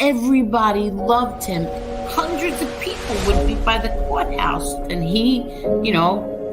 Everybody loved him. Hundreds of people would be by the courthouse, and he,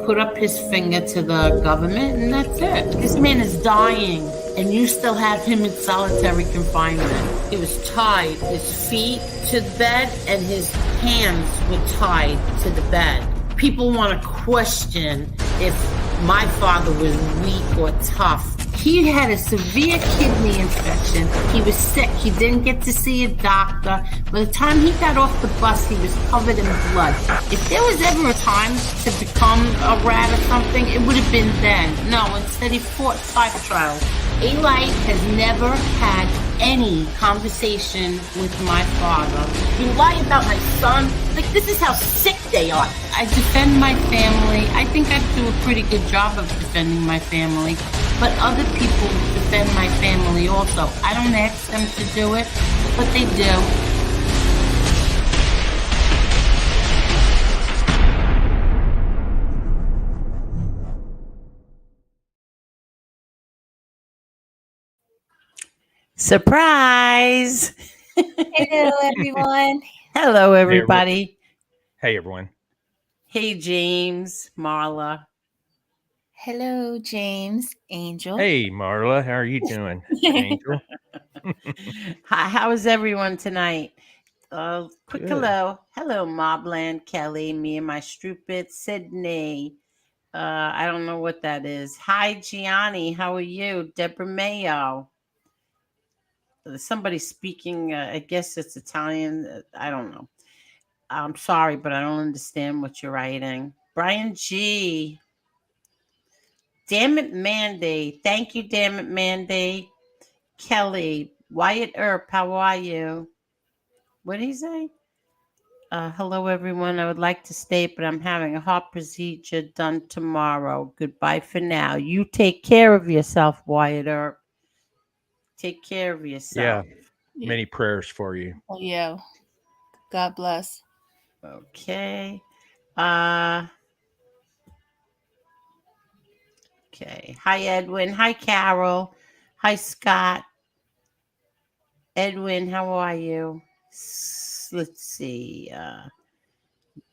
put up his finger to the government, and that's it. This man is dying, and you still have him in solitary confinement. He was tied, his feet to the bed, and his hands were tied to the bed. People want to question if my father was weak or tough. He had a severe kidney infection. He was sick. He didn't get to see a doctor. By the time he got off the bus, he was covered in blood. If there was ever a time to become a rat or something, it would have been then. No, instead he fought 5 trials. Eli has never had any conversation with my father. You lie about my son? Like, this is how sick they are. I defend my family. I think I do a pretty good job of defending my family. But other people defend my family also. I don't ask them to do it, but they do. Surprise! Hello, everyone. Hello, everybody. Hey, everyone. Hey, James, Marla. Hello, James, Angel. Hey, Marla. How are you doing, Angel? Hi, how is everyone tonight? Quick Good. hello. Hello, Mobland, Kelly, me and my stupid Sydney. I don't know what that is. Hi, Gianni. How are you? Deborah Mayo. Somebody speaking, I guess it's Italian. I don't know. I'm sorry, but I don't understand what you're writing. Brian G. Damn it, Mandy. Thank you, damn it, Mandy. Kelly. Wyatt Earp, how are you? What did he say? Hello, everyone. I would like to stay, but I'm having a heart procedure done tomorrow. Goodbye for now. You take care of yourself, Wyatt Earp. Take care of yourself. Yeah. Many prayers for you. Oh, yeah. God bless. Okay. Okay. Hi, Edwin. Hi, Carol. Hi, Scott. Edwin, how are you? Let's see.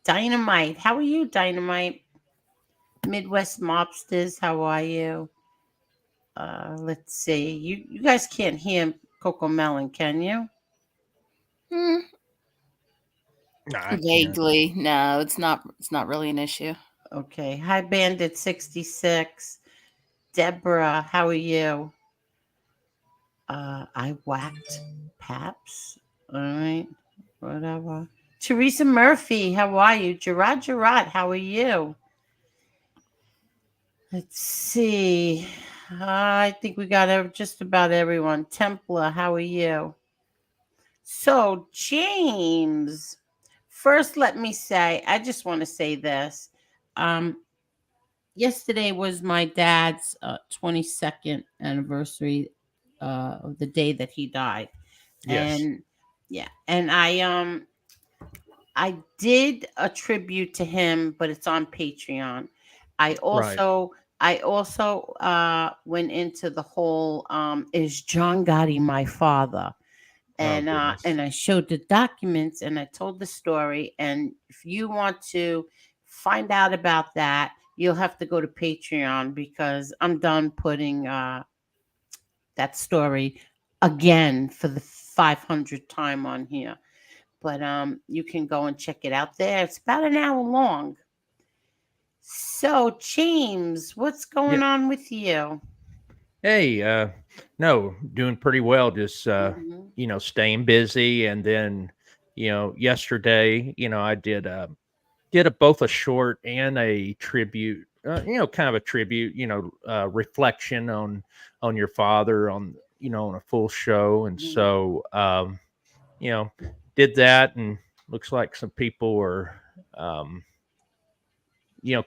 Dynamite. How are you, Dynamite? Midwest Mobsters, how are you? Let's see. You guys can't hear Coco Melon, can you? No, Vaguely. No, it's not really an issue. Okay. Hi, Bandit 66. Deborah, how are you? I whacked Paps. All right. Whatever. Teresa Murphy, how are you? Gerard, how are you? Let's see. I think we got just about everyone. Templar, how are you? So, James, first let me say, I just want to say this. Yesterday was my dad's 22nd anniversary of the day that he died. Yes. And yeah, and I did a tribute to him, but it's on Patreon. I also went into the whole is John Gotti my father? And and I showed the documents and I told the story. And if you want to find out about that, you'll have to go to Patreon because I'm done putting that story again for the 500th time on here. But you can go and check it out there. It's about an hour long. So, James, what's going on with you? Hey, no, doing pretty well. Just staying busy, and then yesterday, I did both a short and a tribute. Kind of a tribute. Reflection on your father on on a full show, and so did that, and looks like some people were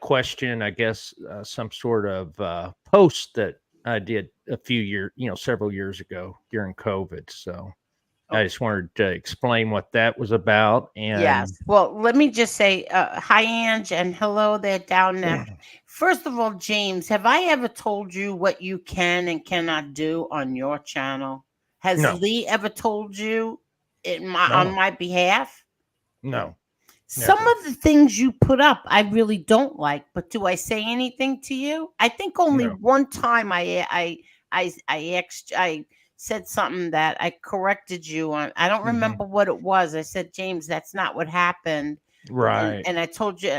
question, I guess, some sort of post that I did several years ago during COVID. So I just wanted to explain what that was about. And yes, well, let me just say hi, Ange, and hello there down there. First of all, James, have I ever told you what you can and cannot do on your channel? Has Lee ever told you? on my behalf? No. Some Never. of the things you put up, I really don't like. But do I say anything to you? I think only No. one time I said something that I corrected you on. I don't remember what it was. I said, James, that's not what happened. Right. And I told you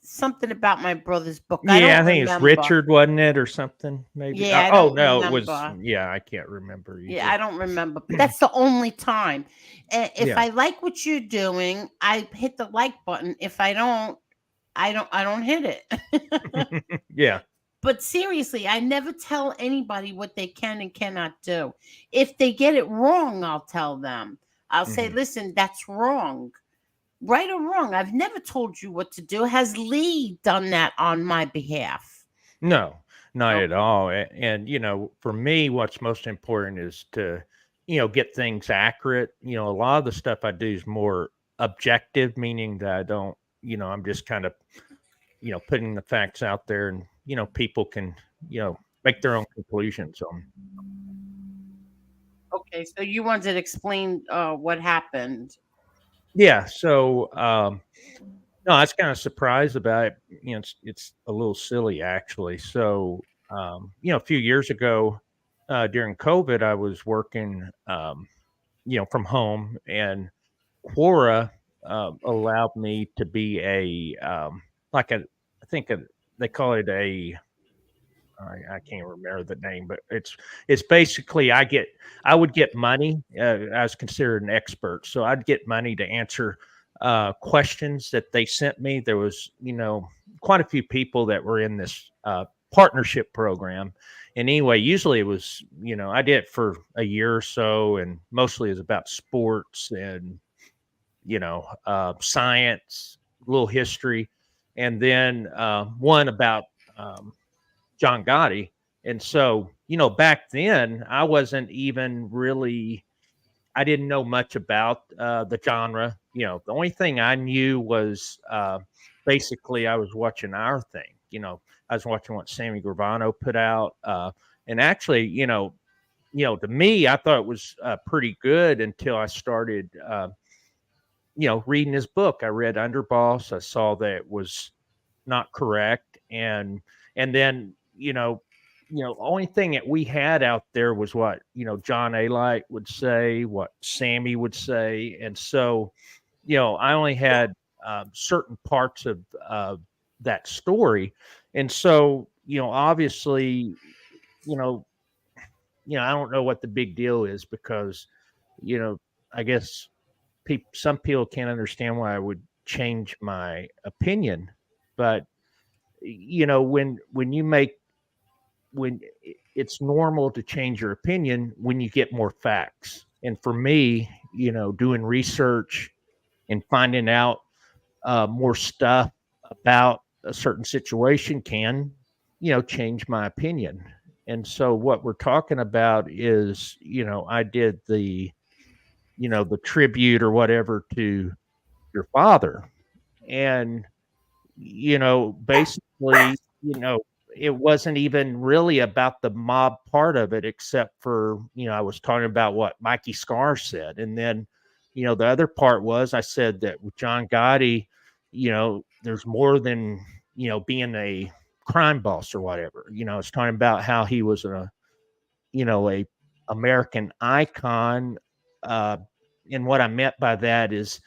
something about my brother's book. Yeah, I don't I think it's remember. Richard, wasn't it, or something? Maybe. Yeah, I oh don't no, it remember. was. Yeah, I can't remember either. Yeah, I don't remember. But that's the only time. And if Yeah. I like what you're doing, I hit the like button. If I don't, I don't hit it. Yeah. But seriously, I never tell anybody what they can and cannot do. If they get it wrong, I'll tell them. I'll say, listen, that's wrong. Right or wrong. I've never told you what to do. Has Lee done that on my behalf? No, not at all. And, for me, what's most important is to, get things accurate. A lot of the stuff I do is more objective, meaning that I don't, I'm just kind of, putting the facts out there and, people can, make their own conclusions on. Okay, so you wanted to explain what happened. Yeah. So, no, I was kind of surprised about it. It's a little silly actually. So, a few years ago, during COVID, I was working, from home, and Quora allowed me to be like I think they call it I can't remember the name, but it's basically I would get money. I was considered an expert, so I'd get money to answer questions that they sent me. There was quite a few people that were in this partnership program, and anyway, usually it was I did it for a year or so, and mostly it was about sports and science, a little history, and then one about John Gotti. And so, back then I wasn't even really, I didn't know much about the genre. The only thing I knew was basically I was watching our thing. I was watching what Sammy Gravano put out. And actually, to me, I thought it was pretty good until I started, reading his book. I read Underboss. I saw that it was not correct. And then, only thing that we had out there was what, John Alite would say, what Sammy would say. And so, I only had certain parts of that story. And so, obviously, I don't know what the big deal is because, I guess some people can't understand why I would change my opinion, but when you make when it's normal to change your opinion when you get more facts. And for me, doing research and finding out more stuff about a certain situation can, change my opinion. And so what we're talking about is, I did the tribute or whatever to your father. And, basically, it wasn't even really about the mob part of it, except for, I was talking about what Mikey Scar said. And then, the other part was I said that with John Gotti, there's more than, being a crime boss or whatever. It's talking about how he was a American icon. And what I meant by that is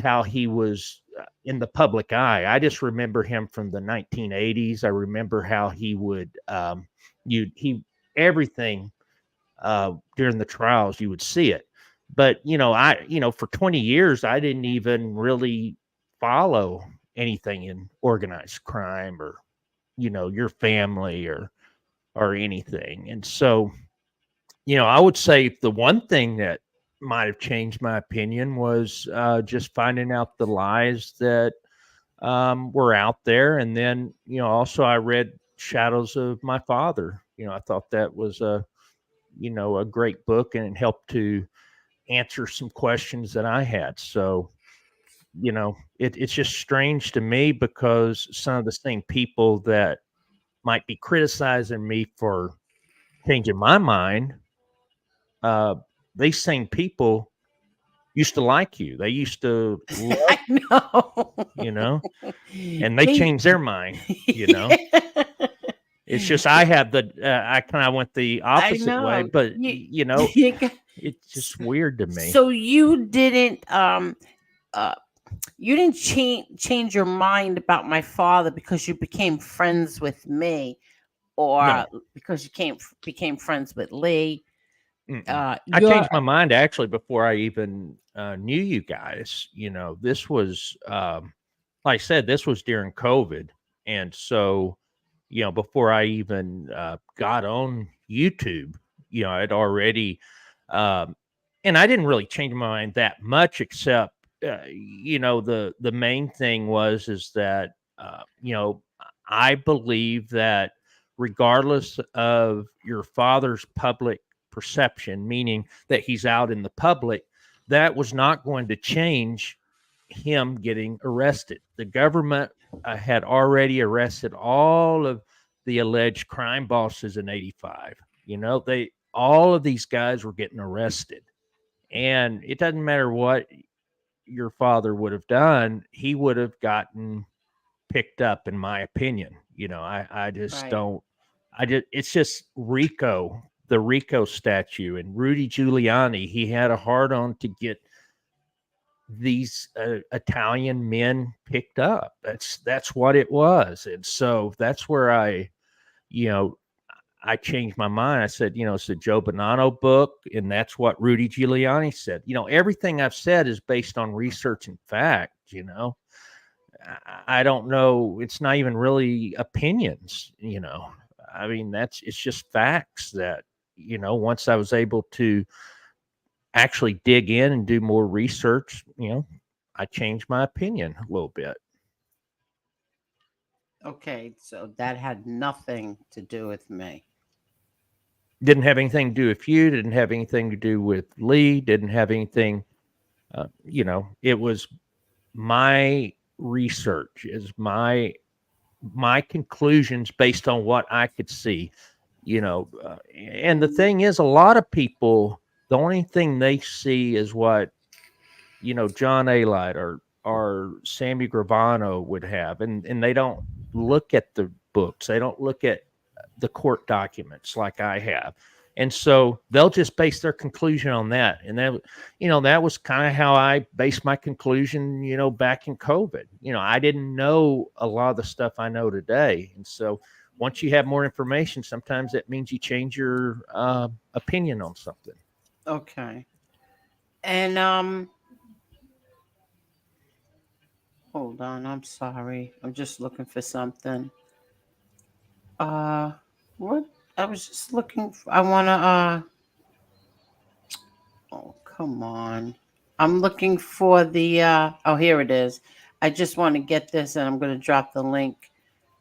how he was in the public eye. I just remember him from the 1980s. I remember how he would everything during the trials you would see it. But for 20 years I didn't even really follow anything in organized crime or your family or anything. And so I would say the one thing that might have changed my opinion was just finding out the lies that were out there. And then, also I read Shadows of My Father. I thought that was a great book, and it helped to answer some questions that I had. So, it's just strange to me because some of the same people that might be criticizing me for changing my mind, these same people used to like you. They used to love, I know. and they changed their mind, Yeah. It's just I have I kind of went the I opposite way, know. but You got- it's just weird to me. so you didn't you didn't change your mind about my father because you became friends with me, or No. because you became friends with Lee. I You're changed my mind actually before I even knew you guys. This was, like I said, this was during COVID. And so, before I even got on YouTube, I'd already, um, and I didn't really change my mind that much, except, the main thing is that, I believe that regardless of your father's public perception, meaning that he's out in the public, that was not going to change him getting arrested. The government had already arrested all of the alleged crime bosses in 85. All of these guys were getting arrested. And it doesn't matter what your father would have done, he would have gotten picked up, in my opinion. I just right. don't. It's just Rico, the Rico statue, and Rudy Giuliani. He had a hard on to get these Italian men picked up. That's what it was, and so that's where I changed my mind. I said, it's the Joe Bonanno book, and that's what Rudy Giuliani said. Everything I've said is based on research and fact. I don't know. It's not even really opinions. I mean, it's just facts that, once I was able to actually dig in and do more research, I changed my opinion a little bit. Okay, so that had nothing to do with me. Didn't have anything to do with you. Didn't have anything to do with Lee. Didn't have anything, it was my research, is my conclusions based on what I could see, and the thing is, a lot of people, the only thing they see is what, John Alite or Sammy Gravano would have. And they don't look at the books. They don't look at the court documents like I have. And so they'll just base their conclusion on that. And that, that was kind of how I based my conclusion, back in COVID. I didn't know a lot of the stuff I know today. And so once you have more information, sometimes that means you change your opinion on something. Okay. And hold on, I'm sorry. I'm just looking for something. What? I was just looking for, I want to oh, come on. I'm looking for the oh, here it is. I just want to get this, and I'm going to drop the link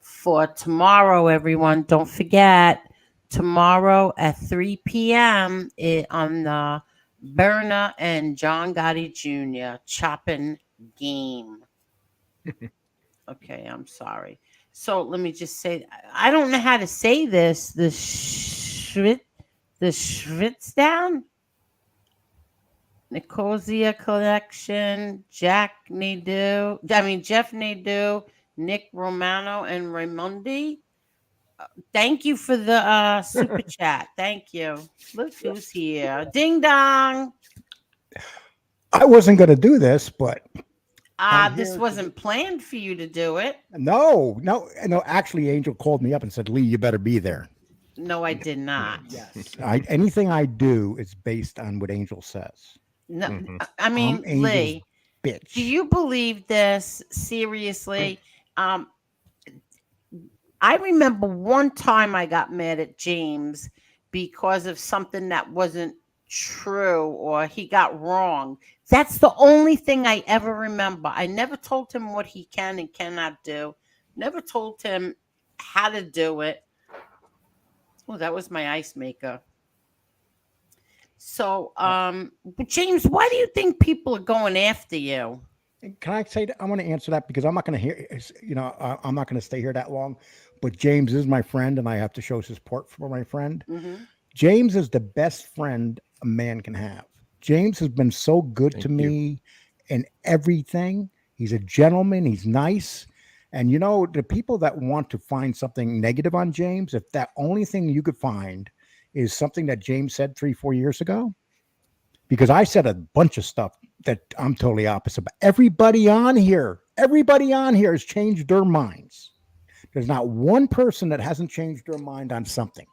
for tomorrow, everyone. Don't forget, tomorrow at 3 p.m. On the Berna and John Gotti Jr. chopping game. Okay, I'm sorry. So let me just say, I don't know how to say this. The Schwitz down. Nicosia Collection, Jeff Nadeau, Nick Romano, and Raimondi. Thank you for the super chat. Thank you. Look who's here. Ding dong. I wasn't going to do this, but this wasn't planned for you to do it. No. Actually, Angel called me up and said, "Lee, you better be there." No, I did not. Yes. Anything I do is based on what Angel says. No, I mean, Lee, bitch. Do you believe this? Seriously? I remember one time I got mad at James because of something that wasn't true or he got wrong. That's the only thing I ever remember. I never told him what he can and cannot do. Never told him how to do it. Oh, that was my ice maker. So, but James, why do you think people are going after you? Can I say that? I want to answer that because I'm not going to hear, I'm not going to stay here that long, but James is my friend and I have to show support for my friend. Mm-hmm. James is the best friend a man can have. James has been so good to me in everything. He's a gentleman. He's nice. And you know, the people that want to find something negative on James, if that only thing you could find is something that James said 3-4 years ago, because I said a bunch of stuff that I'm totally opposite. But everybody on here has changed their minds. There's not one person that hasn't changed their mind on something.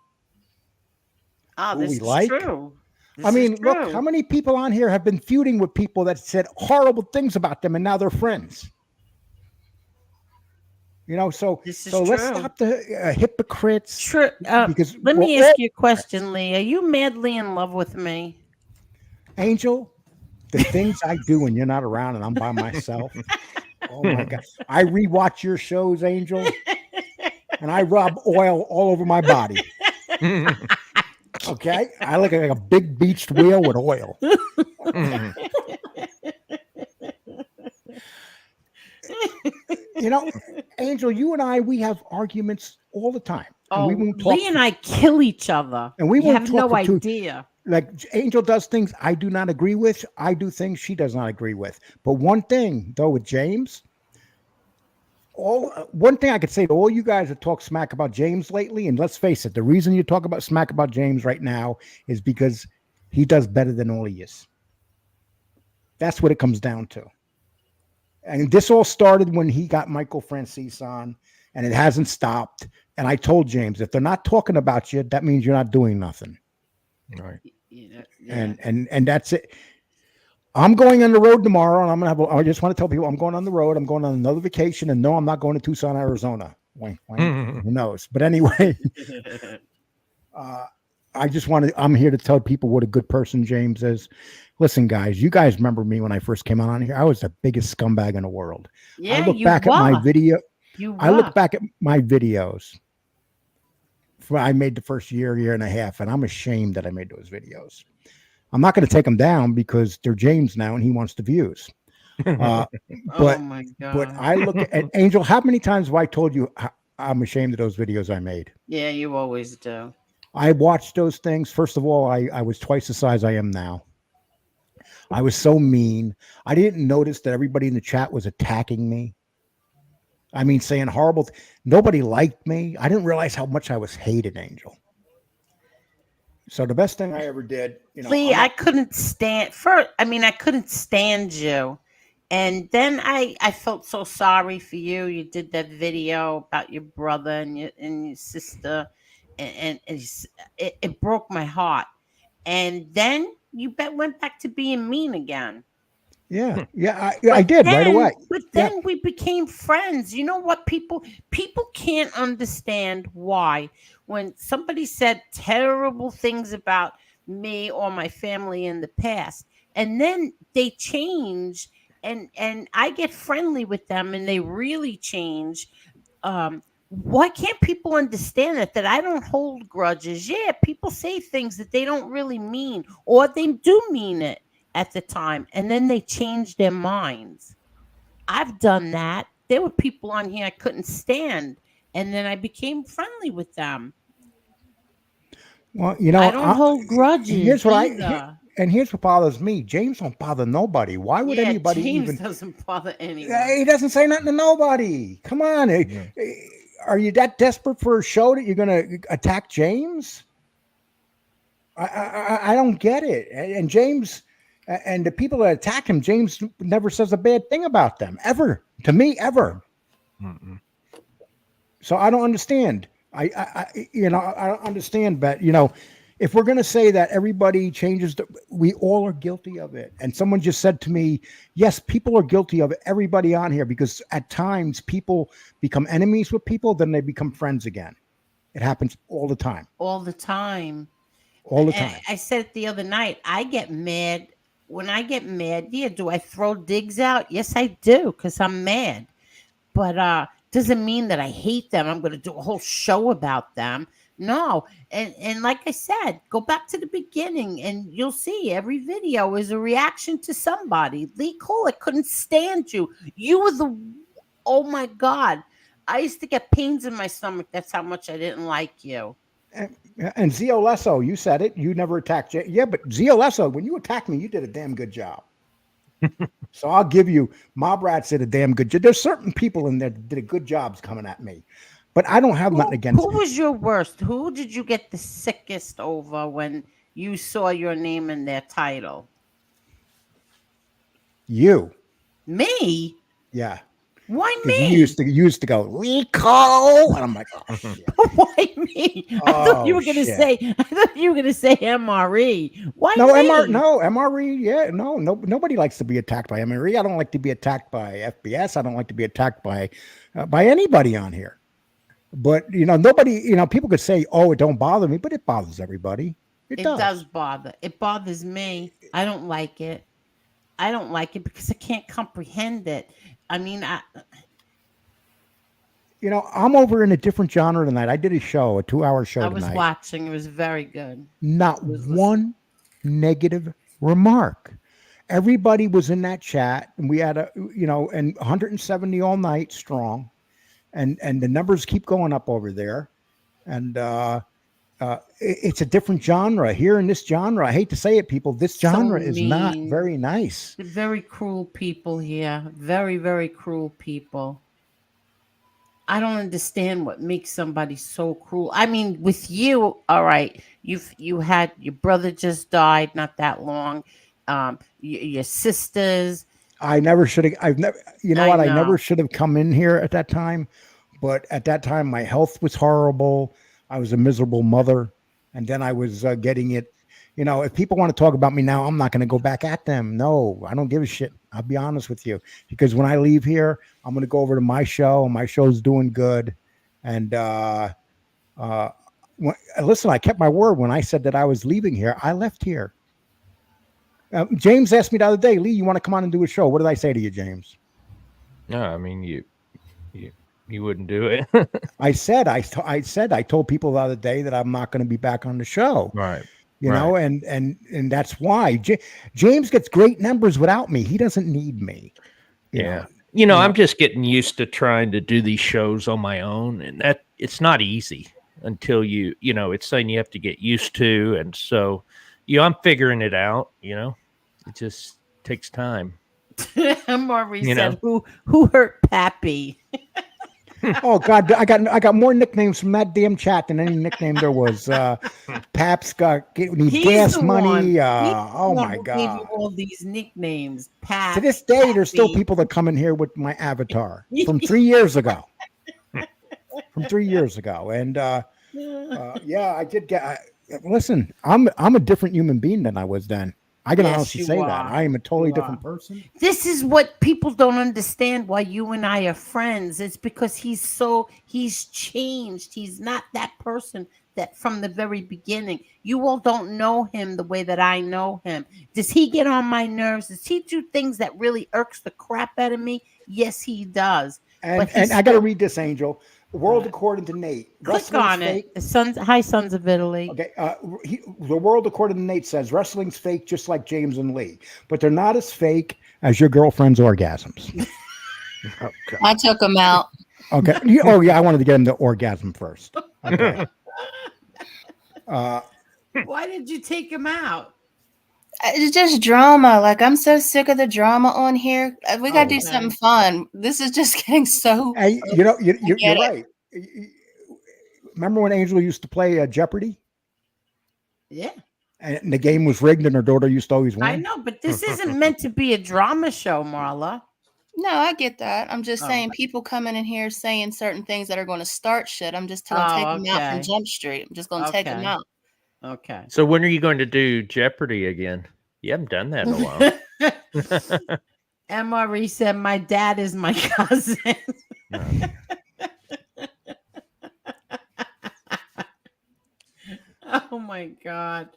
Oh, this is true. I mean, look, how many people on here have been feuding with people that said horrible things about them and now they're friends? You know, so let's stop the hypocrites. True. Because let me ask you a question, Lee. Are you madly in love with me? Angel, the things I do when you're not around and I'm by myself. Oh my God. I rewatch your shows, Angel, and I rub oil all over my body. Okay? I look like a big beached whale with oil. You know, Angel, you and I, we have arguments all the time. Oh, Lee and I kill each other. And we won't have talk no idea. Like Angel does things I do not agree with. I do things she does not agree with. But one thing, though, with James, one thing I could say to all you guys that talk smack about James lately, and let's face it, the reason you talk about smack about James right now is because he does better than all he is. That's what it comes down to. And this all started when he got Michael Francis on, and it hasn't stopped. And I told James, if they're not talking about you, that means you're not doing nothing. Right. Yeah. And that's it. I'm going on the road tomorrow, and I just want to tell people I'm going on the road. I'm going on another vacation, and no, I'm not going to Tucson, Arizona. Wink, wink. Who knows? But anyway, I'm here to tell people what a good person James is. Listen, guys, you guys remember me when I first came on here? I was the biggest scumbag in the world. Yeah, I look back at my video. I look back at my videos. I made the first year and a half, and I'm ashamed that I made those videos. I'm not going to take them down because they're James now, and he wants the views. Oh my God! But I look at Angel. How many times have I told you I'm ashamed of those videos I made? Yeah, you always do. I watched those things. First of all, I was twice the size I am now. I was so mean. I didn't notice that everybody in the chat was attacking me. I mean, saying horrible. Nobody liked me. I didn't realize how much I was hated, Angel. So the best thing I ever did, you know, Lee, I couldn't stand I couldn't stand you. And then I felt so sorry for you. You did that video about your brother and your sister, and it broke my heart. And then you went back to being mean again. Yeah, I did right away. But then we became friends. You know what? People can't understand why when somebody said terrible things about me or my family in the past, and then they change, and I get friendly with them, and they really change. Why can't people understand that I don't hold grudges? Yeah, people say things that they don't really mean, or they do mean it at the time, and then they change their minds. I've done that. There were people on here I couldn't stand, and then I became friendly with them. Well, you know, I don't hold grudges. Here's what bothers me. James don't bother nobody. Why would anybody James doesn't bother anyone. He doesn't say nothing to nobody. Come on. Yeah. Are you that desperate for a show that you're going to attack James? I don't get it. And James and the people that attack him, James never says a bad thing about them ever. To me, ever. Mm-mm. So I don't understand. I don't understand. But if we're going to say that everybody changes, we all are guilty of it. And someone just said to me, yes, people are guilty of it. Everybody on here, because at times people become enemies with people, then they become friends again. It happens all the time. All the time. All the time. I said it the other night. I get mad. When I get mad, do I throw digs out? Yes, I do, because I'm mad. But doesn't mean that I hate them. I'm going to do a whole show about them. No. And like I said, go back to the beginning and you'll see every video is a reaction to somebody. Lee Cole, I couldn't stand you. You were oh my God. I used to get pains in my stomach. That's how much I didn't like you. And Zio Lesso, you said it. You never attacked. Yeah, but Zio Lesso, when you attacked me, you did a damn good job. So I'll give you. Mob Rats did a damn good job. There's certain people in there that did a good jobs coming at me, but I don't have nothing against. Who was your worst? Who did you get the sickest over when you saw your name in their title? You. Me? Yeah. Why You me? used to go Rico, and I'm like, oh shit. Why me? I thought you were gonna say. I thought you were gonna say MRE. Why? No, me? MRE. Yeah, no, nobody likes to be attacked by MRE. I don't like to be attacked by FBS. I don't like to be attacked by anybody on here. But nobody. People could say, "Oh, it don't bother me," but it bothers everybody. It does bother. It bothers me. I don't like it. I don't like it because I can't comprehend it. I mean, I'm over in a different genre tonight. I did a 2-hour show tonight. I was watching. It was very good. Not one negative remark. Everybody was in that chat, and we had and 170 all night strong, and the numbers keep going up over there, and it's a different genre here in this genre. I hate to say it, people. This genre is not very nice. Very cruel people here. Very, very cruel people. I don't understand what makes somebody so cruel. I mean, with you, all right. You had your brother just died not that long. Your sisters. I never should have. I've never. You know what? I never should have come in here at that time. But at that time, my health was horrible. I was a miserable mother, and then I was getting it. If people want to talk about me now, I'm not going to go back at them. No, I don't give a shit. I'll be honest with you, because when I leave here, I'm going to go over to my show, and my show's doing good. And listen, I kept my word when I said that I was leaving here. I left here. James asked me the other day, Lee, you want to come on and do a show? What did I say to you, James? No, I mean you wouldn't do it. I I told people the other day that I'm not going to be back on the show. Right. And that's why James gets great numbers without me. He doesn't need me. Yeah. I'm just getting used to trying to do these shows on my own, and that it's not easy until it's something you have to get used to. And so, I'm figuring it out, it just takes time. Maurice said, who hurt Pappy? Oh God, I got more nicknames from that damn chat than any nickname there was. Paps needs gas money. Oh my God, gave you all these nicknames. Paps, to this day, there's still people that come in here with my avatar from 3 years ago. And yeah, I did get. Listen, I'm a different human being than I was then. I can honestly say that. I am a totally different person. This is what people don't understand why you and I are friends. It's because he's changed. He's not that person that from the very beginning. You all don't know him the way that I know him. Does he get on my nerves? Does he do things that really irks the crap out of me? Yes, he does. And I got to read this, Angel. The world according to Nate. Click on it. Sons of Italy. Okay. The world according to Nate says wrestling's fake, just like James and Lee, but they're not as fake as your girlfriend's orgasms. Okay. I took him out. Okay. Oh yeah, I wanted to get him to orgasm first. Okay. Why did you take him out? It's just drama. Like, I'm so sick of the drama on here. We got to do something fun. This is just getting so. Hey, you're right. Remember when Angel used to play Jeopardy? Yeah. And the game was rigged, and her daughter used to always win. I know, but this isn't meant to be a drama show, Marla. No, I get that. I'm just saying, people coming in here saying certain things that are going to start shit. I'm just going to take them out from Jump Street. I'm just going to take them out. Okay. So when are you going to do Jeopardy again? You haven't done that in a while. MRE said, my dad is my cousin. Oh my God.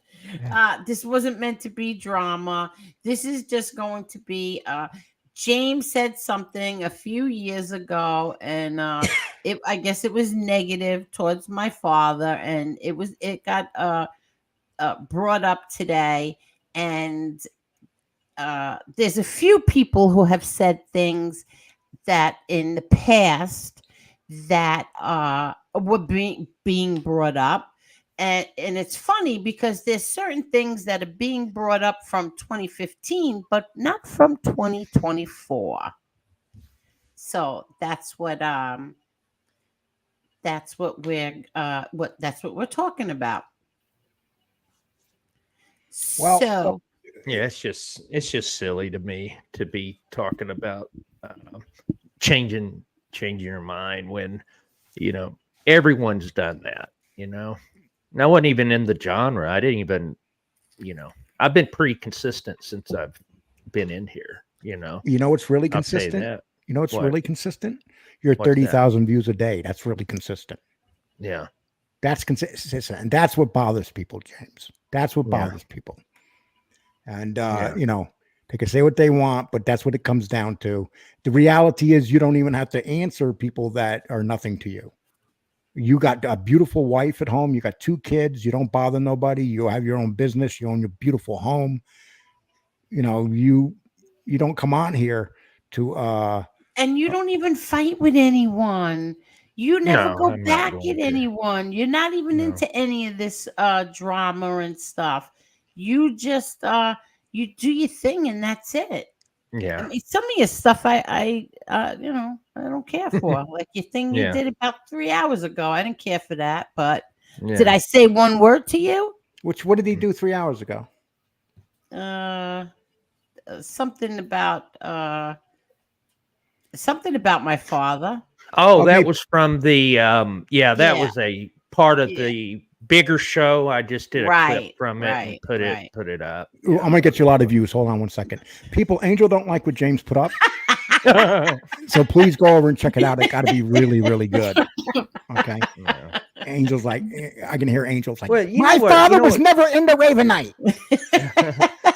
This wasn't meant to be drama. This is just going to be James said something a few years ago, and I guess it was negative towards my father, and it got brought up today, and there's a few people who have said things that in the past that were being brought up And it's funny because there's certain things that are being brought up from 2015, but not from 2024. So that's what we're talking about. Well, so yeah, it's just silly to me to be talking about changing your mind when, everyone's done that, And I wasn't even in the genre. I didn't even, I've been pretty consistent since I've been in here, You know what's really consistent? You know what's really consistent? Your 30,000 views a day. That's really consistent. Yeah. That's consistent. And that's what bothers people, James. That's what bothers people. And, they can say what they want, but that's what it comes down to. The reality is you don't even have to answer people that are nothing to you. You got a beautiful wife at home. You got 2 kids. You don't bother nobody. You have your own business. You own your beautiful home. You don't come on here to and you don't even fight with anyone. You never go back at anyone. You're not even into any of this drama and stuff. You just you do your thing and that's it. Yeah. I mean, some of your stuff I don't care for. Like your thing you did about 3 hours ago. I didn't care for that, but did I say one word to you? What did he do 3 hours ago? Something about my father. Oh, okay. That was from the that was a part of the bigger show. I just did a clip from it and put it up. I'm gonna get you a lot of views. Hold on one second. People, Angel don't like what James put up. So please go over and check it out. It got to be really, really good. Okay. Yeah. Angel's like, I can hear Angel's like, well, my father was never into Ravenite.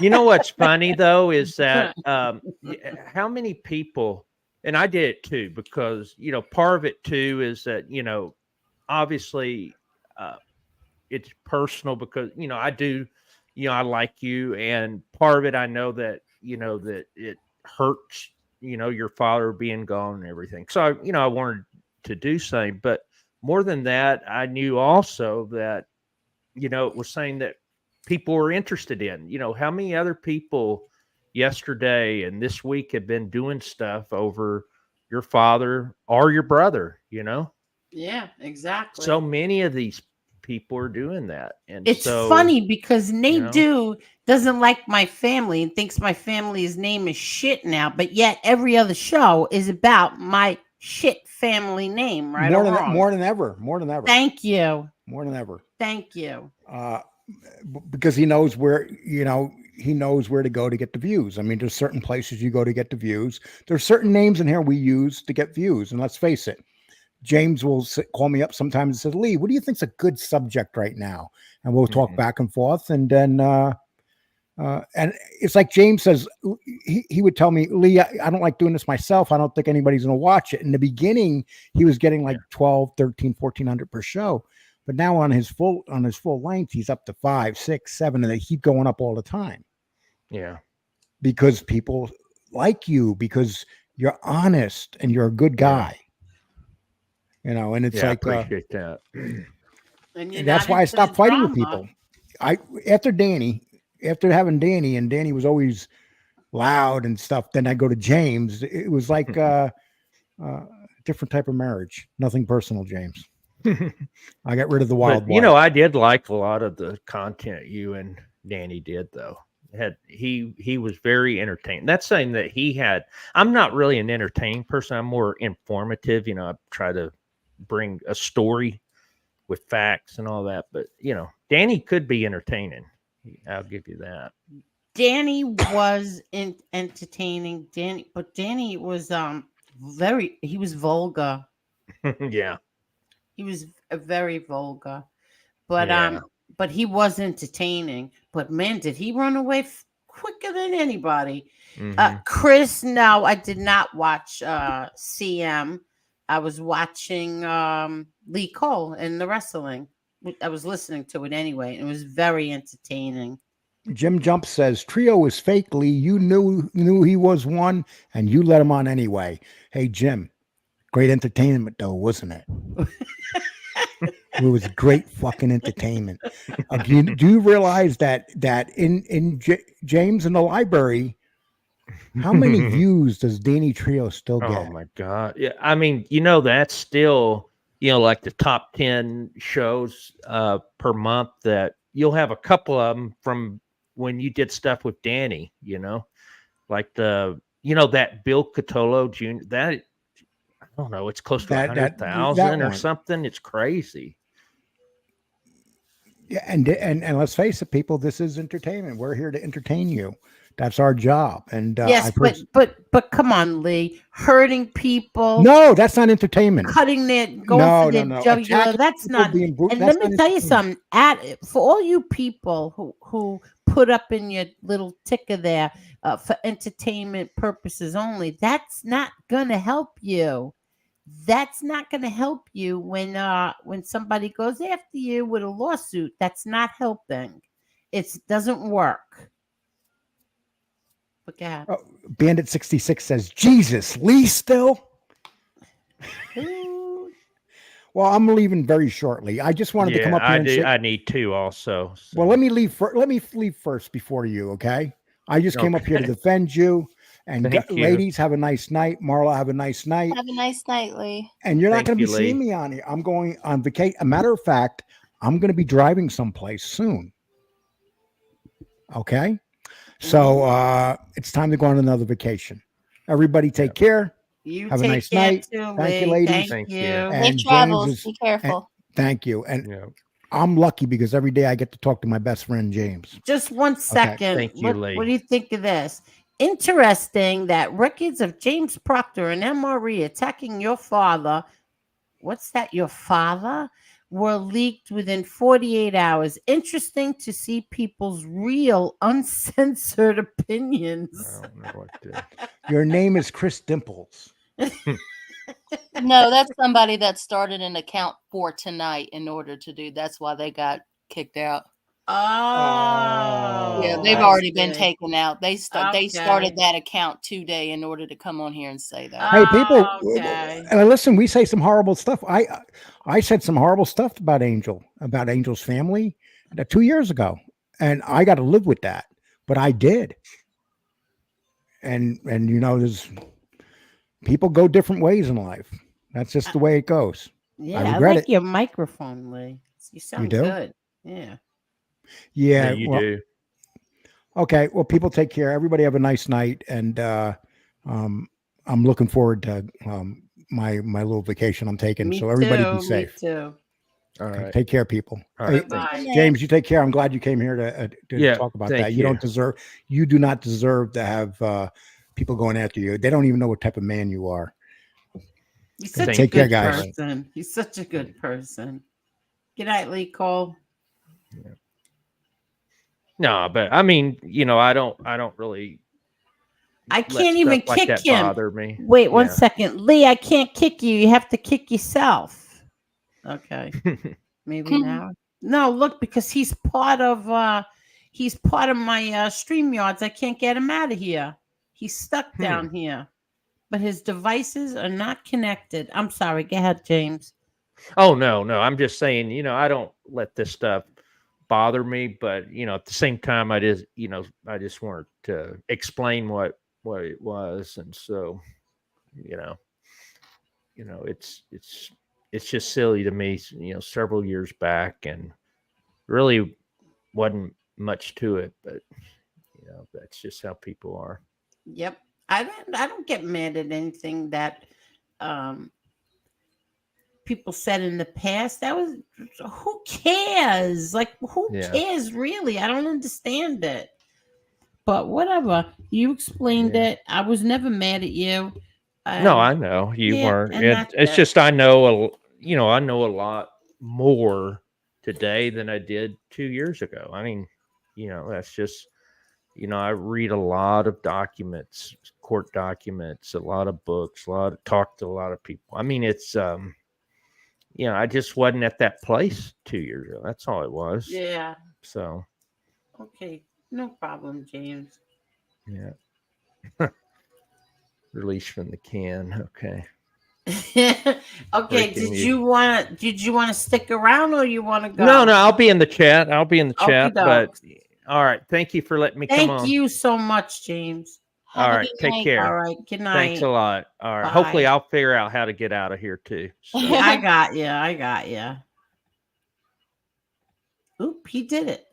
You know what's funny though is that how many people, and I did it too, because part of it too is that obviously it's personal because I do I like you, and part of it I know that that it hurts your father being gone and everything. So I wanted to do something, but more than that, I knew also that it was saying that people were interested in how many other people yesterday and this week have been doing stuff over your father or your brother. Yeah, exactly. So many of these people are doing that, and it's funny because Nate doesn't like my family and thinks my family's name is shit now, but yet every other show is about my shit family name, right? More than ever. Thank you. More than ever. Thank you. Because he knows where he knows where to go to get the views. I mean, there's certain places you go to get the views. There's certain names in here we use to get views, and let's face it. James will call me up sometimes and says, Lee, what do you think's a good subject right now? And we'll talk back and forth. And then, and it's like James says, he would tell me, Lee, I don't like doing this myself. I don't think anybody's going to watch it. In the beginning, he was getting like 12, 13, 1,400 per show. But now on his full length, he's up to 5, 6, 7, and they keep going up all the time. Yeah. Because people like you, because you're honest and you're a good guy. Yeah. And it's like, I appreciate that. And that's why I stopped fighting with people. After having Danny, and Danny was always loud and stuff, then I go to James. It was like a different type of marriage. Nothing personal, James. I got rid of the wild. But, I did like a lot of the content you and Danny did, though. He was very entertaining. That's saying that he had. I'm not really an entertaining person. I'm more informative. I try to bring a story with facts and all that, but Danny could be entertaining. I'll give you that. Danny was entertaining. Danny was he was vulgar. Yeah, he was very vulgar, but he was entertaining. But man, did he run away quicker than anybody. Chris, no, I did not watch CM. I was watching Lee Cole in the wrestling. I was listening to it anyway. It was very entertaining. Jim Jump says, Trio is fake, Lee. You knew he was one, and you let him on anyway. Hey, Jim, great entertainment, though, wasn't it? It was great fucking entertainment. Do you realize that in James in the library, how many views does Danny Trio still get? Oh my God. Yeah. I mean, that's still, like the top 10 shows per month that you'll have a couple of them from when you did stuff with Danny, like that Bill Cotolo Jr. That, I don't know, it's close to that 100,000 or one. something. It's crazy. Yeah. And let's face it, people, this is entertainment. We're here to entertain you. That's our job. And yes, but come on, Lee, hurting people. No, that's not entertainment. Cutting their for their jugular. That's not. And let me tell you something. For all you people who put up in your little ticker there for entertainment purposes only, that's not gonna help you. That's not gonna help you when somebody goes after you with a lawsuit. That's not helping. It doesn't work. Oh, Bandit 66 says, Jesus, Lee still? Well, I'm leaving very shortly. I just wanted to come up here I need to also. So. Well, let me leave first before you, okay? I just came up here to defend you. And ladies, have a nice night. Marla, have a nice night. Have a nice night, Lee. And you're not going to be seeing me on here. I'm going on vacation. A matter of fact, I'm going to be driving someplace soon. Okay? So it's time to go on another vacation. Everybody take care. Have a nice night. Thank you, ladies. Thank you. Safe travels. Be careful. Thank you. And I'm lucky because every day I get to talk to my best friend, James. Just 1 second. Thank you, Lee. What do you think of this? Interesting that records of James Proctor and MRE attacking your father. What's that? Your father? Were leaked within 48 hours. Interesting to see people's real, uncensored opinions. I don't know what to... Your name is Chris Dimples. No, that's somebody that started an account for tonight in order to do. That's why they got kicked out. Oh, yeah, they've already been taken out. They started that account today in order to come on here and say that. Hey, people, and listen, we say some horrible stuff. I said some horrible stuff about Angel's family 2 years ago, and I got to live with that. But I did, and there's people go different ways in life. That's just the way it goes. Yeah, I like your microphone, Lee. You sound good. Yeah. Yeah, you do. Okay, well, people take care. Everybody have a nice night, and I'm looking forward to my little vacation I'm taking. So everybody be safe. Me too. All right, take care, people. All right, hey, James, you take care. I'm glad you came here to talk about that. You do not deserve to have people going after you. They don't even know what type of man you are. He's such a good person. He's such a good person. Good night, Lee Cole. Yeah. No, but I mean, I don't really. I can't even kick him. Bother me. Wait 1 second, Lee. I can't kick you. You have to kick yourself. Okay, maybe now. No, look, because he's part of my StreamYards. I can't get him out of here. He's stuck down here, but his devices are not connected. I'm sorry. Go ahead, James. Oh no. I'm just saying. I don't let this stuff bother me, but at the same time, I just wanted to explain what it was, and so it's just silly to me. Several years back, and really wasn't much to it, but that's just how people are. Yep, I don't get mad at anything that people said in the past. That was, who cares? Like, who cares really? I don't understand it. But whatever, you explained it. I was never mad at you. No, I know you weren't. It's just I know a lot more today than I did 2 years ago. I mean, that's just I read a lot of documents, court documents, a lot of books, talk to a lot of people. I mean, it's I just wasn't at that place 2 years ago. That's all it was. Yeah. So. Okay. No problem, James. Yeah. Released from the can. Okay. Okay. Did you want to stick around or you want to go? No, I'll be in the chat. Okey-doke. But all right. Thank you for letting me come on. Thank you so much, James. All right. Take care. All right. Good night. Thanks a lot. All right. Bye. Hopefully I'll figure out how to get out of here too. So. Yeah, I got you. Oop, he did it.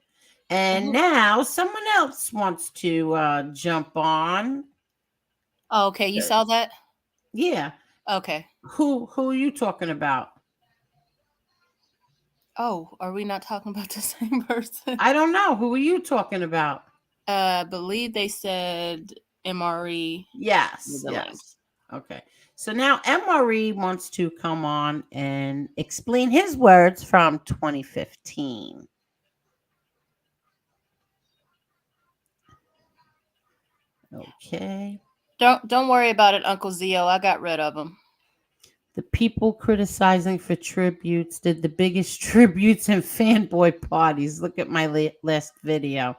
And now someone else wants to jump on. Oh, okay. You saw that? Yeah. Okay. Who are you talking about? Oh, are we not talking about the same person? I don't know. Who are you talking about? I believe they said MRE. Yes. Okay. So now MRE wants to come on and explain his words from 2015. Okay. Don't worry about it, Uncle Zio. I got rid of him. The people criticizing for tributes did the biggest tributes and fanboy parties. Look at my last video.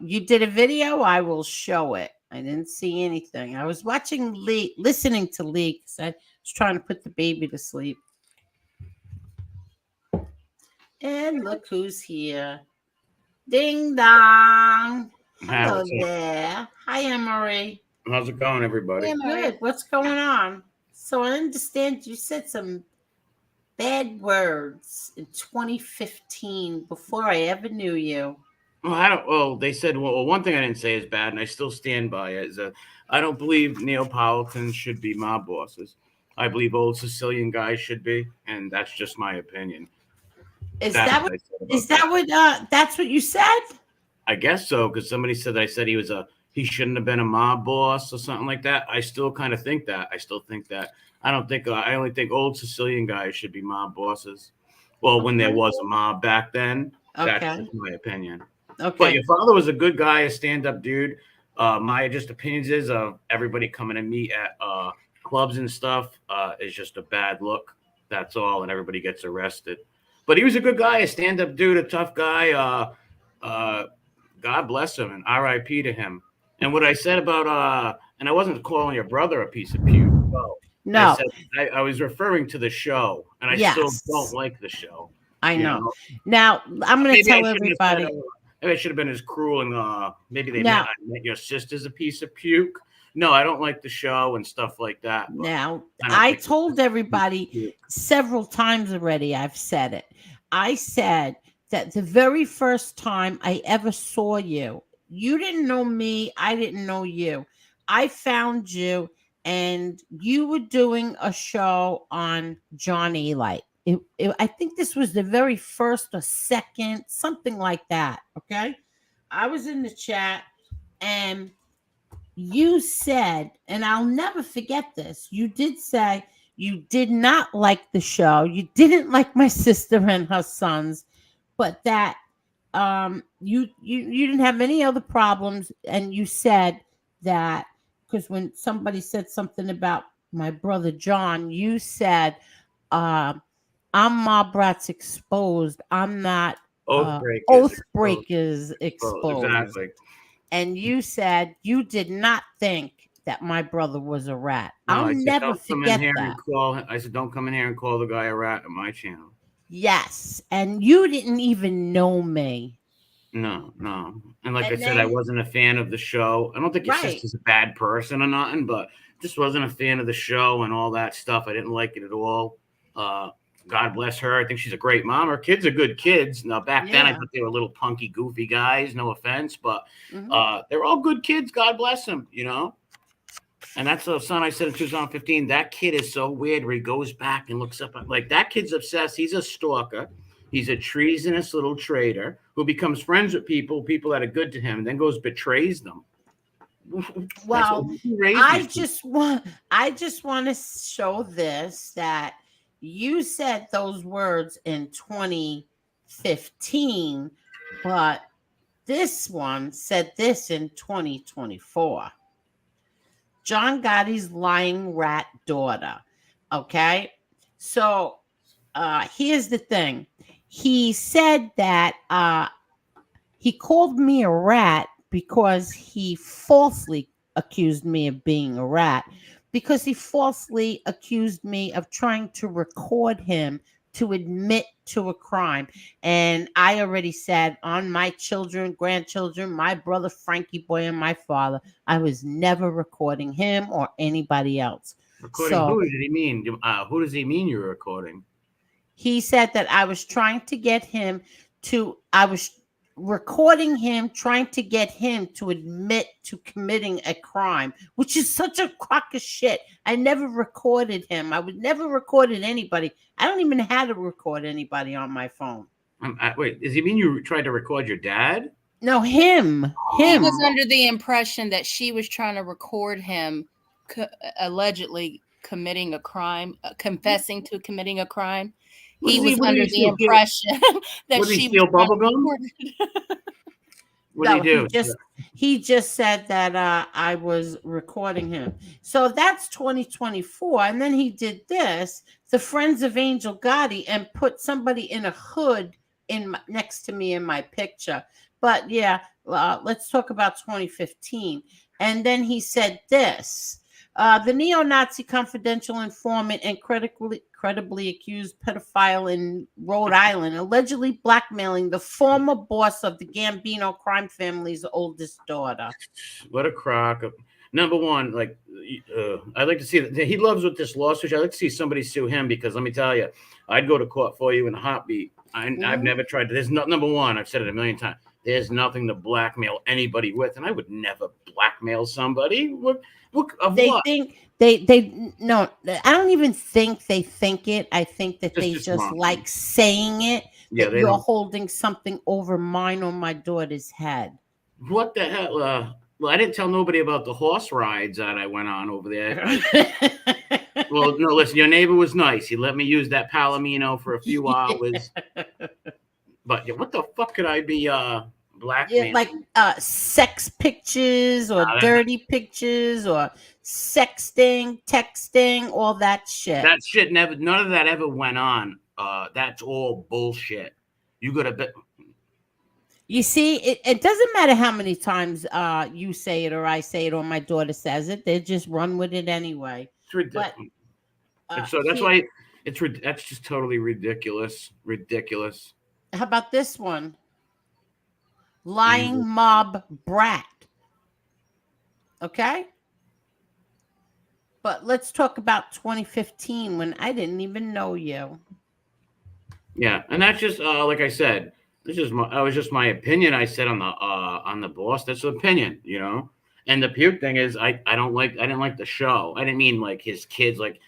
You did a video? I will show it. I didn't see anything. I was watching Lee, listening to Lee because I was trying to put the baby to sleep. And look who's here. Ding dong. Hello there. Hi, Emery. How's it going, everybody? Good. What's going on? So I understand you said some bad words in 2015 before I ever knew you. Well, they said, well, one thing I didn't say is bad, and I still stand by it, is that I don't believe Neapolitans should be mob bosses. I believe old Sicilian guys should be, and that's just my opinion. That's what you said? I guess so, because somebody said I said he shouldn't have been a mob boss or something like that. I still kind of think that. I only think old Sicilian guys should be mob bosses. Well, when there was a mob back then, that's just my opinion. Okay. But your father was a good guy, a stand-up dude. My just opinions is of everybody coming to meet at clubs and stuff is just a bad look. That's all, and everybody gets arrested. But he was a good guy, a stand-up dude, a tough guy. God bless him, and R.I.P. to him. And what I said about and I wasn't calling your brother a piece of puke. No, I was referring to the show, and I still don't like the show. I know. Now I'm going to tell everybody. Maybe I should have been as cruel, and maybe they meant I meant your sister's a piece of puke. No, I don't like the show and stuff like that. Now, I told everybody several times already. I've said it. I said that the very first time I ever saw you, you didn't know me. I didn't know you. I found you, and you were doing a show on John Eli. I think this was the very first or second, something like that. Okay. I was in the chat, and you said, and I'll never forget this. You did say you did not like the show. You didn't like my sister and her sons, but that you didn't have any other problems. And you said that because when somebody said something about my brother John, you said, I'm Mob Rats exposed. I'm not Oath Breakers exposed. Exactly. And you said you did not think that my brother was a rat. No, I'll never forget that. I said, don't come in here and call the guy a rat on my channel. Yes. And you didn't even know me. No. And I said, I wasn't a fan of the show. I don't think your sister's a bad person or nothing, but just wasn't a fan of the show and all that stuff. I didn't like it at all. God bless her. I think she's a great mom. Her kids are good kids. Now, back then, I thought they were little punky, goofy guys. No offense, but they're all good kids. God bless them, And that's the son I said in 2015. That kid is so weird where he goes back and looks up. Like, that kid's obsessed. He's a stalker. He's a treasonous little traitor who becomes friends with people that are good to him, and then goes betrays them. Well, I just want to show this that you said those words in 2015, but this one said this in 2024. John Gotti's lying rat daughter. Okay. So here's the thing. He said that he called me a rat because he falsely accused me of being a rat. because he falsely accused me of trying to record him to admit to a crime. And I already said on my children, grandchildren, my brother Frankie Boy, and my father, I was never recording him or anybody else. Recording who did he mean? Who does he mean you're recording? He said that I was trying to get him to, I was recording him, trying to get him to admit to committing a crime, which is such a crock of shit. I never recorded him. I would never recorded anybody. I don't even know how to record anybody on my phone. Wait, does he mean you tried to record your dad? No, him. He was under the impression that she was trying to record him allegedly committing a crime, confessing to committing a crime. He was under the impression that she steal bubblegum. What did he do? He just said that I was recording him. So that's 2024. And then he did this, the Friends of Angel Gotti, and put somebody in a hood next to me in my picture. But yeah, let's talk about 2015. And then he said this. The neo-Nazi confidential informant and credibly accused pedophile in Rhode Island, allegedly blackmailing the former boss of the Gambino crime family's oldest daughter. What a crock. Number one, like, I'd like to see that he loves with this lawsuit. I'd like to see somebody sue him, because let me tell you, I'd go to court for you in a heartbeat. I've never tried to. There's number one, I've said it a million times. There's nothing to blackmail anybody with, and I would never blackmail somebody. No, I don't even think they think it. I think that they just like saying it. Yeah, that you're holding something over mine or my daughter's head. What the hell? Well, I didn't tell nobody about the horse rides that I went on over there. Well, no, listen, your neighbor was nice. He let me use that Palomino for a few hours. But what the fuck could I be blackmailing? Yeah, like sex pictures or dirty pictures or sexting, texting, all that shit. That shit none of that ever went on. That's all bullshit. You got to bet. You see, it doesn't matter how many times you say it or I say it or my daughter says it. They just run with it anyway. It's ridiculous. But, so that's why that's just totally ridiculous. Ridiculous. How about this one? Lying mob brat. Okay? But let's talk about 2015 when I didn't even know you. Yeah, and that's just like I said, that was just my opinion. I said on the boss. That's an opinion, you know. And the puke thing is, I didn't like the show. I didn't mean like his kids, like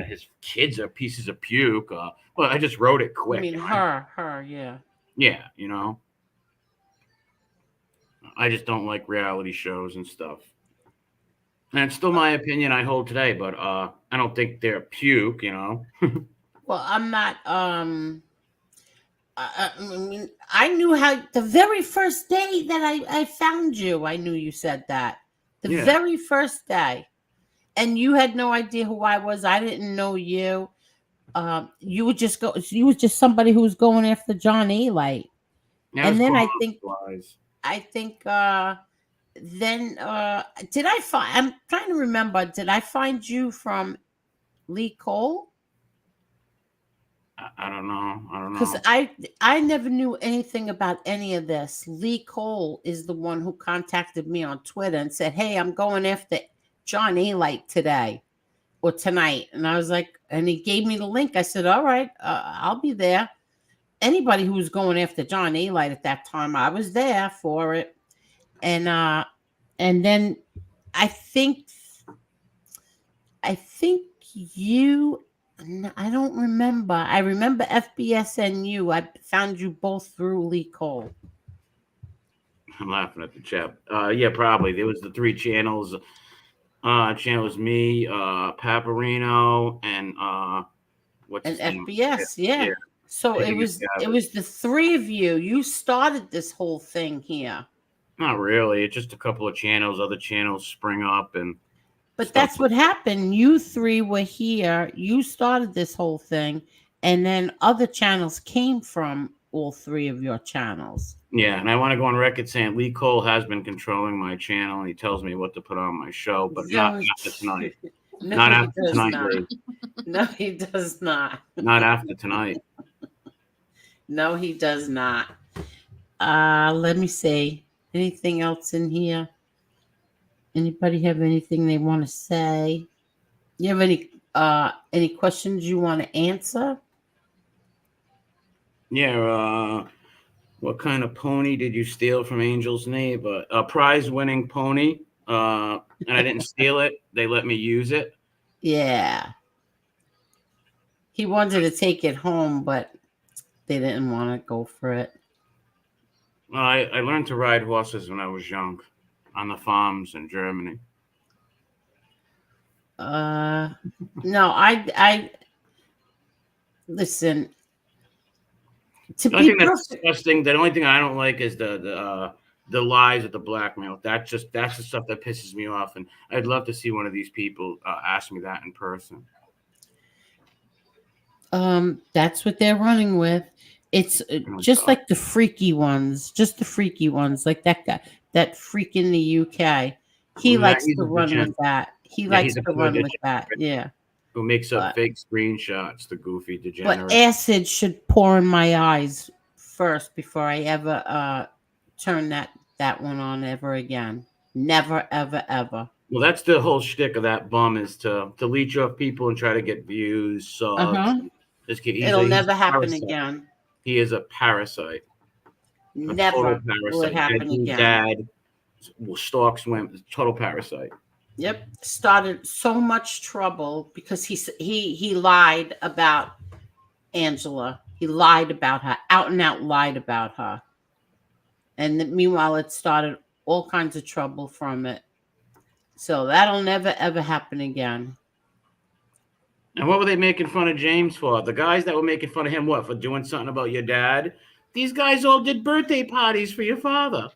his kids are pieces of puke. Well, I just wrote it quick. I mean her, yeah. Yeah, you know. I just don't like reality shows and stuff. And it's still my opinion I hold today, but I don't think they're puke, you know. Well, I'm not. I mean, I knew how the very first day that I found you. I knew you said that the very first day, and you had no idea who I was. I didn't know you. You would just go. You was just somebody who was going after John Eli, and then I think. Then did I find? I'm trying to remember. Did I find you from Lee Cole? I don't know. Because I never knew anything about any of this. Lee Cole is the one who contacted me on Twitter and said, "Hey, I'm going after John Eli today or tonight," and I was like, and he gave me the link. I said, "All right, I'll be there." Anybody who was going after John Eli at that time, I was there for it. And then I think you, I don't remember. I remember FBSNU. I found you both through Lee Cole. I'm laughing at the chat. Yeah, probably. There was the three channels. Channels me, Paparino, and what's his name? FBS, yeah. So it was the three of you. You started this whole thing here. Not really. It's just a couple of channels. Other channels spring up But that's what happened. You three were here. You started this whole thing, and then other channels came from all three of your channels. Yeah, and I want to go on record saying Lee Cole has been controlling my channel, and he tells me what to put on my show, but not tonight. No, Not he after does tonight, not. Dave. No, he does not. Not after tonight. No, he does not. Let me see. Anything else in here? Anybody have anything they want to say? You have any questions you want to answer? Yeah. What kind of pony did you steal from Angel's neighbor? A prize-winning pony. And I didn't steal it. They let me use it. Yeah. He wanted to take it home, but they didn't want to go for it. Well, I learned to ride horses when I was young on the farms in Germany. No, I listen. To The only be thing that's perfect, disgusting, the only thing I don't like is the lies of the blackmail. That's the stuff that pisses me off. And I'd love to see one of these people ask me that in person. that's what they're running with. It's just like the freaky ones, like that guy, that freak in the UK. He likes to run with that. He likes to run with that. Yeah. Who makes up fake screenshots, the goofy degenerate. But acid should pour in my eyes first before I ever turn that one on ever again. Never, ever, ever. Well, that's the whole shtick of that bum, is to leech off people and try to get views, subs. It'll never happen again. He is a parasite. Never will it happen again. Dad stalks women. Total parasite. Yep, started so much trouble because he lied about Angela. He lied about her, out and out lied about her. And meanwhile, it started all kinds of trouble from it. So that'll never, ever happen again. And what were they making fun of James for? The guys that were making fun of him, what, for doing something about your dad? These guys all did birthday parties for your father.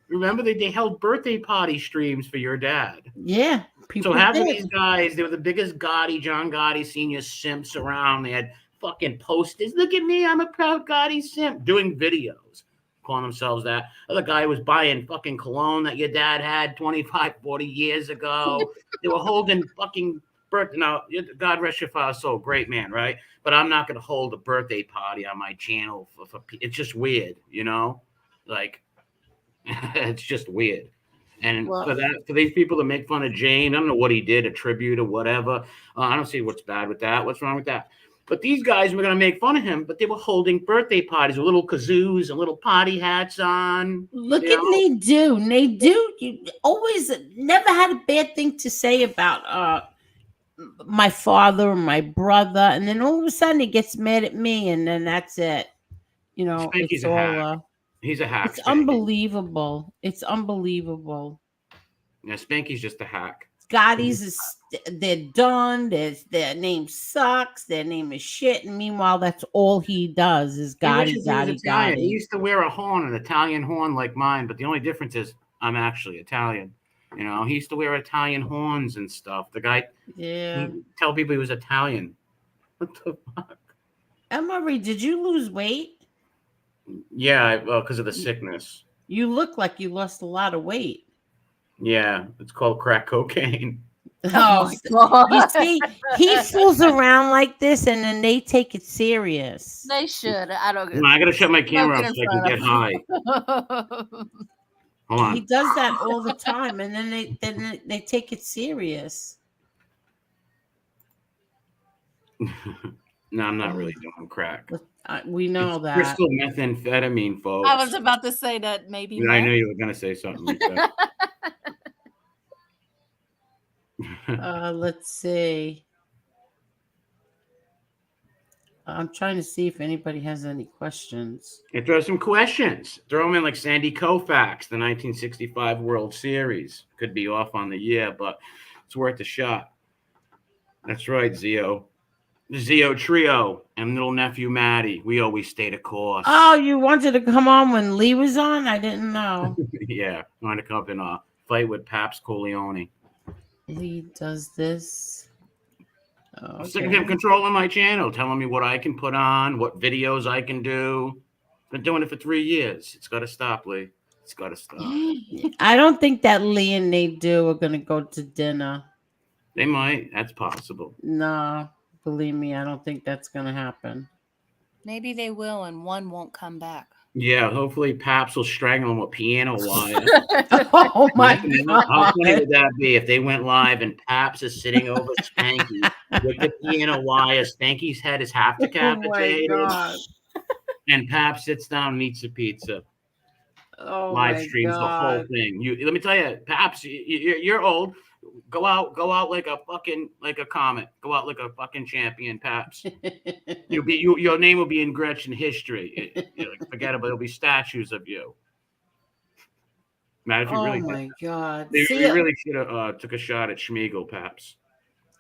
Remember, they held birthday party streams for your dad. Yeah. So half of these guys, they were the biggest John Gotti senior simps around. They had fucking posters. Look at me, I'm a proud Gotti simp. Doing videos, calling themselves that. Other guy was buying fucking cologne that your dad had 25, 40 years ago. They were holding fucking birthday. Now, God rest your father's soul, great man, right? But I'm not going to hold a birthday party on my channel. It's just weird, you know? Like, it's just weird. And for these people to make fun of Jane, I don't know what he did, a tribute or whatever. I don't see what's bad with that. What's wrong with that? But these guys were going to make fun of him, but they were holding birthday parties with little kazoos and little party hats on. Look at Nadu. Nadu, you always never had a bad thing to say about my father or my brother. And then all of a sudden he gets mad at me, and then that's it. You know, it's all... He's a hack. It's unbelievable. It's unbelievable. Yeah, Spanky's just a hack. Gotti's they're done. Their name sucks. Their name is shit. And meanwhile, that's all he does is Gotti. He used to wear a horn, an Italian horn like mine, but the only difference is I'm actually Italian. You know, he used to wear Italian horns and stuff. The guy, tell people he was Italian. What the fuck? MRE, did you lose weight? Yeah, well, because of the sickness. You look like you lost a lot of weight. Yeah, it's called crack cocaine. Oh, you see, he fools around like this, and then they take it serious. They should. I don't. I gotta shut my camera off so I can get high. Hold on. He does that all the time, and then they take it serious. No, I'm not really doing crack. We know it's that. Crystal methamphetamine, folks. I was about to say that maybe. I knew you were going to say something like that. Let's see. I'm trying to see if anybody has any questions. Throw some questions. Throw them in like Sandy Koufax, the 1965 World Series. Could be off on the year, but it's worth a shot. That's right, Zio. The Zio Trio and little nephew Maddie. We always stay the course. Oh, you wanted to come on when Lee was on? I didn't know. Yeah, I wanted to come up and fight with Paps Corleone. Lee does this. Okay. I'm sick of him controlling my channel, telling me what I can put on, what videos I can do. Been doing it for 3 years. It's got to stop, Lee. It's got to stop. I don't think that Lee and Nadu are going to go to dinner. They might. That's possible. No, believe me, I don't think that's going to happen. Maybe they will, and one won't come back. Yeah, hopefully Paps will strangle him with piano wire. Oh my God. How funny would that be if they went live and Paps is sitting over Spanky with the piano wire? Spanky's head is half decapitated. Oh my God. And Paps sits down and eats a pizza. Oh Live my streams the whole God. thing. Let me tell you, Paps, you're old. Go out like a comet. Go out like a fucking champion, Paps. Your name will be in Gretchen history. Forget about it. There'll be statues of you. Man, if you Oh really my God. they See, really should have took a shot at Schmiegel, Paps.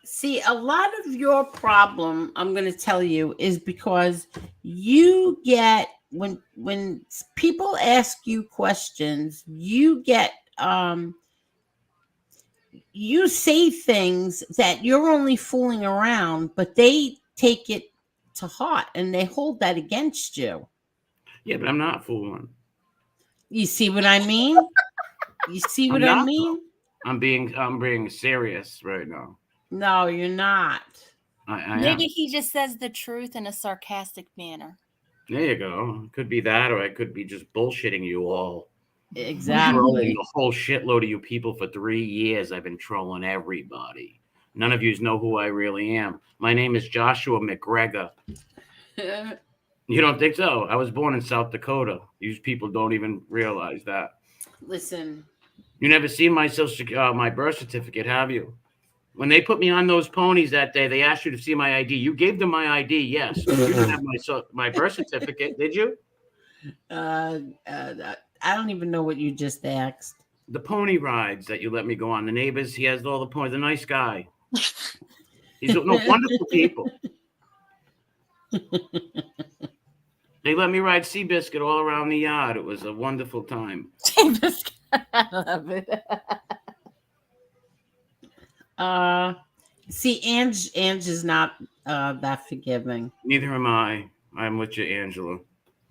see, a lot of your problem, I'm going to tell you, is because you get when people ask you questions, you get you say things that you're only fooling around, but they take it to heart and they hold that against you. Yeah, but I'm not fooling. You see what I mean? You see what I mean? I'm being serious right now. No, you're not. I Maybe am. he just says the truth in a sarcastic manner. There you go. It could be that, or I could be just bullshitting you all. Trolling Exactly. the whole shitload of you people for 3 years. I've been trolling everybody. None of you know who I really am. My name is Joshua McGregor. You don't think so? I was born in South Dakota. These people don't even realize that. Listen. You never seen my my birth certificate, have you? When they put me on those ponies that day, they asked you to see my ID. You gave them my ID, yes. You didn't have my birth certificate, did you? I don't even know what you just asked. The pony rides that you let me go on. The neighbors, he has all the ponies. A nice guy. He's wonderful people. They let me ride Seabiscuit all around the yard. It was a wonderful time. I love it. See, Ange is not that forgiving. Neither am I. I'm with you, Angela.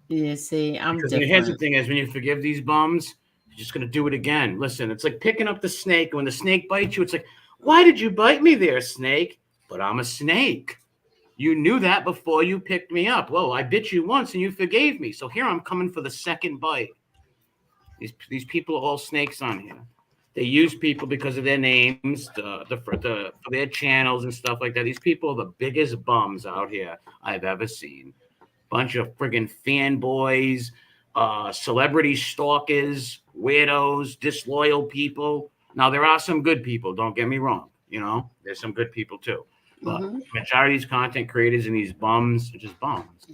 You see, I'm because different. here's the thing: is when you forgive these bums, you're just gonna do it again. Listen, it's like picking up the snake. When the snake bites you, it's like, why did you bite me there, snake? But I'm a snake. You knew that before you picked me up. Well, I bit you once and you forgave me. So here I'm coming for the second bite. These people are all snakes on here. They use people because of their names, for their channels and stuff like that. These people are the biggest bums out here I've ever seen. Bunch of friggin' fanboys, celebrity stalkers, weirdos, disloyal people. Now, there are some good people, don't get me wrong. You know, there's some good people too. But majority of these content creators and these bums are just bums.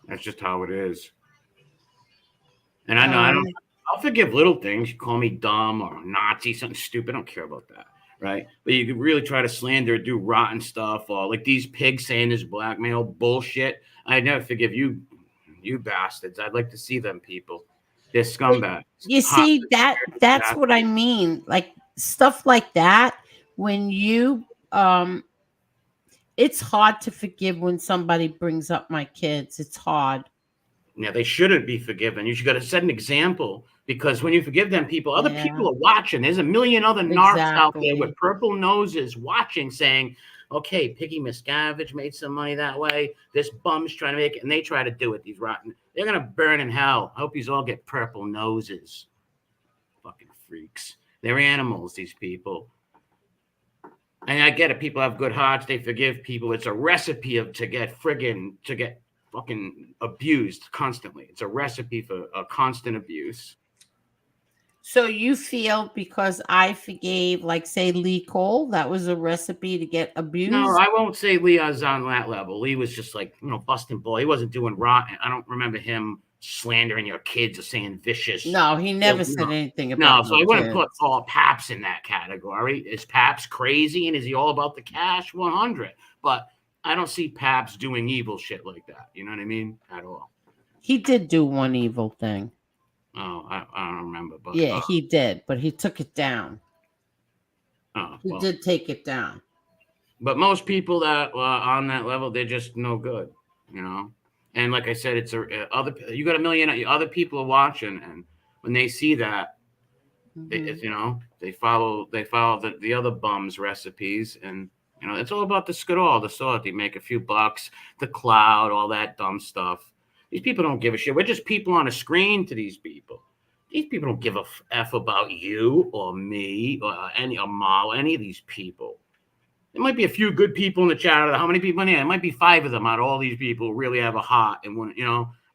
That's just how it is. And I know I'll forgive little things. You call me dumb or Nazi, something stupid. I don't care about that. Right. But you could really try to slander, do rotten stuff, or like these pigs saying this blackmail bullshit. I'd never forgive you bastards. I'd like to see them people. They're scumbags. You see, that's what I mean. Like stuff like that, when you it's hard to forgive when somebody brings up my kids. It's hard. Yeah, they shouldn't be forgiven. You should got to set an example, because when you forgive them people, other people are watching. There's a million other narcs out there with purple noses watching, saying, okay, Piggy Miscavige made some money that way. This bum's trying to make it, and they try to do it. These rotten, they're going to burn in hell. I hope these all get purple noses. Fucking freaks. They're animals, these people. And I get it. People have good hearts. They forgive people. It's a recipe to get fucking abused constantly. It's a recipe for a constant abuse. So you feel because I forgave, like, say, Lee Cole, that was a recipe to get abused? No, I won't say Lee was on that level. Lee was just like, busting bull. He wasn't doing rotten. I don't remember him slandering your kids or saying vicious. No, he never said anything about. No, so I wouldn't put all Paps in that category. Is Paps crazy and is he all about the cash? 100. But I don't see Paps doing evil shit like that. You know what I mean? At all. He did do one evil thing. Oh, I don't remember. But yeah, he did, but he took it down. He did take it down. But most people that are on that level, they're just no good, And like I said, it's you got a million other people are watching, and when they see that, They follow the other bums' recipes, and it's all about the skadal, the salt. They make a few bucks, the cloud, all that dumb stuff. These people don't give a shit. We're just people on a screen to these people. These people don't give a f about you or me or Mal, any of these people. There might be a few good people in the chat. How many people in here? It might be 5 of them out of all these people who really have a heart and want,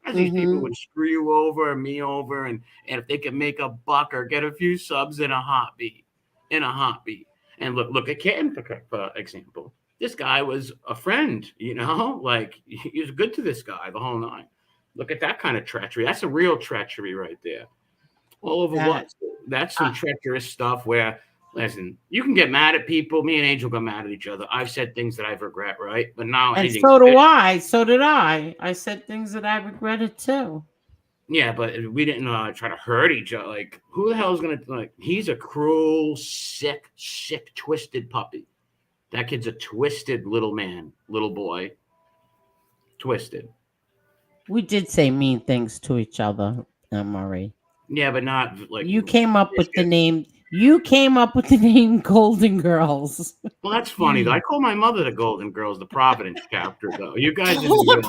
as these people would screw you over, me over, and if they could make a buck or get a few subs in a heartbeat. And look at Ken, for example. This guy was a friend, like he was good to this guy the whole night. Look at that kind of treachery. That's a real treachery right there. All over what? That's some treacherous stuff where, listen, you can get mad at people. Me and Angel got mad at each other. I've said things that I've regret, right? But now, and so do I. So did I. I said things that I regretted too. Yeah, but we didn't try to hurt each other. Like, who the hell is gonna He's a cruel, sick, twisted puppy. That kid's a twisted little boy. Twisted. We did say mean things to each other, MRE. Yeah, but not like you came up with the name. You came up with the name Golden Girls. Well, that's funny though. I call my mother the Golden Girls, the Providence chapter though. You guys in New York.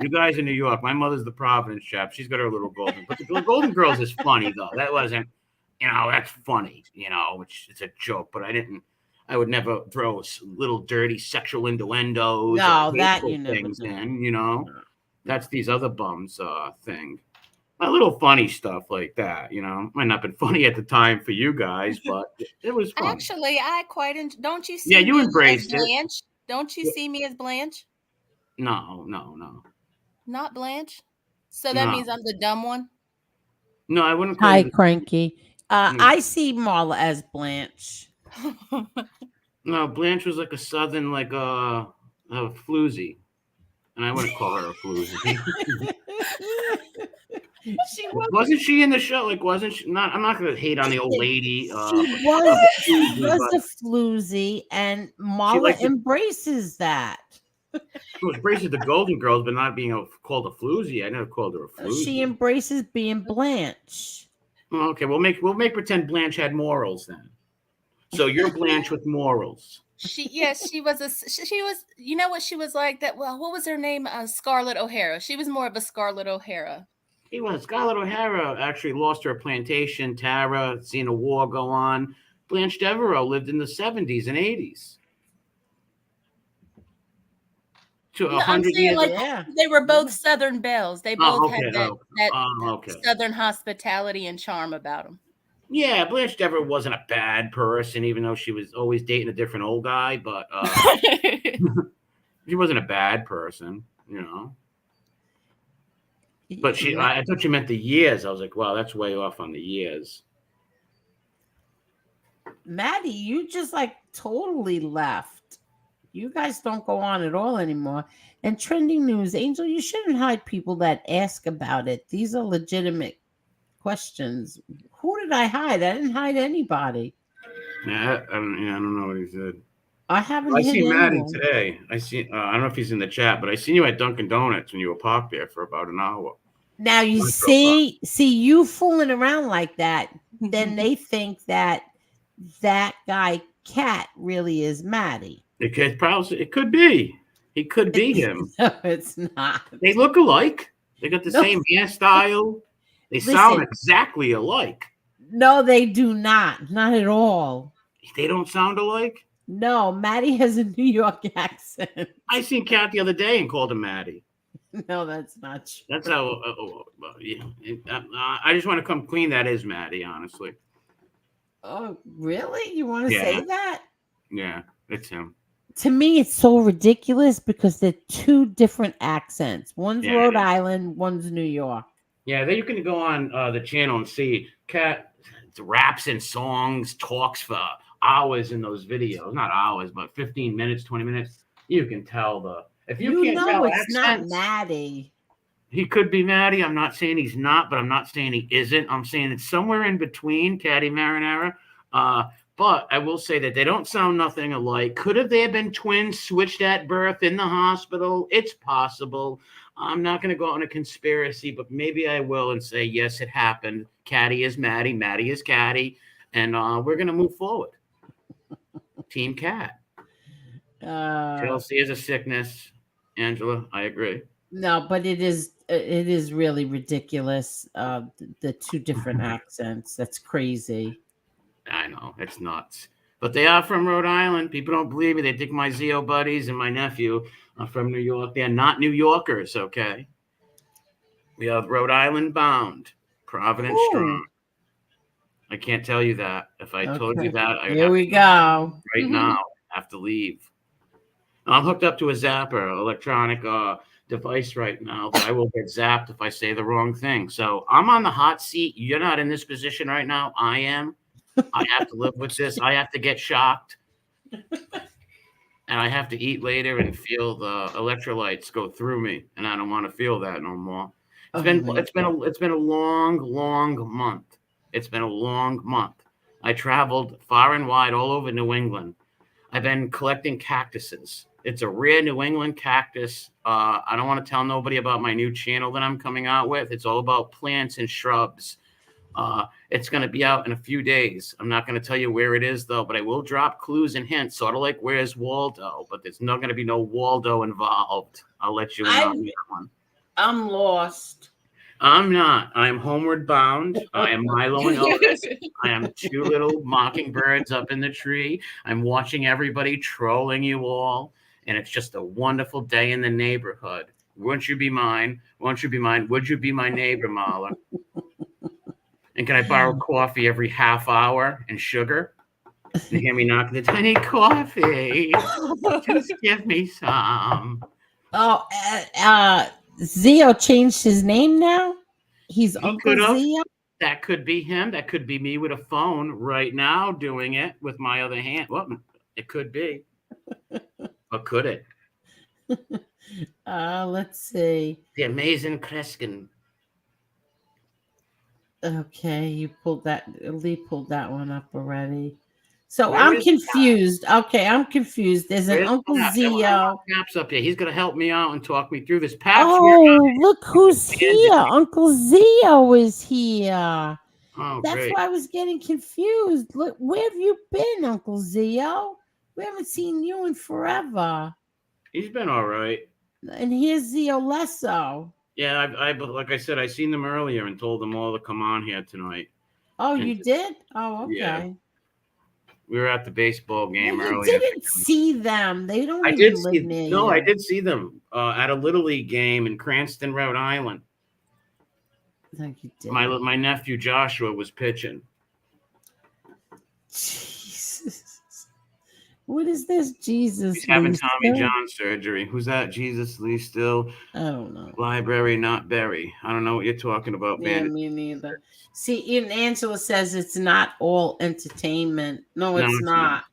You guys in New York. My mother's the Providence chap. She's got her little golden. But the Golden Girls is funny though. That wasn't, that's funny. Which it's a joke. But I would never throw little dirty sexual innuendos. No, that you things never in. That's these other bums thing. A little funny stuff like that, might not have been funny at the time for you guys, but it was fun. Actually, I quite don't you see? Yeah, you embraced it. Blanche? Don't you see me as Blanche? No. Not Blanche. So that means I'm the dumb one. No, I wouldn't. Hi, Cranky. I see Marla as Blanche. No, Blanche was like a southern, like a floozy, and I wouldn't call her a floozy. Wasn't she in the show? Like, wasn't she? Not. I'm not going to hate on the old lady. She was a floozy, and Marla embraces that. She embraces the Golden Girls, but not being called a floozy. I never called her a floozy. She embraces being Blanche. Okay, we'll make pretend Blanche had morals then. So you're Blanche with morals. She was. You know what she was like? That. Well, what was her name? Scarlett O'Hara. She was more of a Scarlett O'Hara. He was. Scarlett O'Hara actually lost her plantation. Tara seen a war go on. Blanche Devereaux lived in the 70s and 80s. To 100 years. They were both Southern belles. They both had that Southern hospitality and charm about them. Yeah, Blanche Devereaux wasn't a bad person, even though she was always dating a different old guy. But she wasn't a bad person, But I thought you meant the years. I was like, wow, that's way off on the years. Maddie, you just totally left. You guys don't go on at all anymore. And trending news, Angel, you shouldn't hide people that ask about it. These are legitimate questions. Who did I hide? I didn't hide anybody. Yeah, I don't know what he said. I see Maddie today. I don't know if he's in the chat, but I seen you at Dunkin' Donuts when you were parked there for about an hour. Now you see you fooling around like that, then they think that guy Cat really is Maddie. It could be. He could be him. No, it's not. They look alike. They got the same hairstyle. They sound exactly alike. No, they do not. Not at all. They don't sound alike? No, Maddie has a New York accent. I seen Kat the other day and called him Maddie. No, that's not true. That's how. I just want to come clean. That is Maddie, honestly. Oh, really? You want to say that? Yeah, it's him. To me, it's so ridiculous because they're two different accents. One's Rhode Island, one's New York. Yeah, then you can go on the channel and see Kat raps and songs, talks for hours in those videos. Not hours, but 15 minutes, 20 minutes. You can tell if you can't tell it's accents, not Maddie. He could be Maddie. I'm not saying he's not, but I'm not saying he isn't. I'm saying it's somewhere in between Caddy Marinara. But I will say that they don't sound nothing alike. Could have they been twins switched at birth in the hospital? It's possible. I'm not going to go on a conspiracy, but maybe I will and say, yes, it happened. Caddy is Maddie. Maddie is Caddy. And we're going to move forward. Team Cat. Chelsea is a sickness. Angela, I agree. No, but it is really ridiculous. The two different accents. That's crazy. I know. It's nuts. But they are from Rhode Island. People don't believe me. They think my Zio buddies and my nephew are from New York. They're not New Yorkers, okay? We are Rhode Island bound. Providence strong. I can't tell you that. If I told you that, Here we go. Right now, I have to leave. I'm hooked up to a zapper, electronic device right now that I will get zapped if I say the wrong thing. So I'm on the hot seat. You're not in this position right now. I am. I have to live with this. I have to get shocked. And I have to eat later and feel the electrolytes go through me. And I don't want to feel that no more. It's been a long month. It's been a long month. I traveled far and wide all over New England. I've been collecting cactuses. It's a rare New England cactus. I don't want to tell nobody about my new channel that I'm coming out with. It's all about plants and shrubs. It's going to be out in a few days. I'm not going to tell you where it is, though, but I will drop clues and hints, sort of like Where's Waldo, but there's not going to be no Waldo involved. I'll let you know that one. I'm lost. I'm not. I'm homeward bound. I am Milo and Otis. I am two little mockingbirds up in the tree. I'm watching everybody trolling you all, and it's just a wonderful day in the neighborhood. Won't you be mine? Won't you be mine? Would you be my neighbor, Mala? And can I borrow coffee every half hour and sugar? And hear me knocking the door. I need coffee. Just give me some. Oh, Zio changed his name now? He's Uncle Zio? That could be him. That could be me with a phone right now doing it with my other hand. Well, it could be. Or could it? Let's see. The amazing Kreskin. Okay, Lee pulled that one up already. So I'm confused. Okay, I'm confused. There's an Uncle Zio. Maps up here. He's going to help me out and talk me through this. Look who's here. Uncle Zio is here. Oh, that's great. why I was getting confused. Look, where have you been, Uncle Zio? We haven't seen you in forever. He's been all right. And here's Zio Lesso. Yeah, I like I said, I seen them earlier and told them all to come on here tonight. Oh, you did? Oh, okay. Yeah. We were at the baseball game earlier. You didn't see them. They don't even live near you. No, I did see them at a Little League game in Cranston, Rhode Island. Thank you, did. My nephew Joshua was pitching. Jesus. What is this? Jesus. He's having Tommy John surgery. Who's that? Jesus Lee Still? I don't know. Library, not Berry. I don't know what you're talking about, man. Yeah, me neither. See, even Angela says it's not all entertainment. No, it's not.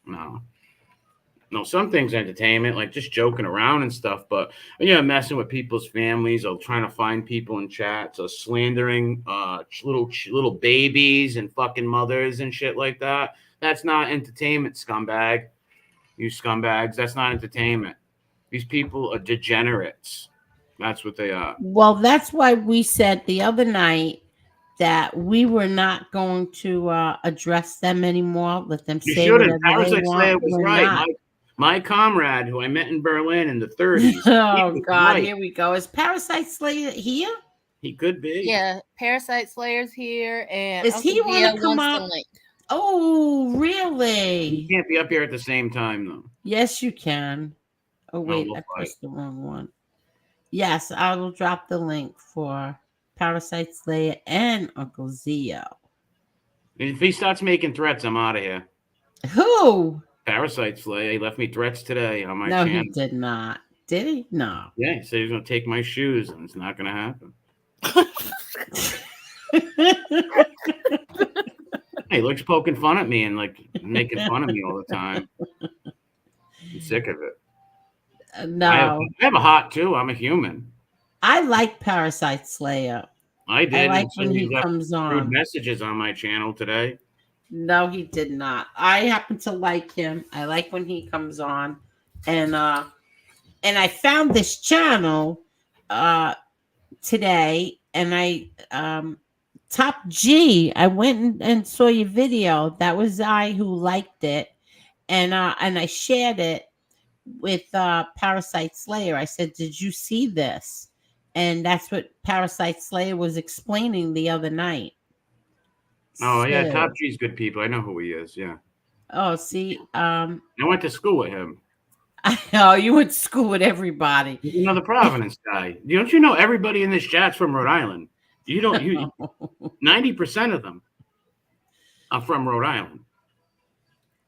No, some things are entertainment, like just joking around and stuff. But messing with people's families or trying to find people in chats or slandering little babies and fucking mothers and shit like that. That's not entertainment, scumbag. You scumbags. That's not entertainment. These people are degenerates. That's what they are. Well, that's why we said the other night that we were not going to address them anymore. Let them say whatever they want. Was right. My comrade, who I met in Berlin in the 30s. Oh, God. Right. Here we go. Is Parasite Slayer here? He could be. Yeah. Parasite Slayer's here. And is he want to come up? Oh, really? You can't be up here at the same time, though. Yes, you can. Oh, wait. I pressed the wrong one. Yes, I will drop the link for Parasite Slayer and Uncle Zio. If he starts making threats, I'm out of here. Who? Parasite Slayer. He left me threats today on my channel. No, he did not. Did he? No. Yeah, he said he was going to take my shoes, and it's not going to happen. He looks poking fun at me and like making fun of me all the time. I'm sick of it. No. I have a heart too. I'm a human. I like Parasite Slayer. I did. I like when he comes on. Messages on my channel today. No, he did not. I happen to like him. I like when he comes on. And I found this channel today, and I Top G, I went and saw your video. That was I who liked it, and I shared it with Parasite Slayer. I said, "Did you see this?" And that's what Parasite Slayer was explaining the other night. Oh yeah, Top G's good people. I know who he is. Yeah. Oh, see, I went to school with him. I know you went to school with everybody. You know the Providence guy. Don't you know everybody in this chat's from Rhode Island? You don't. You 90% of them are from Rhode Island.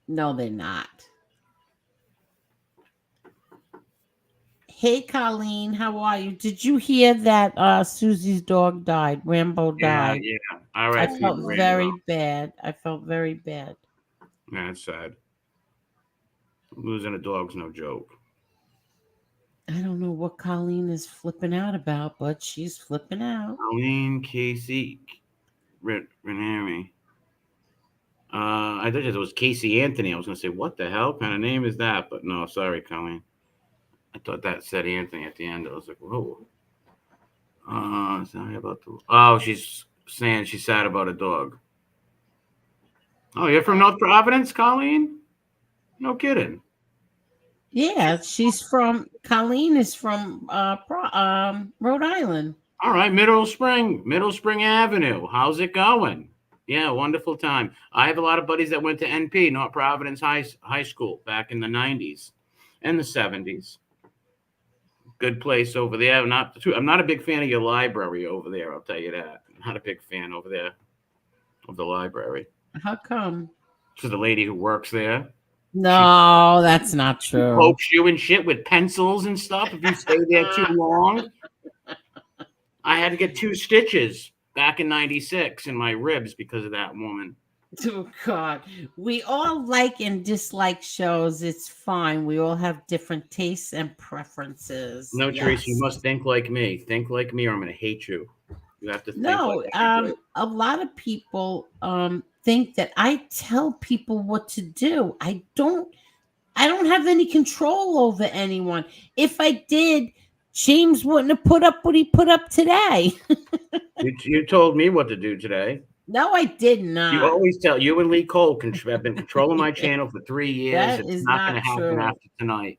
No, they're not. Hey, Colleen, how are you? Did you hear that Susie's dog died? Rambo died. Yeah. All right. I felt very bad. I felt very bad. Yeah, it's sad. Losing a dog's no joke. I don't know what Colleen is flipping out about, but she's flipping out. Colleen Casey Ranieri. I thought it was Casey Anthony. I was going to say, what the hell kind of name is that? But no, sorry, Colleen. I thought that said Anthony at the end. I was like, whoa. Sorry about the. Oh, she's saying she's sad about a dog. Oh, you're from North Providence, Colleen? No kidding. Yeah, Colleen is from Rhode Island. All right, Middle Spring Avenue. How's it going? Yeah, wonderful time. I have a lot of buddies that went to NP, North Providence High School, back in the 90s and the 70s. Good place over there. I'm not a big fan of your library over there, I'll tell you that. I'm not a big fan over there of the library. How come? To the lady who works there. No, that's not true. Pokes you and shit with pencils and stuff if you stay there too long. I had to get 2 stitches back in 96 in my ribs because of that woman. Oh, God. We all like and dislike shows. It's fine. We all have different tastes and preferences. No, yes. Teresa, you must think like me. Think like me or I'm going to hate you. You have to think like me. A lot of people think that I tell people what to do. I don't have any control over anyone. If I did, James wouldn't have put up what he put up today. You told me what to do today. No, I did not. You always tell. You and Lee Cole have been controlling my channel for 3 years. That it's not going to happen after tonight.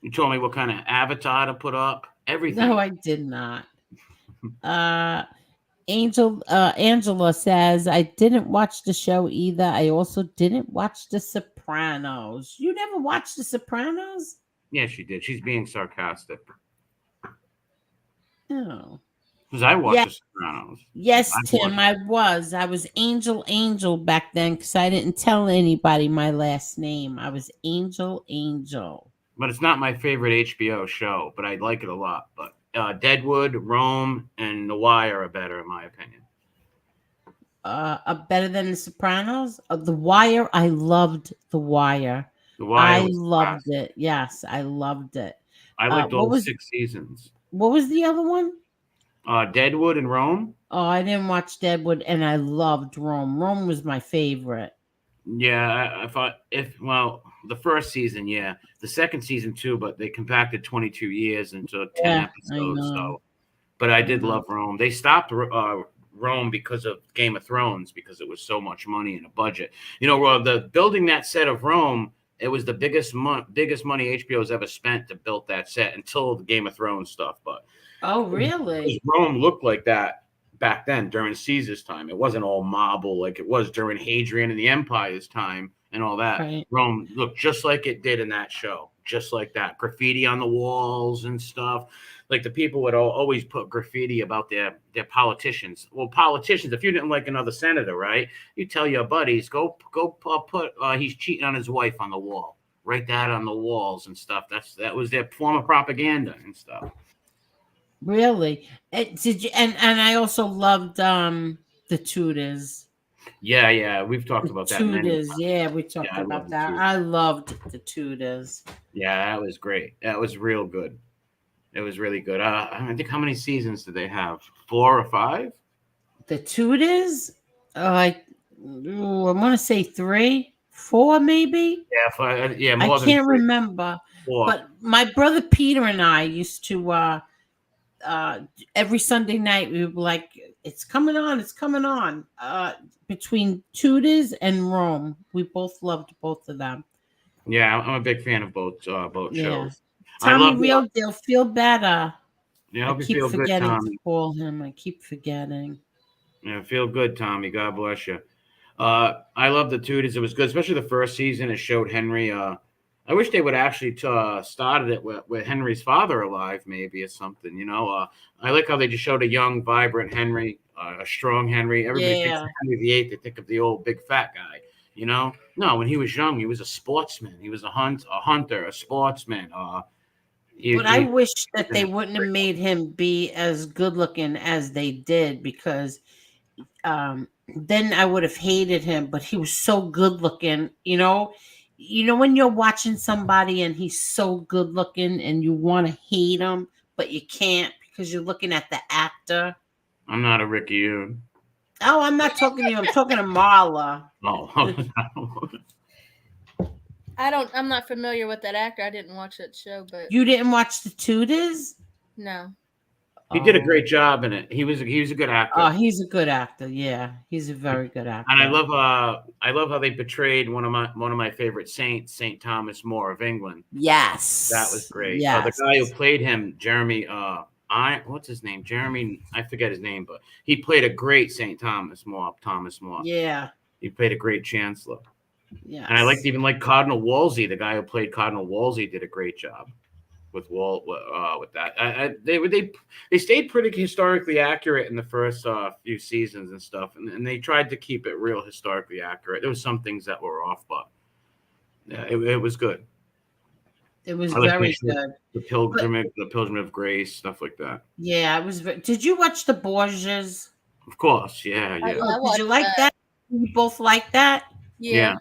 You told me what kind of avatar to put up. Everything. No, I did not. Angela says, I didn't watch the show either. I also didn't watch The Sopranos. You never watched The Sopranos? Yeah, she did. She's being sarcastic. Oh. Because I watched The Sopranos. Yes, Tim, I was Angel back then because I didn't tell anybody my last name. I was Angel. But it's not my favorite HBO show, but I like it a lot. But Deadwood, Rome, and The Wire are better, in my opinion. Better than The Sopranos? The Wire, I loved The Wire. The Wire I loved it. Yes, I loved it. I liked all 6 seasons. What was the other one? Deadwood and Rome. Oh, I didn't watch Deadwood, and I loved Rome. Rome was my favorite. Yeah, I thought the first season, yeah. The second season too, but they compacted 22 years into 10 episodes. So, but I did love Rome. They stopped Rome because of Game of Thrones because it was so much money in a budget. You know, the building that set of Rome, it was the biggest money HBO's ever spent to build that set until the Game of Thrones stuff. But oh, really? Rome looked like that back then during Caesar's time. It wasn't all marble like it was during Hadrian and the Empire's time and all that. Right. Rome looked just like it did in that show, just like that. Graffiti on the walls and stuff. Like the people would always put graffiti about their politicians. Well, politicians, if you didn't like another senator, right, you tell your buddies, go put he's cheating on his wife on the wall. Write that on the walls and stuff. That was their form of propaganda and stuff. Really? Did you? And I also loved the Tudors. Yeah, we've talked about that. Tudors, yeah, we talked about that. I loved the Tudors. Yeah, that was great. That was real good. It was really good. I think how many seasons did they have? 4 or 5? The Tudors? I want to say 3. 4 maybe. Yeah, I more than can't 3. remember. 4. But my brother Peter and I used to every Sunday night we were like, it's coming on. Between Tudors and Rome, we both loved both of them. Yeah, I'm a big fan of both shows. Tommy Real Deal, feel better. Yeah, I I hope you keep feel good, forgetting Tommy. to call him. I keep forgetting. Yeah, feel good, Tommy. God bless you. I love the Tudors. It was good, especially the first season. It showed Henry. I wish they would actually started it with Henry's father alive, maybe, or something. You know, I like how they just showed a young, vibrant Henry, a strong Henry. Everybody thinks of Henry VIII. They think of the old big fat guy. You know, no. When he was young, he was a sportsman. He was a hunter, a sportsman. But I wish that they wouldn't have made him be as good looking as they did, because then I would have hated him. But he was so good looking, you know when you're watching somebody and he's so good looking and you want to hate him, but you can't because you're looking at the actor. I'm not a Ricky Yoon. Oh, I'm not talking to you. I'm talking to Marla. Oh. I'm not familiar with that actor. I didn't watch that show, but You didn't watch the Tudors? no. He did a great job in it. He was a good actor. Oh, he's a good actor. Yeah, he's a very good actor. And I love how they portrayed one of my favorite saints, Saint Thomas More of England. Yes, that was great. Yes. The guy who played him, Jeremy. What's his name? Jeremy. I forget his name, but he played a great Saint Thomas More. Yeah, he played a great chancellor. Yeah, and I even like Cardinal Wolsey. The guy who played Cardinal Wolsey did a great job with that. They stayed pretty historically accurate in the first few seasons and stuff, and they tried to keep it real historically accurate. There was some things that were off, but yeah, it was good. It was very good. The Pilgrimage of Grace, stuff like that. Yeah, it was. Did you watch the Borgias? Of course, yeah. Did you like that? You both like that? Yeah.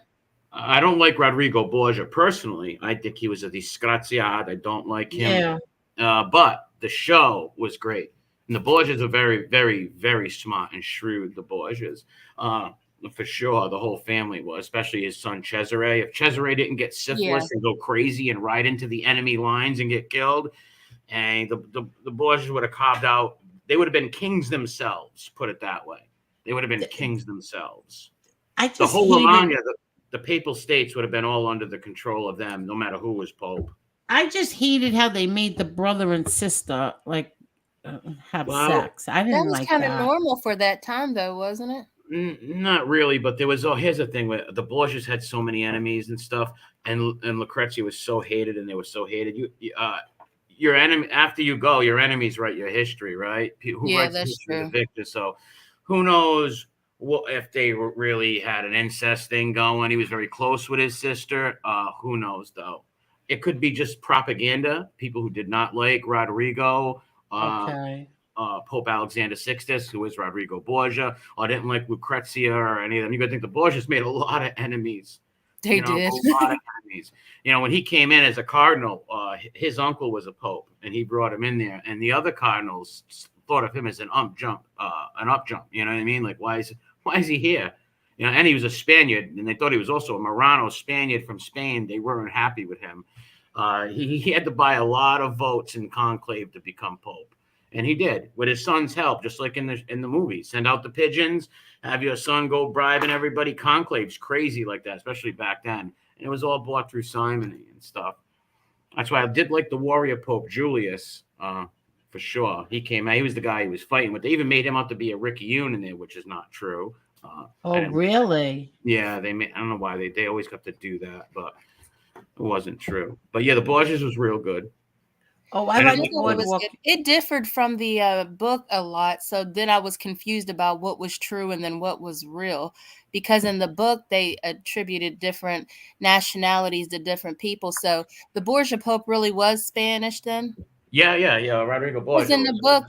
I don't like Rodrigo Borgia personally. I think he was a disgraziato. I don't like him. Yeah. But the show was great. And the Borgias are very, very, very smart and shrewd, the Borgias. For sure, the whole family was, especially his son Cesare. If Cesare didn't get syphilis and go crazy and ride into the enemy lines and get killed, and the Borgias would have carved out, they would have been kings themselves, put it that way. They would have been kings themselves. The whole Romagna, the papal states would have been all under the control of them, no matter who was pope. I just hated how they made the brother and sister have sex. I didn't like that. That was kind of normal for that time, though, wasn't it? Not really, but there was. Here's the thing: with the Borgias had so many enemies and stuff, and Lucrezia was so hated, and they were so hated. Your enemy after you go, your enemies write your history, right? Who writes that's history? true. The victor. So, who knows if they really had an incest thing going? He was very close with his sister. Who knows though? It could be just propaganda. People who did not like Rodrigo. Pope Alexander Sixtus, who is Rodrigo Borgia, or didn't like Lucrezia or any of them. You got to think the Borgias made a lot of enemies. They did. A lot of enemies. When he came in as a cardinal, his uncle was a pope, and he brought him in there. And the other cardinals thought of him as an up jump. You know what I mean? Like, why is he here? And he was a Spaniard, and they thought he was also a Marrano Spaniard from Spain. They weren't happy with him. He had to buy a lot of votes in conclave to become pope. And he did, with his son's help, just like in the movie. Send out the pigeons, have your son go bribing everybody. Conclave's crazy like that, especially back then. And it was all bought through simony and stuff. That's why I did like the warrior Pope Julius, for sure. He came out. He was the guy he was fighting with. They even made him out to be a Ricky Yoon in there, which is not true. Really? Yeah, I don't know why they always have to do that, but it wasn't true. But yeah, the Borgias was real good. Oh, I like it differed from the book a lot. So then I was confused about what was true and then what was real. Because in the book, they attributed different nationalities to different people. So the Borgia Pope really was Spanish then? Yeah. Rodrigo Borgia. In the book,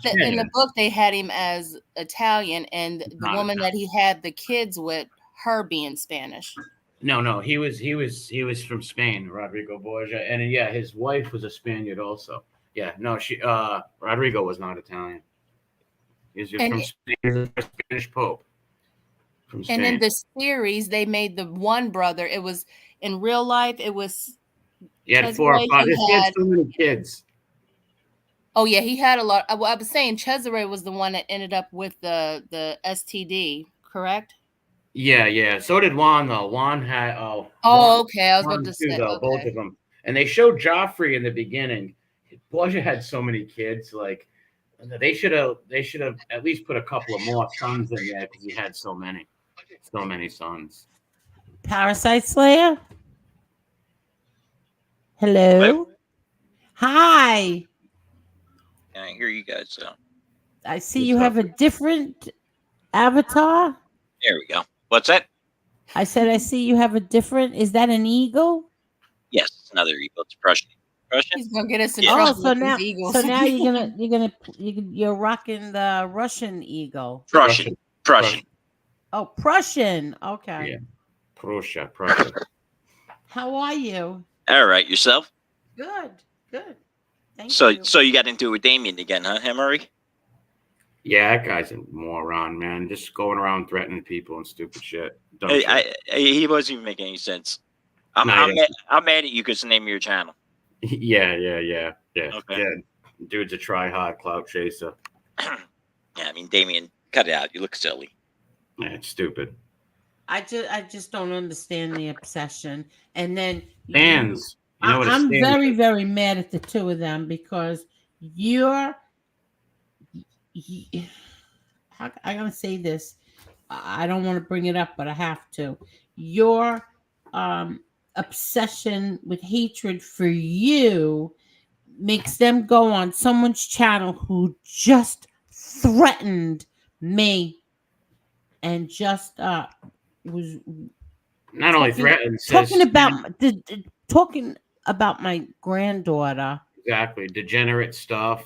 they had him as Italian, and the woman that he had the kids with, her being Spanish. No, he was from Spain, Rodrigo Borgia, and yeah, his wife was a Spaniard also. Yeah, no, Rodrigo was not Italian. He's just from Spain. He's a Spanish Pope. And in the series, they made the one brother. It was in real life. It was. He had 4 or 5. He had so many kids. Oh yeah, he had a lot. Well, I was saying Cesare was the one that ended up with the STD, correct? Yeah. So did Juan though. Juan had okay. I was about to say though, both of them. And they showed Joffrey in the beginning. Borgia had so many kids. Like they should have at least put a couple of more sons in there because he had so many sons. Parasite Slayer. Hello. Hi. Can I hear you guys? So I see you have a different avatar. There we go. What's that? I said I see you have a different. Is that an eagle? Yes, it's another eagle. It's Prussian. He's gonna get us in Oh, trouble so with now, these eagles. so now you're rocking the Russian eagle. Prussian. Oh, Prussian. Okay. Yeah. Prussia. How are you? All right, yourself? Good. Thank So you. you got into it with Damien again, huh, MRE? Yeah, that guy's a moron, man. Just going around threatening people and stupid shit. He wasn't even making any sense. I'm mad at you because the name of your channel. Yeah. Okay. Yeah. Dude's a try-hard clout chaser. Yeah, I mean, Damien, cut it out. You look silly. Yeah, it's stupid. I just don't understand the obsession. And then Fans. You know what I'm stands very, for. very mad at the two of them because I'm gonna say this. I don't want to bring it up, but I have to. Your obsession with hatred for you makes them go on someone's channel who just threatened me and just was Not only threatened, talking about my granddaughter. Exactly. Degenerate stuff.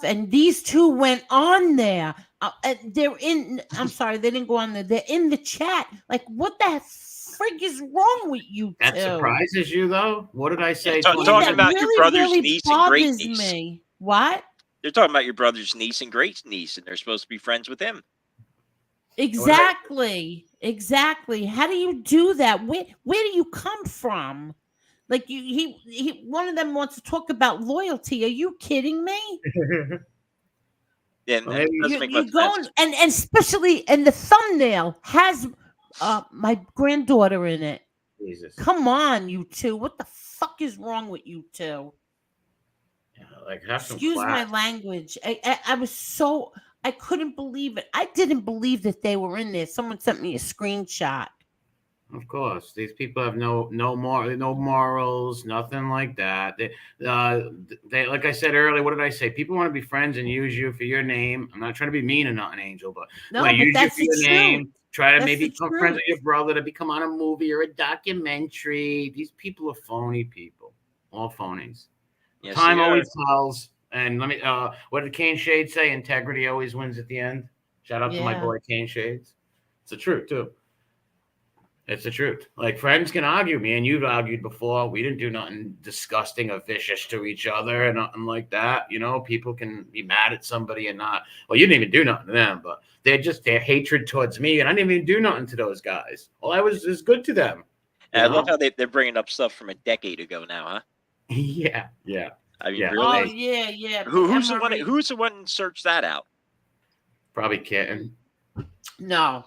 And these two went on there. They're in. I'm sorry, they didn't go on there. They're in the chat. Like, what the frig is wrong with you two? That surprises you, though. What did I say? Talking about your brother's niece and great niece. Me. What? They're talking about your brother's niece and great niece, and they're supposed to be friends with him. Exactly. How do you do that? Where do you come from? Like he one of them wants to talk about loyalty. Are you kidding me? Yeah, you going and especially and the thumbnail has my granddaughter in it. Jesus. Come on, you two. What the fuck is wrong with you two? Excuse my language. I couldn't believe it. I didn't believe that they were in there. Someone sent me a screenshot. Of course, these people have no morals, nothing like that. They like I said earlier. What did I say? People want to be friends and use you for your name. I'm not trying to be mean or not, Angel, but use you for your name. Try to maybe become friends with your brother to become on a movie or a documentary. These people are phony people, all phonies. Yes, time always tells. And let me. What did Kane Shades say? Integrity always wins at the end. Shout out to my boy Kane Shades. It's the truth too. It's the truth. Like, friends can argue. Me and you've argued before. We didn't do nothing disgusting or vicious to each other and nothing like that. You know, people can be mad at somebody and not. Well, you didn't even do nothing to them, but their hatred towards me, and I didn't even do nothing to those guys. All I was good to them. I love how they're bringing up stuff from a decade ago now, huh? Yeah. I mean, really? Oh yeah. Who's the one who searched that out? Probably Kitten. No,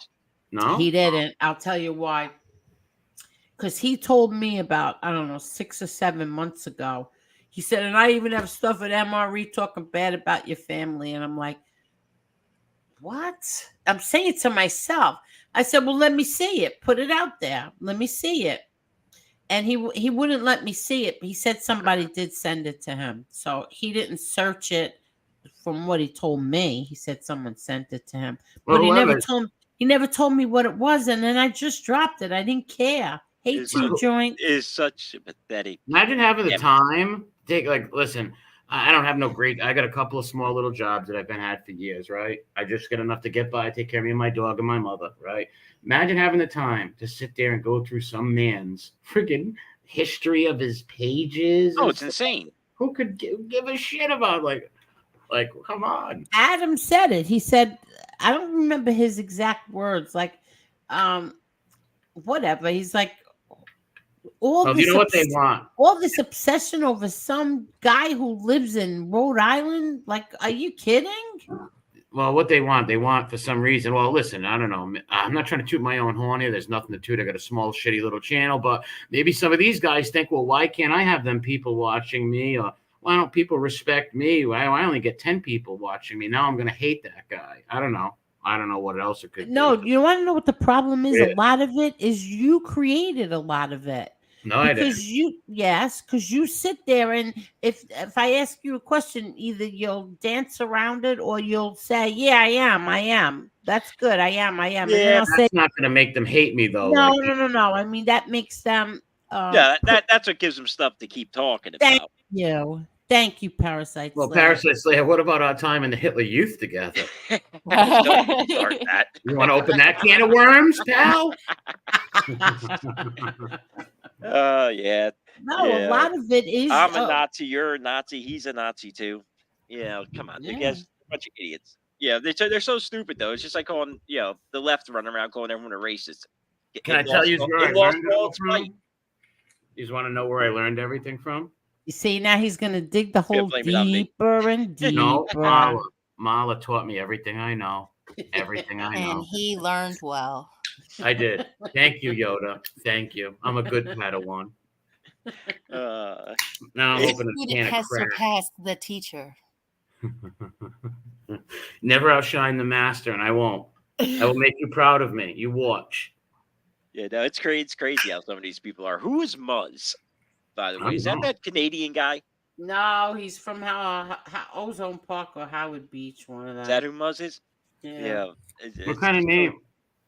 No, he didn't. I'll tell you why. Because he told me about, I don't know, 6 or 7 months ago. He said, and I even have stuff at MRE talking bad about your family. And I'm like, what? I'm saying to myself. I said, well, let me see it. Put it out there. Let me see it. And he wouldn't let me see it. He said somebody did send it to him. So he didn't search it from what he told me. He said someone sent it to him. But he never told me what it was. And then I just dropped it. I didn't care. Hate to joint is such a pathetic. Imagine having the time. Listen, I don't have no great. I got a couple of small little jobs that I've been had for years, right? I just get enough to get by, take care of me and my dog and my mother, right? Imagine having the time to sit there and go through some man's freaking history of his pages. Oh, it's insane. Who could give a shit about like, come on? Adam said it. He said, I don't remember his exact words. Like, whatever. He's like, Oh, you know what they want? All this obsession over some guy who lives in Rhode Island. Like, are you kidding? Well, what they want for some reason. Well, listen, I don't know. I'm not trying to toot my own horn here. There's nothing to toot. I got a small, shitty little channel, but maybe some of these guys think, well, why can't I have them people watching me? Or why don't people respect me? Why I only get 10 people watching me? Now I'm going to hate that guy. I don't know. I don't know what else it could be. No, you want to know what the problem is? Yeah. A lot of it is you created a lot of it. No, because you sit there and if I ask you a question, either you'll dance around it or you'll say, "Yeah, I am. That's good. I am." Yeah, and then I'll that's not going to make them hate me though. No. I mean, that makes them. That's what gives them stuff to keep talking about. Thank you, Parasite Well, Slayer. Parasite Slayer, what about our time in the Hitler Youth together? Don't start that. You want to open that can of worms, pal? Yeah. No, a lot of it is. I'm a Nazi. You're a Nazi. He's a Nazi too. Yeah, come on. You guys, a bunch of idiots. Yeah, they're so stupid though. It's just like calling the left running around calling everyone a racist. Can I tell you where I learned it from? You just want to know where I learned everything from? You see, now he's going to dig the hole deeper and deeper. No, Mala taught me everything I know. Everything I know. And he learned well. I did. Thank you, Yoda. Thank you. I'm a good Padawan. Now I'm opening a can of has crack. surpassed the teacher. Never outshine the master, and I won't. I will make you proud of me. You watch. Yeah, no, it's crazy. It's crazy how some of these people are. Who is Muzz? By the way, is that Canadian guy? No, he's from Ozone Park or Howard Beach. One of them. Is that who Muzz is? Yeah. What kind of name?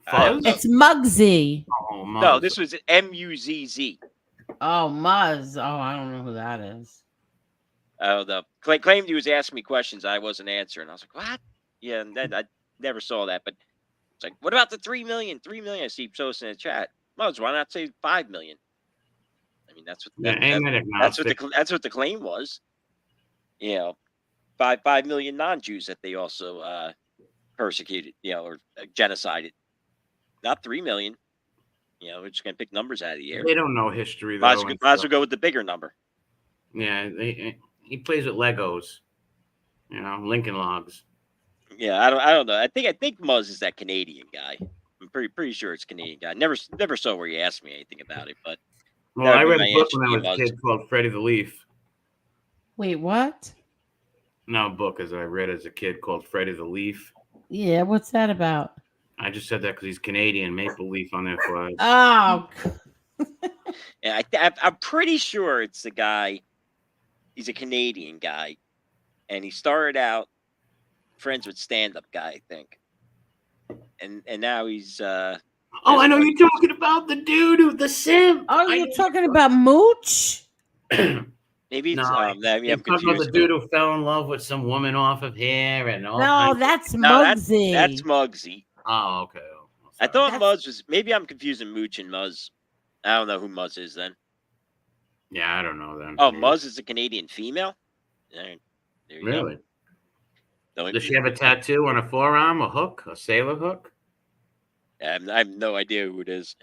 It's Muggsy. Oh, Muzz. No, this was Muzz. Oh, Muzz. Oh, I don't know who that is. Oh, claimed he was asking me questions I wasn't answering. I was like, what? Yeah, and then I never saw that. But it's like, what about the 3 million? 3 million. I see posting in the chat. Muzz, why not say 5 million? I mean, that's what the claim was. 5 million non-Jews that they also persecuted, or genocided. Not 3 million. We're just gonna pick numbers out of the air. They don't know history. Might as well go with the bigger number. Yeah, he plays with Legos. Lincoln Logs. Yeah, I don't know. I think Muzz is that Canadian guy. I'm pretty sure it's a Canadian guy. Never saw where he asked me anything about it, but. Well, I read a book when I was a kid called Freddie the Leaf. Wait, what? No, a book as I read as a kid called Freddie the Leaf. Yeah, what's that about? I just said that because he's Canadian, maple leaf on their flag. Oh. Yeah, I'm pretty sure it's the guy. He's a Canadian guy, and he started out friends with stand-up guy, I think, and now he's. Oh, I know you're talking about the dude who the simp. Oh, you're talking about Mooch? Maybe it's you're talking about the dude who fell in love with some woman off of here and all. No, that's Muggsy. That's Muggsy. Oh, okay. I thought Muzz was. Maybe I'm confusing Mooch and Muzz. I don't know who Muzz is then. Yeah, I don't know then. Oh, Muzz is a Canadian female. There you really? Go. Does she have a tattoo on her forearm? A hook? A sailor hook? I have no idea who it is.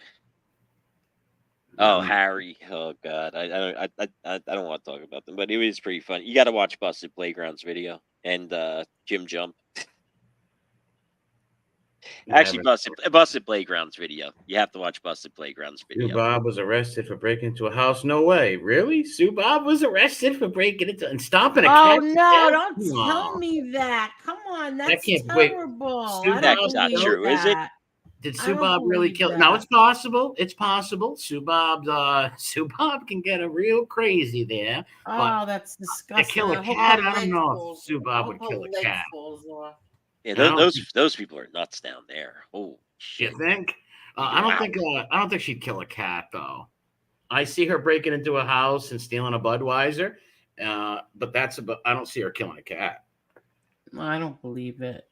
Oh, Harry. Oh God, I don't want to talk about them, but it was pretty fun. You got to watch Busted Playground's video and Jim Jump. Actually, Busted Playground's video. You have to watch Busted Playground's video. Sue Bob was arrested for breaking into a house. No way, really? Sue Bob was arrested for breaking into and stomping a cat. Oh no! Don't tell me that. Come on, that's terrible. That's not true, is it? Did Sue Bob really kill? No, it's possible. It's possible. Sue Bob can get a real crazy there. Oh, that's disgusting. To kill a cat, I don't know if Sue Bob would kill a cat. Yeah, those people are nuts down there. Oh shit! You think? I don't think she'd kill a cat though. I see her breaking into a house and stealing a Budweiser, but I don't see her killing a cat. I don't believe it.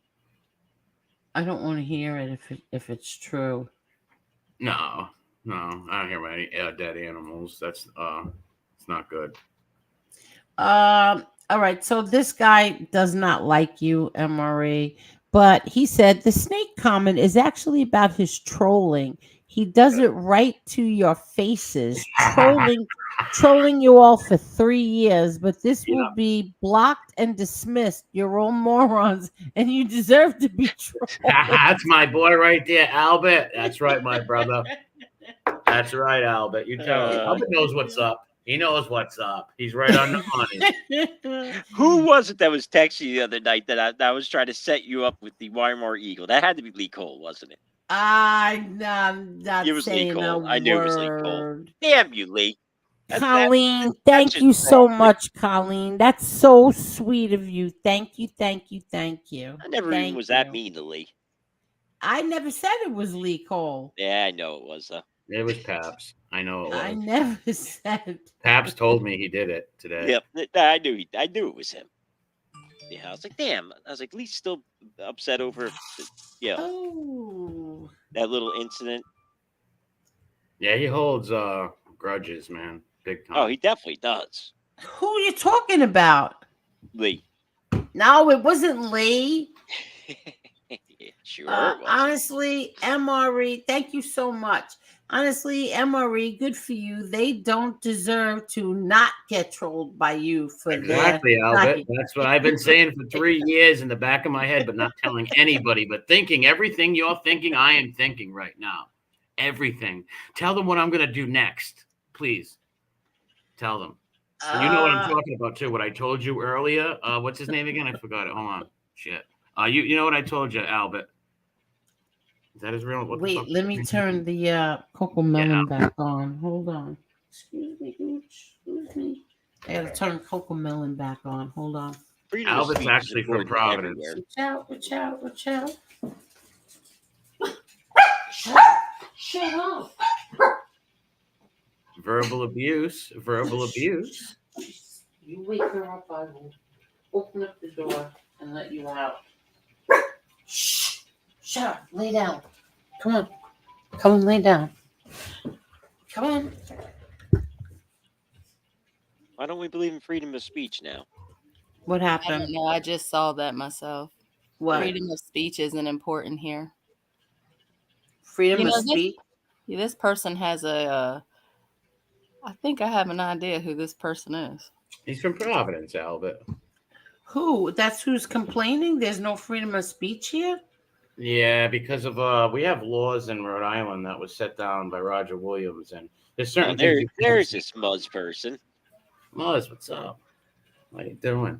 I don't want to hear it if it's true. No, I don't hear about any dead animals. That's it's not good. All right, so this guy does not like you, MRE. But he said the snake comment is actually about his trolling. He does it right to your faces, trolling you all for 3 years, but this will be blocked and dismissed. You're all morons and you deserve to be trolled. That's my boy right there, Albert. That's right, my brother. That's right, Albert. You tell him. Albert knows what's up. He knows what's up. He's right on the money. Who was it that was texting you the other night that I was trying to set you up with the Weimar Eagle? That had to be Lee Cole, wasn't it? I'm not It was Lee saying Cole. a I knew it was Lee Cole. word. Damn you, Lee. Colleen, thank you so much, Colleen. That's so sweet of you. Thank you, thank you, thank you. I never even was that mean to Lee. I never said it was Lee Cole. Yeah, I know it was. It was Paps. I know it was. I never said. Paps told me he did it today. Yep, I knew it was him. Yeah, I was like, damn. I was like, Lee's still upset over, that little incident. Yeah, he holds grudges, man, big time. Oh, he definitely does. Who are you talking about? Lee. No, it wasn't Lee. Yeah, sure. It was. Honestly, MRE, thank you so much. Honestly, MRE, good for you. They don't deserve to not get trolled by you for exactly, Albert. That's what I've been saying for 3 years in the back of my head, but not telling anybody, but thinking everything you're thinking, I am thinking right now. Everything. Tell them what I'm going to do next, please. Tell them. And you know what I'm talking about too. What I told you earlier. What's his name again? I forgot it. Hold on. Shit. You know what I told you, Albert? Is that his real? Wait, let me turn the Coco Melon back on. Hold on. Excuse me, Gooch. Excuse me. I gotta turn Coco Melon back on. Hold on. Albert's actually from Providence. Watch out. Shut up. Verbal abuse. You wake her up, I will open up the door and let you out. Shh. Shut up. Lay down. Come on, lay down. Come on. Why don't we believe in freedom of speech now? What I happened? don't know. I just saw that myself. What? Freedom of speech isn't important here. Freedom of speech? This person has I think I have an idea who this person is. He's from Providence, Albert. Who? That's who's complaining? There's no freedom of speech here? Yeah, because of we have laws in Rhode Island that was set down by Roger Williams, and there's certain things. There's this Muzz person. Muzz, what's up? What are you doing?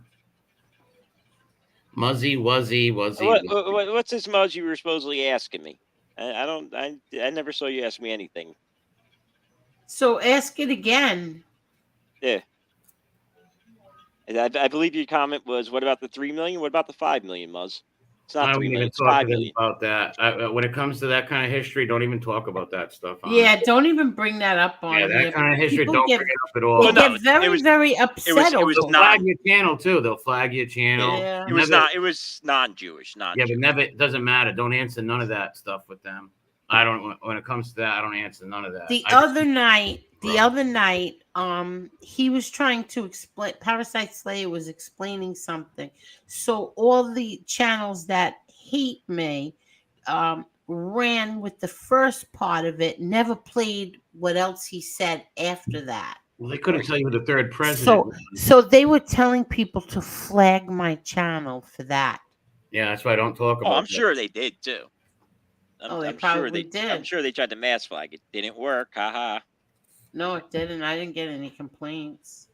Muzzy, wuzzy. What's this Muzz you were supposedly asking me? I never saw you ask me anything. So ask it again. Yeah. I believe your comment was, what about the 3 million? What about the 5 million, Muzz? It's not I 3 don't million, even it's talk 5 to them million. about that. When it comes to that kind of history, don't even talk about that stuff. Yeah, don't even bring that up on that here. kind of history, People don't get- bring it up at all. They get very upset over They'll flag your channel too. They'll flag your channel. Yeah. It was non-Jewish. Yeah, but never. It doesn't matter. Don't answer none of that stuff with them. I don't. When it comes to that, I don't answer none of that. The other night, he was trying to explain. Parasite Slayer was explaining something. So all the channels that hate me ran with the first part of it, never played what else he said after that. Well, they couldn't tell you who the third president was. So they were telling people to flag my channel for that. Yeah, that's why I don't talk about. I'm sure they did too. They probably did. I'm sure they tried to mass flag it. Didn't work. Haha. No, it didn't. I didn't get any complaints.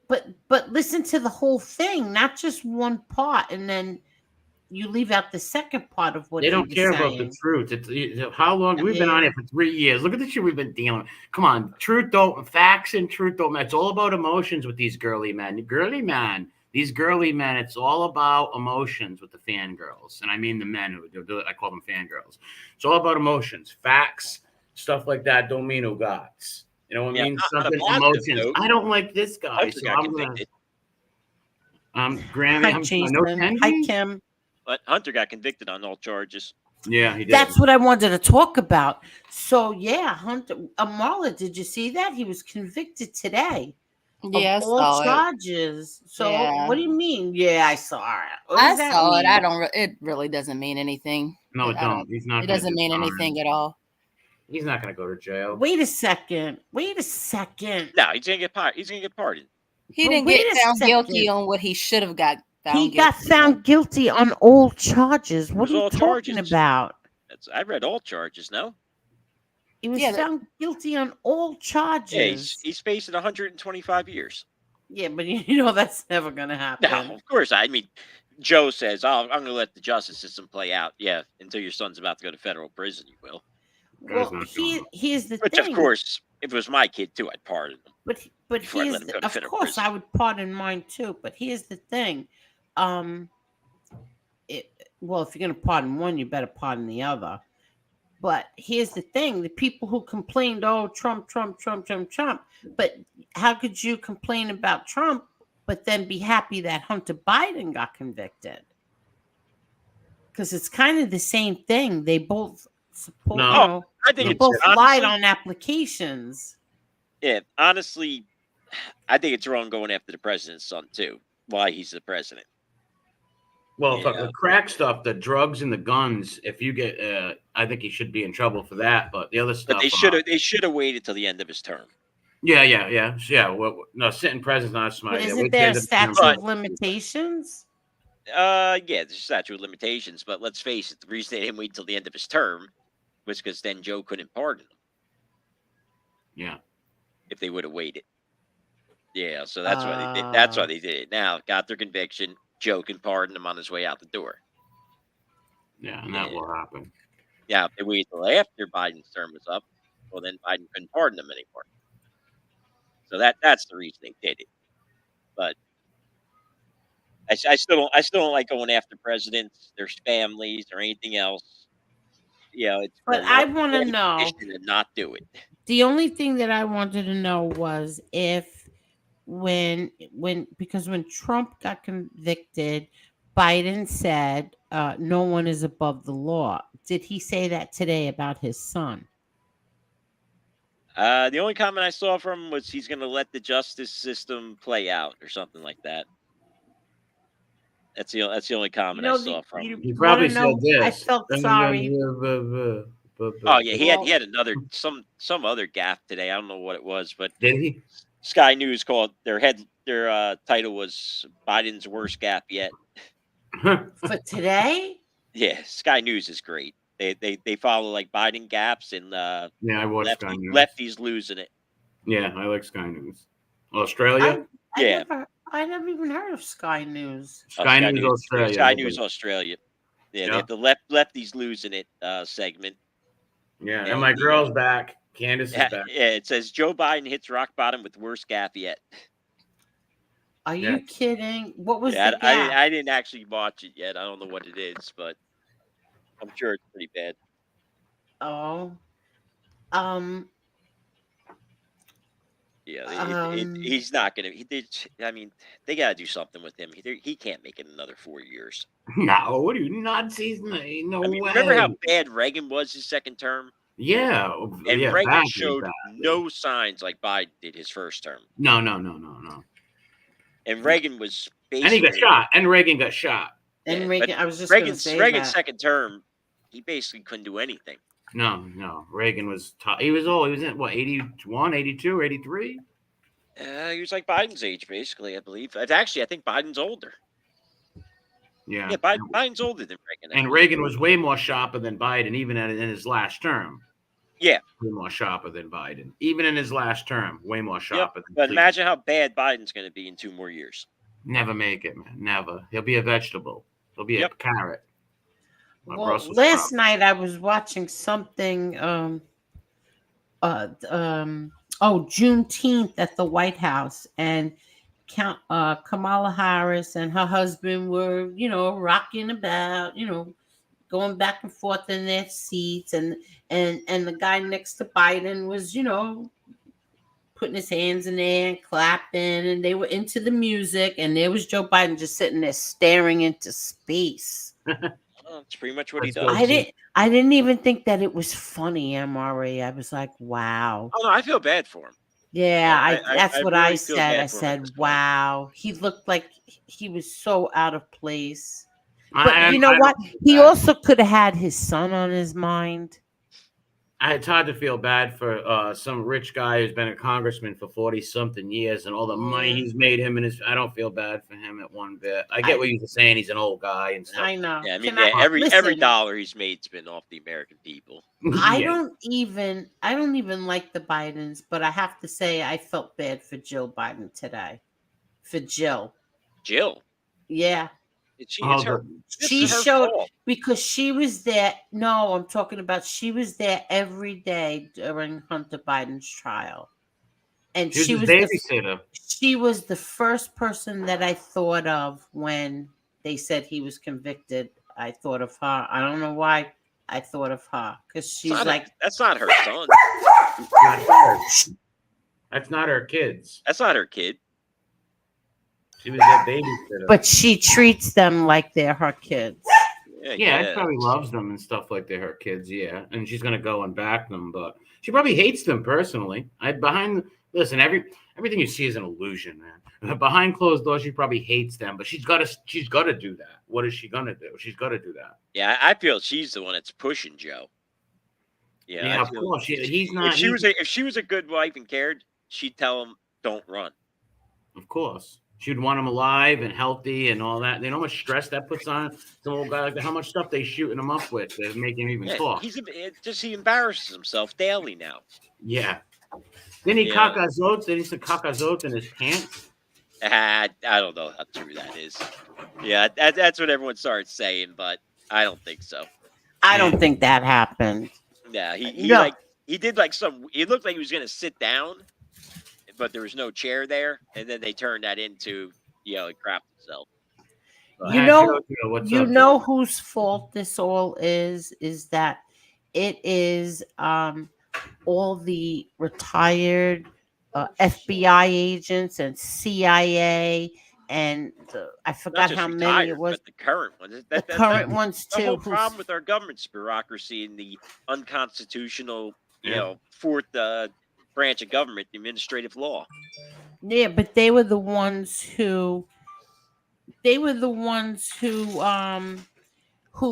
But listen to the whole thing, not just one part, and then you leave out the second part of what they don't care about the truth. It's how long we've been on here for 3 years. Look at the shit we've been dealing with. Come on, facts and truth don't matter. It's all about emotions with these girly men. These girly men, it's all about emotions with the fangirls. And I mean the men who do it, I call them fangirls. It's all about emotions. Facts, stuff like that don't mean who gots. You know what I mean? Something emotions. Note, I don't like this guy. So Grammy. Hi, Kim. But Hunter got convicted on all charges. Yeah, he did. That's what I wanted to talk about. So yeah, Hunter Marla, did you see that? He was convicted today. Yeah, I of all saw it. charges. So Yeah. what do you mean? Yeah, I saw it. What I does that saw it. mean? I don't. It really doesn't mean anything. No, it I don't. He's not. It gonna doesn't do mean time. anything at all. He's not going to go to jail. Wait a second. Wait a second. No, he's gonna get pardoned. He's gonna get pardoned. He But didn't wait get a found guilty second. on what he should have got found He guilty got found guilty on all charges. What was are you all talking charges. about? I read all charges. No. He was Yeah, found guilty on all charges. Yeah, he's facing 125 years. Yeah, but you know that's never gonna happen. No, of course. I mean, Joe says, "Oh, I'm going to let the justice system play out." Yeah, until your son's about to go to federal prison, you will. Well, here's the Which, thing. of course, if it was my kid too, I'd pardon him. But before I here's let him go to of federal course prison. I would pardon mine too. But here's the thing. Well, if you're gonna pardon one, you better pardon the other. But here's the thing: the people who complained, "Oh, Trump, Trump, Trump, Trump, Trump." But how could you complain about Trump, but then be happy that Hunter Biden got convicted? Because it's kind of the same thing. They both support. No, you know, I think they it's both lied honestly, on applications. Yeah, honestly, I think it's wrong going after the president's son too. Why he's the president? Well, Yeah. fuck the crack stuff, the drugs and the guns. If you get, I think he should be in trouble for that. But the other stuff, But they should have waited till the end of his term. Yeah. Well, no, sitting president's not smart. But Yeah, isn't wait there a till the- statute of limitations? Yeah, there's a statute of limitations, but let's face it, the reason they didn't wait till the end of his term was because then Joe couldn't pardon him. Yeah. If they would have waited. Yeah, so that's why they did. That's why they did it. Now got their conviction. Joe can pardon him on his way out the door. Yeah, and that will happen. Yeah, if they waited till after Biden's term was up, well then Biden couldn't pardon him anymore. So that's the reason they did it. But I still don't like going after presidents, their families, or anything else. It's But I want to know. To not do it. The only thing that I wanted to know was if because when Trump got convicted, Biden said no one is above the law. Did he say that today about his son? The only comment I saw from him was he's going to let the justice system play out or something like that. That's the only comment I saw from him. He probably said this. I felt sorry. Oh yeah, he had another some other gaffe today. I don't know what it was, but did he? Sky News called their title was Biden's worst gaffe yet. For today? Yeah, Sky News is great. They follow like Biden gaps and yeah, I watched Sky News. Lefties losing it. Yeah, I like Sky News. Australia? I never even heard of Sky News. Sky News Australia. Sky News Australia. Yeah, they have the lefties losing it segment. Yeah, and my girl's back. Candace is back. Yeah, it says Joe Biden hits rock bottom with worst gaffe yet. Are you kidding? What was the gap? I didn't actually watch it yet. I don't know what it is, but I'm sure it's pretty bad. Oh. Yeah, he's not going to. I mean, they got to do something with him. He can't make it another 4 years. No, what are you Nazis? No way. Remember how bad Reagan was his second term? Yeah. And Reagan showed no signs like Biden did his first term. No. And Reagan was And basically. he got shot. And Reagan got shot. And Reagan, I was just going to say Reagan's that. second term, he basically couldn't do anything. No. Reagan was tough. He was old. He was in, 81, 82, 83? He was like Biden's age, basically, I believe. I think Biden's older. Yeah. Yeah, Biden's older than Reagan. And Reagan was way more sharper than Biden, even in his last term. Yeah. Way more sharper than Biden. Even in his last term, way more sharper than But imagine how bad Biden's going to be in 2 more years. Never make it, man. Never. He'll be a vegetable. He'll be a carrot. Well, last night I was watching something Juneteenth at the White House, and Kamala Harris and her husband were, rocking about, going back and forth in their seats, and the guy next to Biden was, putting his hands in the air and clapping, and they were into the music, and there was Joe Biden just sitting there staring into space. Well, that's pretty much what he does. I didn't even think that it was funny, MRE. I was like, wow. Oh no, I feel bad for him. Yeah, that's what I really feel said. bad I for him at this said, point. wow, he looked like he was so out of place. I But you know don't what? feel He bad. also could have had his son on his mind. It's hard to feel bad for some rich guy who's been a congressman for 40-something years and all the money he's made him and his. I don't feel bad for him at one bit. I get what you were saying. He's an old guy and stuff. I know. Yeah, I mean, Can every listen, dollar he's made's been off the American people. I Yeah. don't even like the Bidens, but I have to say I felt bad for Jill Biden today. For Jill. Jill. Yeah. It's Oh, her. She is her showed fault. because she was there. No, I'm talking about she was there every day during Hunter Biden's trial. And She was his babysitter. She was the first person that I thought of when they said he was convicted. I thought of her. I don't know why I thought of her. Because she's like that's not her son. That's not her kids. That's not her kid. She was their babysitter. But she treats them like they're her kids. Yeah, she probably loves them and stuff like they're her kids. Yeah, and she's gonna go and back them, but she probably hates them personally. Listen, everything you see is an illusion, man. Behind closed doors, she probably hates them, but she's got to do that. What is she gonna do? She's got to do that. Yeah, I feel she's the one that's pushing Joe. Yeah, of course. He's not. If she was a good wife and cared, she'd tell him don't run. Of course. She'd want him alive and healthy and all that. You know how much stress that puts on some old guy like that? How much stuff they shooting him up with to make him even talk? He embarrasses himself daily now. Yeah. Didn't he cacazotes? Did he say cacazotes in his pants? I don't know how true that is. Yeah, that's what everyone started saying, but I don't think so. I don't think that happened. Yeah, he did like some. It looked like he was going to sit down, but there was no chair there, and then they turned that into he crapped himself. But you know whose fault this all is that it is all the retired FBI agents and CIA and I forgot how many it was. But the current ones, the current ones too. The whole problem with our government's bureaucracy and the unconstitutional, fourth branch of government, the administrative law. Yeah, but they were the ones who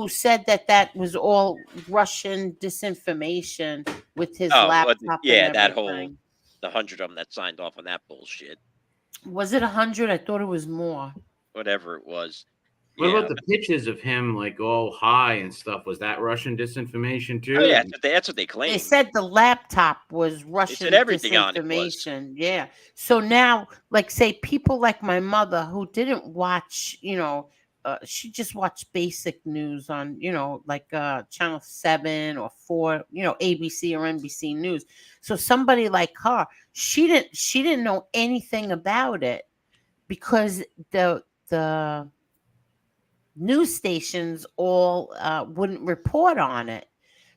said that was all Russian disinformation with his laptop. Yeah, that whole the 100 of them that signed off on that bullshit. Was it 100? I thought it was more. Whatever it was. What about the pictures of him like all high and stuff? Was that Russian disinformation too? Oh, yeah, that's what they claimed. They said the laptop was Russian disinformation. Yeah. So now, like, say people like my mother who didn't watch, she just watched basic news on, like Channel 7 or 4, ABC or NBC News. So somebody like her, she didn't know anything about it because the news stations all wouldn't report on it.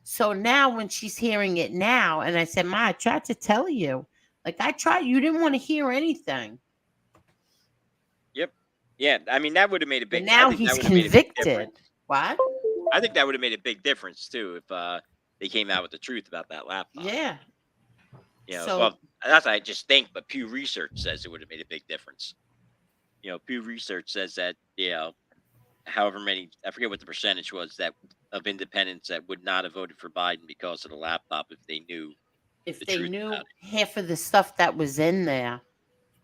So now when she's hearing it now, and I said, Ma, I tried to tell you. Like you didn't want to hear anything. Yep. Yeah, I mean that would have made a big. And now he's convicted. What? I think that would have made a big difference too if they came out with the truth about that laptop. Yeah. Well, that's what I just think, but Pew Research says it would have made a big difference. Pew Research says that however many, I forget what the percentage was that of independents that would not have voted for Biden because of the laptop if they knew. If they knew half of the stuff that was in there.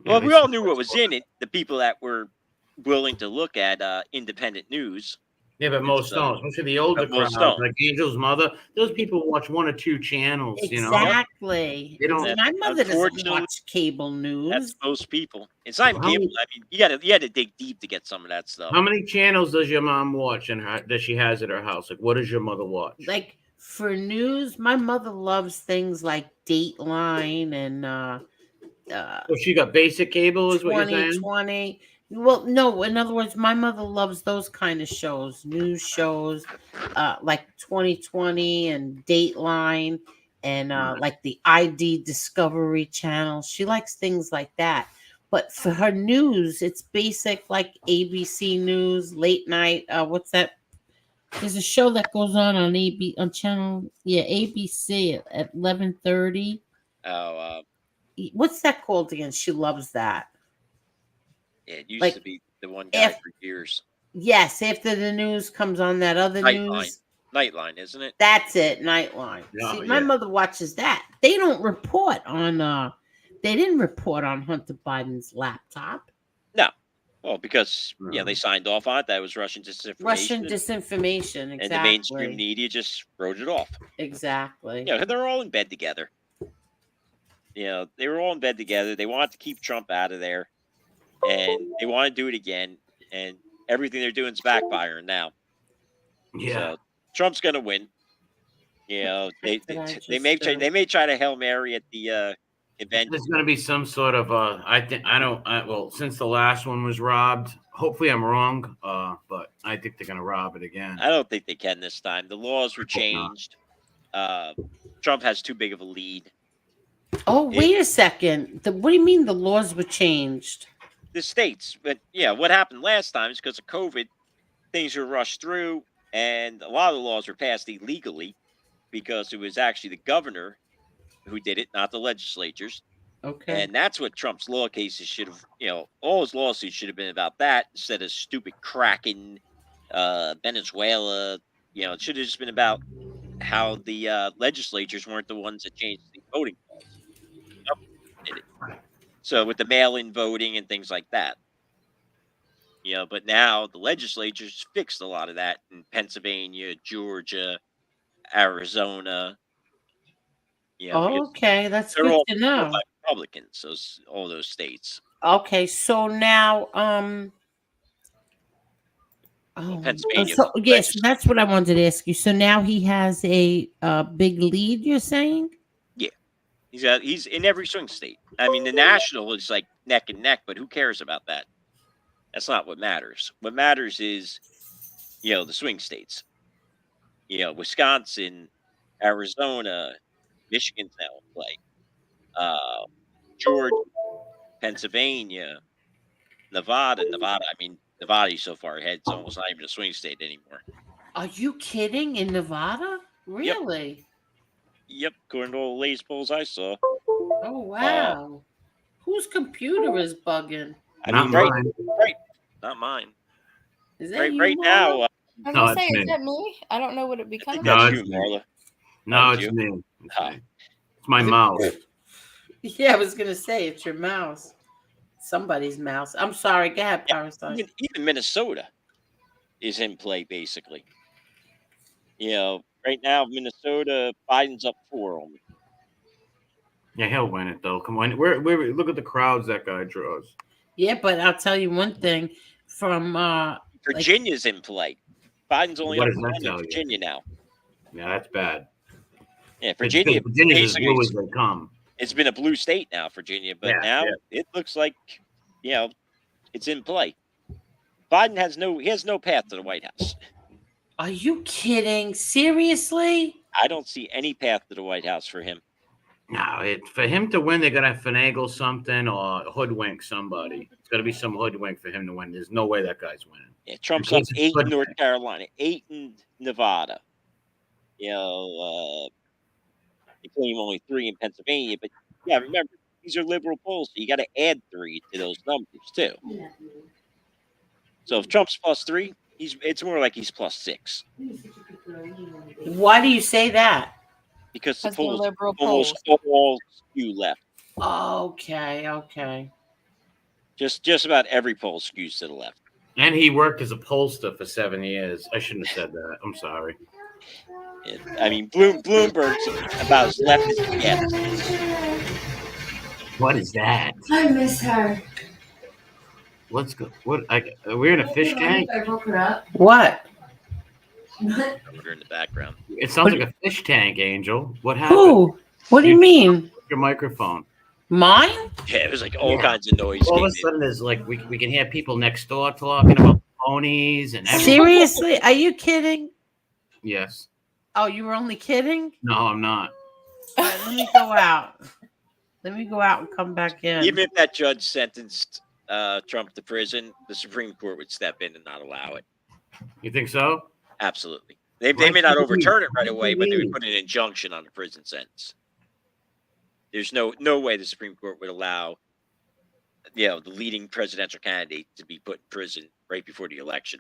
Well, we all knew what was in it. The people that were willing to look at independent news. Yeah, but most don't. Especially the older crowd, like Angel's mother. Those people watch 1 or 2 channels. Exactly. They don't. My mother doesn't watch cable news. That's most people. It's not even cable. I mean, you had to dig deep to get some of that stuff. How many channels does your mom watch that she has at her house? Like, what does your mother watch? Like for news, my mother loves things like Dateline and. So she got basic cable, is what you're saying? 2020. Well, no. In other words, my mother loves those kind of shows, news shows, like 2020 and Dateline, and like the ID Discovery Channel. She likes things like that. But for her news, it's basic, like ABC News, late night. What's that? There's a show that goes on channel, ABC at 11:30. Oh. what's that called again? She loves that. Yeah, it used Like, to be the one guy for years. Yes, after the news comes on that other news. Nightline, isn't it? That's it, Nightline. Oh, See, my mother watches that. They don't report on they didn't report on Hunter Biden's laptop. No. Well, because they signed off on it. That was Russian disinformation. Exactly. And the mainstream media just wrote it off. Exactly. Yeah, they're all in bed together. They were all in bed together. They wanted to keep Trump out of there. And they want to do it again. And everything they're doing is backfiring now. Yeah. So Trump's going to win. They may try to Hail Mary at the event. There's going to be some sort of since the last one was robbed, hopefully I'm wrong, but I think they're going to rob it again. I don't think they can this time. The laws were changed. Trump has too big of a lead. Oh, wait a second. What do you mean the laws were changed? The states, but what happened last time is because of COVID, things were rushed through, and a lot of the laws were passed illegally because it was actually the governor who did it, not the legislatures. Okay. And that's what Trump's law cases should have, all his lawsuits should have been about that instead of stupid Kraken, Venezuela. It should have just been about how the legislatures weren't the ones that changed the voting laws. Did it. So with the mail-in voting and things like that. But now the legislatures fixed a lot of that in Pennsylvania, Georgia, Arizona. Okay, that's good to know. Republicans, so all those states. Okay, so now, Pennsylvania. So yes, that's what I wanted to ask you. So now he has a big lead. You're saying? Yeah, he's in every swing state. I mean, the national is like neck and neck, but who cares about that? That's not what matters. What matters is, the swing states. Wisconsin, Arizona, Michigan's now in play. Georgia, Pennsylvania, Nevada. I mean, Nevada is so far ahead; it's almost not even a swing state anymore. Are you kidding? In Nevada? Really? Yep. According to all the latest polls I saw. Oh wow! Whose computer is bugging? Not mine. Not mine. Is that right now? I'm gonna say, is that me? I don't know what it becomes. No, it's you, Marla. No, it's me. It's my mouse. Yeah, I was gonna say it's your mouse. Somebody's mouse. I'm sorry. Go ahead, Parasite. Even Minnesota is in play, basically. Right now, Minnesota, Biden's up 4 only. Yeah, he'll win it though. Come on, look at the crowds that guy draws. Yeah, but I'll tell you one thing. From Virginia's in play. Biden's only What up does that 1 in Virginia now. Yeah, that's bad. Yeah, Virginia's as blue as they come. It's been a blue state now, Virginia, but now it looks like it's in play. Biden has no path to the White House. Are you kidding? Seriously? I don't see any path to the White House for him. No, for him to win, they're gonna finagle something or hoodwink somebody. It's gonna be some hoodwink for him to win. There's no way that guy's winning. Yeah, Trump's up 8 in North Carolina, 8 in Nevada. They claim only 3 in Pennsylvania, but remember, these are liberal polls, so you got to add 3 to those numbers too. So if Trump's +3, it's more like he's +6. Why do you say that? Because the polls almost all skew left. Okay. Just about every poll skews to the left. And he worked as a pollster for 7 years. I shouldn't have said that. I'm sorry. I mean, Bloomberg's about as left as it gets. What is that? I miss her. Let's go. We're in a fish tank? I woke her up. What? We're in the background. It sounds like a fish tank, Angel. What happened? Who? What do you mean? Your microphone. Mine? Yeah, it was like all kinds of noise. All of a sudden, there's like we can hear people next door talking about ponies and everything. Seriously? Are you kidding? Yes. Oh, you were only kidding? No, I'm not. All right, let me go out. Let me go out and come back in. Even if that judge sentenced Trump to prison, the Supreme Court would step in and not allow it. You think so? Absolutely. They may not overturn it right away, but they would put an injunction on the prison sentence. There's no way the Supreme Court would allow, the leading presidential candidate to be put in prison right before the election.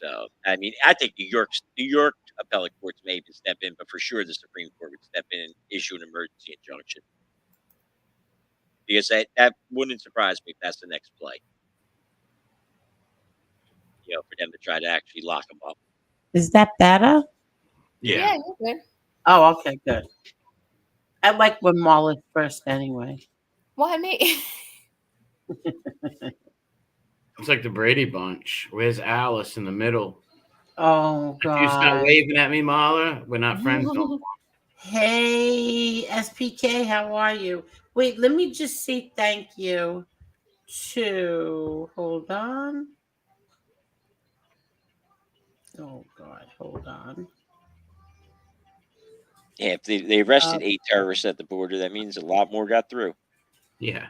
So, I mean, I think New York appellate courts may even step in, but for sure the Supreme Court would step in and issue an emergency injunction. Because that wouldn't surprise me if that's the next play. For them to try to actually lock them up. Is that better? Yeah. you're good. Oh, okay, good. I like when Marla's first anyway. Why me? It's like the Brady Bunch. Where's Alice in the middle? Oh, God. If you start waving at me, Marla, we're not friends no more. Hey, SPK, how are you? Wait, let me just say thank you to, hold on. Oh, God, hold on. Yeah, if they arrested 8 terrorists at the border, that means a lot more got through. Yeah.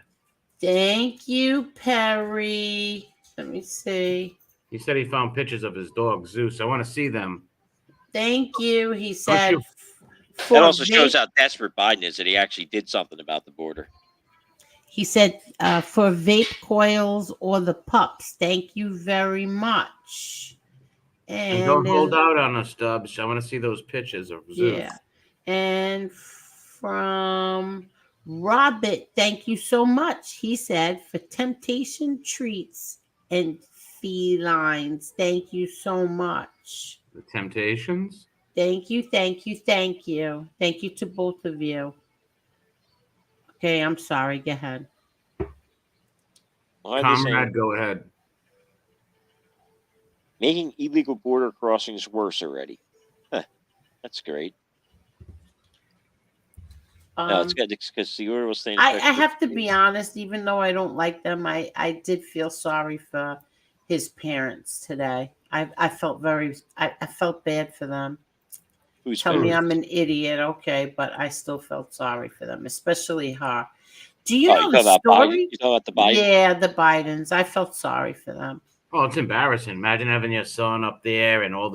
Thank you, Perry. Let me see. He said he found pictures of his dog, Zeus. I want to see them. Thank you. He said. That also shows how desperate Biden is that he actually did something about the border. He said, for vape coils or the pups. Thank you very much. And don't hold out on us, Dubs. I want to see those pictures of Zeus. Yeah. And from Robert, thank you so much. He said, for temptation treats and felines. Thank you so much. The Temptations? Thank you, thank you, thank you. Thank you to both of you. Okay, I'm sorry. Go ahead. Comrade, go ahead. Making illegal border crossings worse already. Huh, that's great. No, it's good because the order will stay. I have to be honest, even though I don't like them, I did feel sorry for his parents today. I felt I felt bad for them. Tell me I'm an idiot, okay, but I still felt sorry for them, especially her. Do you know the story? You know about the Biden? Yeah, the Bidens. I felt sorry for them. Oh, it's embarrassing. Imagine having your son up there and all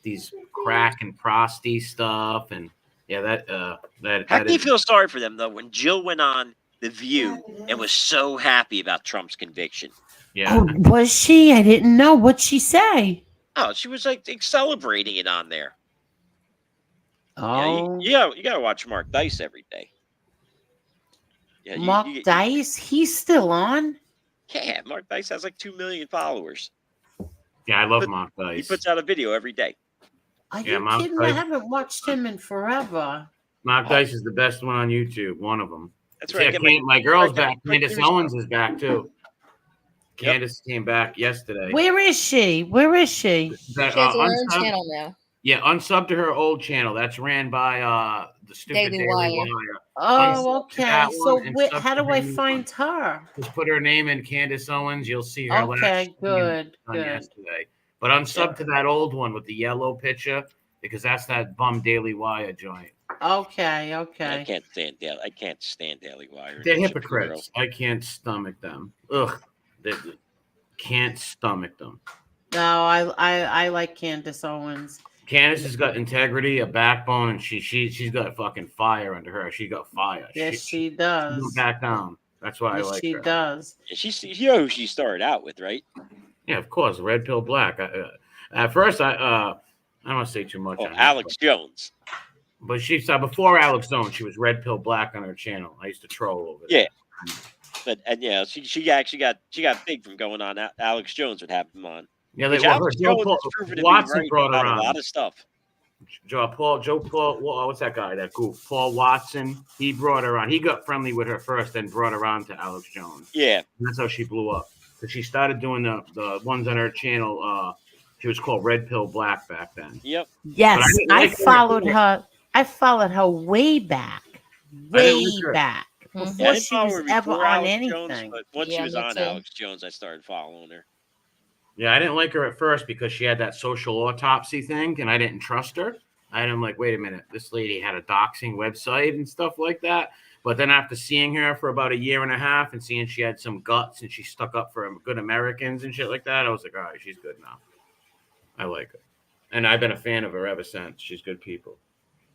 these crack and prosty stuff, and yeah, that. How do you feel sorry for them though when Jill went on The View and was so happy about Trump's conviction? Yeah. Oh, was she? I didn't know. What'd she say? Oh, she was like celebrating it on there. Oh, yeah, you gotta watch Mark Dice every day. Yeah, Mark Dice, he's still on. Yeah, Mark Dice has like 2 million followers. Yeah, I love Mark Dice. He puts out a video every day. Are you kidding? I haven't watched him in forever. Mark Dice is the best one on YouTube. One of them. That's right. Yeah, my girl's back. Candace Owens is back too. Candace came back yesterday. Where is she? Where is she? She has her own channel now. Yeah, unsub to her old channel. That's ran by the stupid Daily Wire. Oh, okay. So how do I find her? Just put her name in Candace Owens. You'll see her last good. yesterday. But unsub to that old one with the yellow picture because that's that bum Daily Wire joint. Okay. I can't stand Daily Wire. They're hypocrites. I can't stomach them. Ugh. They can't stomach them. No, I like Candace Owens. Candace has got integrity, a backbone, and she's got fucking fire under her. She got fire. Yes, she does. She won't back down. That's why I like her. She does. You know who she started out with, right? Yeah, of course. Red Pill Black. At first, I don't want to say too much. Alex Jones. But she saw before Alex Jones, she was Red Pill Black on her channel. I used to troll over there. Yeah. But she actually got big from going on. Alex Jones would have him on. Yeah, Watson brought her on a lot of stuff. Joe Paul, what's that guy? That goof, Paul Watson. He brought her on. He got friendly with her first, then brought her on to Alex Jones. Yeah, and that's how she blew up. Because she started doing the ones on her channel. She was called Red Pill Black back then. Yep. Yes, I followed her. I followed her way back. Before she was ever on anything. Jones, but once she was on Alex Jones, I started following her. Yeah, I didn't like her at first because she had that social autopsy thing, and I didn't trust her. I'm like, wait a minute, this lady had a doxing website and stuff like that. But then after seeing her for about a year and a half and seeing she had some guts and she stuck up for good Americans and shit like that, I was like, all right, she's good now. I like her. And I've been a fan of her ever since. She's good people.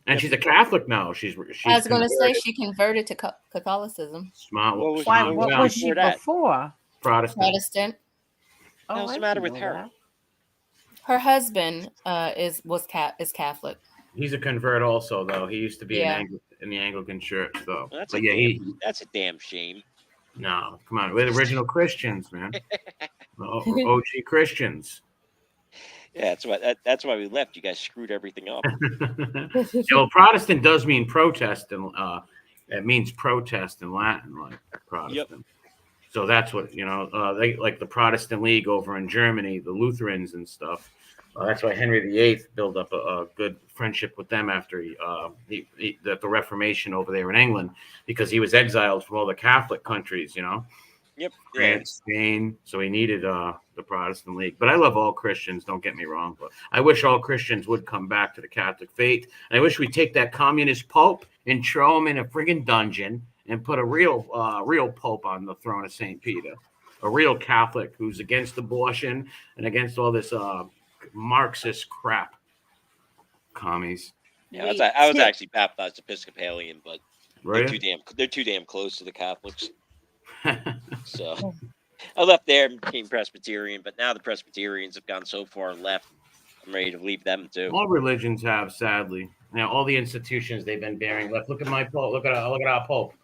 And she's a Catholic now. She's I was going to say she converted to Catholicism. Smart. Why? What was she before? Protestant. Oh, what's the matter with her? That. Her husband is Catholic. He's a convert also, though. He used to be in the Anglican Church, though. Well, that's a damn shame. No, come on. We're the original Christians, man. OG Christians. Yeah, that's why we left. You guys screwed everything up. Well, Protestant does mean protest, and it means protest in Latin, like Protestant. Yep. So that's what they like the Protestant League over in Germany, the Lutherans and stuff. That's why Henry VIII built up a good friendship with them after the Reformation over there in England, because he was exiled from all the Catholic countries, Yep. France, Spain. So he needed the Protestant League. But I love all Christians, don't get me wrong. But I wish all Christians would come back to the Catholic faith. And I wish we'd take that communist Pope and throw him in a friggin' dungeon and put a real Pope on the throne of St. Peter, a real Catholic who's against abortion and against all this Marxist crap. Commies. Yeah, I was actually baptized Episcopalian, but they're too damn close to the Catholics. So I left there and became Presbyterian, but now the Presbyterians have gone so far left, I'm ready to leave them too. All religions have, sadly. All the institutions they've been bearing left. Look at my Pope. Look at our Pope.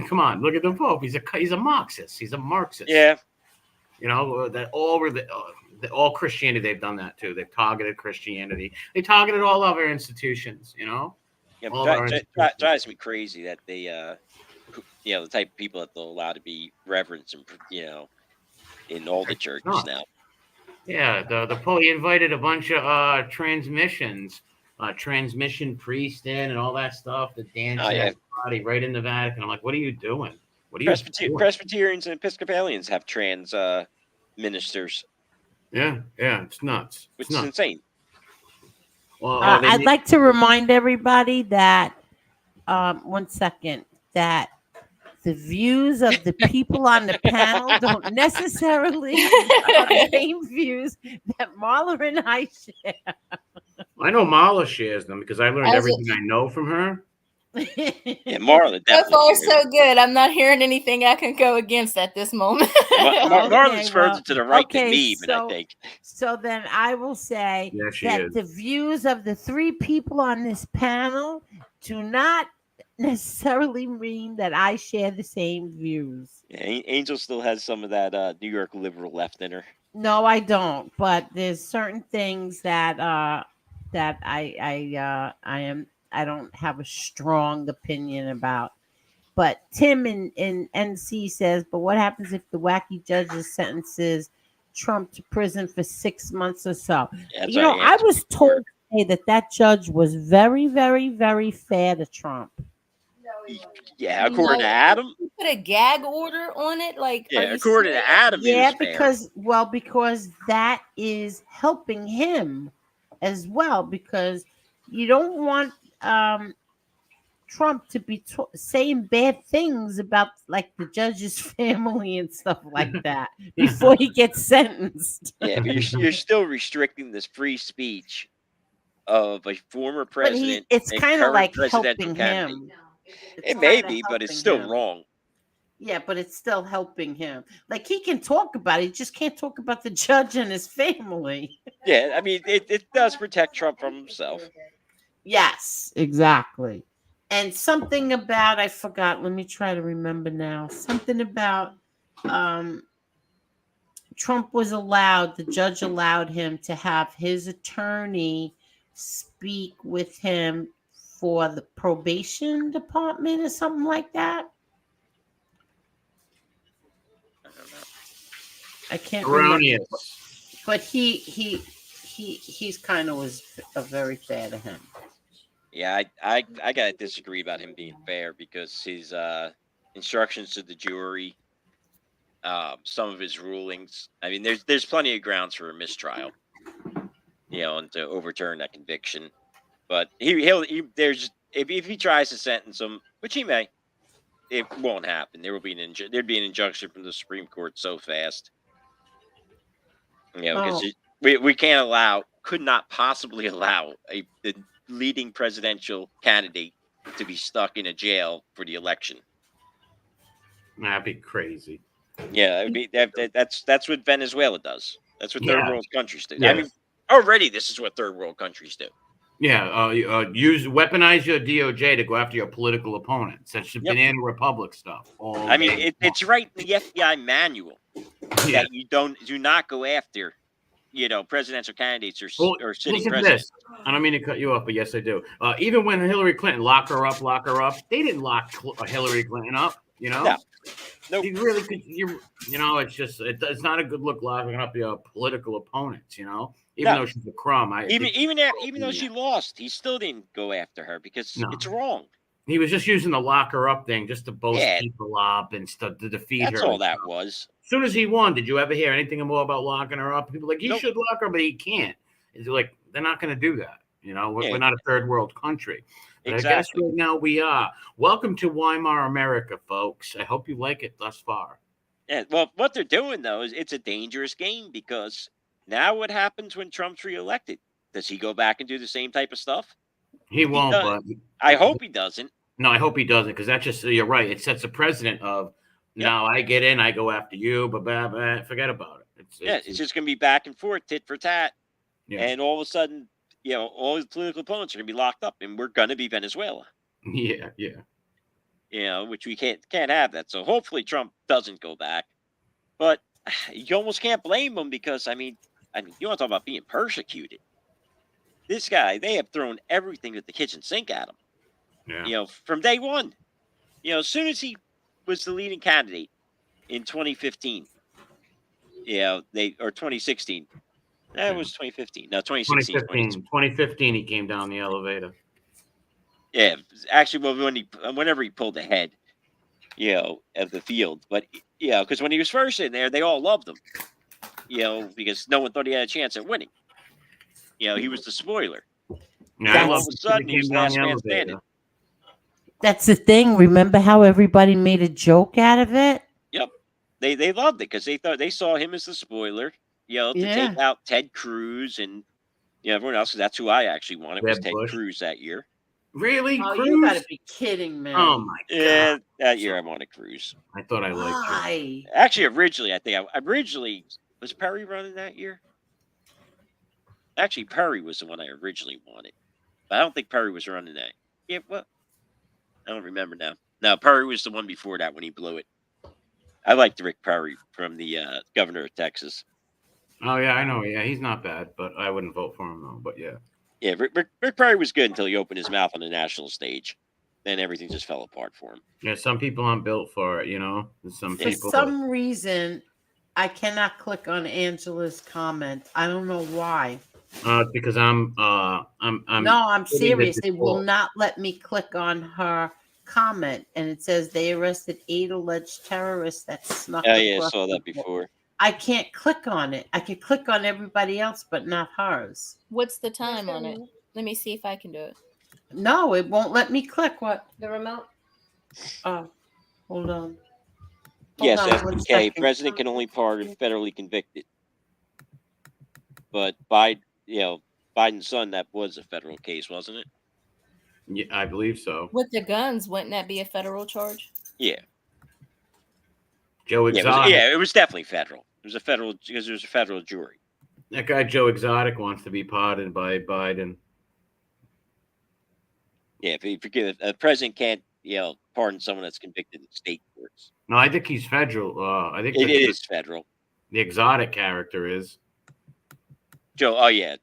Come on, look at the Pope. He's a Marxist. He's a Marxist. Yeah. That all Christianity, they've done that too. They've targeted Christianity. They targeted all other institutions. Yeah, it drives me crazy that they, the type of people that they'll allow to be reverenced and in all the churches now. Yeah, the Pope, he invited a bunch of transmission priests in and all that stuff. The dance body right in the Vatican. I'm like, what are you doing? Presbyterians and Episcopalians have trans ministers. Yeah, it's nuts. Which is insane. Well, I'd like to remind everybody that, one second, that the views of the people on the panel don't necessarily have the same views that Marla and I share. I know Marla shares them because I learned everything I know from her. Yeah, Marla. So far, so good. I'm not hearing anything I can go against at this moment. Marla's further to the right than me, but I think. So then I will say that the views of the three people on this panel do not necessarily mean that I share the same views. Yeah, Angel still has some of that New York liberal left in her. No, I don't. But there's certain things that I don't have a strong opinion about. But Tim in NC says, but what happens if the wacky judges sentences Trump to prison for 6 months or so? Yeah, I was told today that judge was very, very, very fair to Trump. Yeah, according to Adam. You put a gag order on it, according to Adam. Yeah, because that is helping him as well, because you don't want Trump to be saying bad things about like the judge's family and stuff like that before he gets sentenced. Yeah, but you're still restricting this free speech of a former president. It's kind of like helping him. It may be, but it's still wrong. Yeah, but it's still helping him. Like, he can talk about it, he just can't talk about the judge and his family. Yeah, I mean, it does protect Trump from himself. Yes, exactly. And something about, I forgot, let me try to remember now. Something about Trump was allowed, the judge allowed him to have his attorney speak with him for the probation department or something like that. I don't know. I can't remember. But he's kind of was very fair to him. Yeah, I gotta disagree about him being fair, because his instructions to the jury, some of his rulings. I mean, there's plenty of grounds for a mistrial, and to overturn that conviction. But if he tries to sentence him, which he may, it won't happen. There'd be an injunction from the Supreme Court so fast. Because we could not possibly allow leading presidential candidate to be stuck in a jail for the election. That'd be crazy. Yeah, it'd be, that's what Venezuela does. That's what third world countries do. Yeah. I mean, already this is what third world countries do. Yeah, weaponize your DOJ to go after your political opponents. That's the banana republic stuff. I mean, it's right in the FBI manual that you do not go after, presidential candidates or sitting presidents. I don't mean to cut you off, but yes, I do. Even when Hillary Clinton lock her up, they didn't lock Hillary Clinton up. No. Nope. You really could. It's just it's not a good look locking up your political opponents. Even though she's a crumb. Even though she lost, he still didn't go after her because it's wrong. He was just using the lock her up thing just to boast people up and stuff to defeat her. That's all that was. As soon as he won, did you ever hear anything more about locking her up? People he should lock her, but he can't. It's like they're not going to do that. We're not a third world country. But exactly. I guess right now we are. Welcome to Weimar America, folks. I hope you like it thus far. Yeah. Well, what they're doing though is it's a dangerous game because now what happens when Trump's reelected? Does he go back and do the same type of stuff? He won't, but I hope he doesn't. No, I hope he doesn't, because that's just, you're right. It sets a precedent of now I get in, I go after you, but forget about it. It's just going to be back and forth, tit for tat. Yeah. And all of a sudden, all his political opponents are going to be locked up, and we're going to be Venezuela. Yeah. Which we can't have that. So hopefully Trump doesn't go back. But you almost can't blame him because, I mean, you want to talk about being persecuted. This guy, they have thrown everything at the kitchen sink at him. Yeah. From day one. As soon as he was the leading candidate in 2015, or 2016. That was 2015. No, 2016. 2015, he came down the elevator. Yeah, actually, whenever he pulled ahead, of the field. But, because when he was first in there, they all loved him, because no one thought he had a chance at winning. He was the spoiler. Yeah, all of a sudden, he was the last man standing. That's the thing. Remember how everybody made a joke out of it? Yep. They loved it because they saw him as the spoiler, to take out Ted Cruz and everyone else. Because that's who I actually wanted was Ted Cruz that year. Really? Oh, Cruz? You gotta be kidding, man. Oh my god. Yeah, that year I wanted Cruz. I thought I liked you. Actually, originally was Perry running that year? Actually, Perry was the one I originally wanted. But I don't think Perry was running that. Yeah, well, I don't remember now. No, Perry was the one before that when he blew it. I liked Rick Perry from the governor of Texas. Oh, yeah, I know. Yeah, he's not bad, but I wouldn't vote for him, though. But yeah. Yeah, Rick Perry was good until he opened his mouth on the national stage. Then everything just fell apart for him. Yeah, some people aren't built for it, For some reason, I cannot click on Angela's comment. I don't know why. Because I'm serious. It will not let me click on her comment, and it says they arrested 8 alleged terrorists that snuck. Oh yeah, I saw that before. I can't click on it. I can click on everybody else, but not hers. What's the time on it? Let me see if I can do it. No, it won't let me click. What? The remote? Oh, hold on. Yes, FPK. President can only pardon federally convicted. But Biden's son, that was a federal case, wasn't it? Yeah, I believe so. With the guns, wouldn't that be a federal charge? Yeah. Joe Exotic. It was definitely federal. It was a federal because there was a federal jury. That guy Joe Exotic wants to be pardoned by Biden. Yeah, if you forget, a president can't, pardon someone that's convicted in state courts. No, I think he's federal. I think it is federal. The Exotic character is Joe. Oh yeah,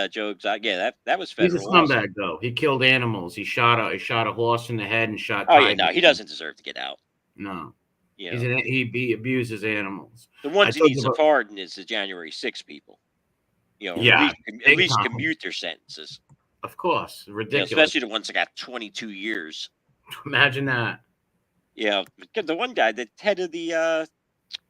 Joe Exotic. Yeah, that was federal. He's a scumbag though. He killed animals. He shot a horse in the head and shot. Oh yeah, no, he doesn't deserve to get out. No. He abuses animals. The ones he needs to pardon is the January 6 people. At least commute their sentences. Of course, ridiculous. Especially the ones that got 22 years. Imagine that. Yeah, the one guy, the head of the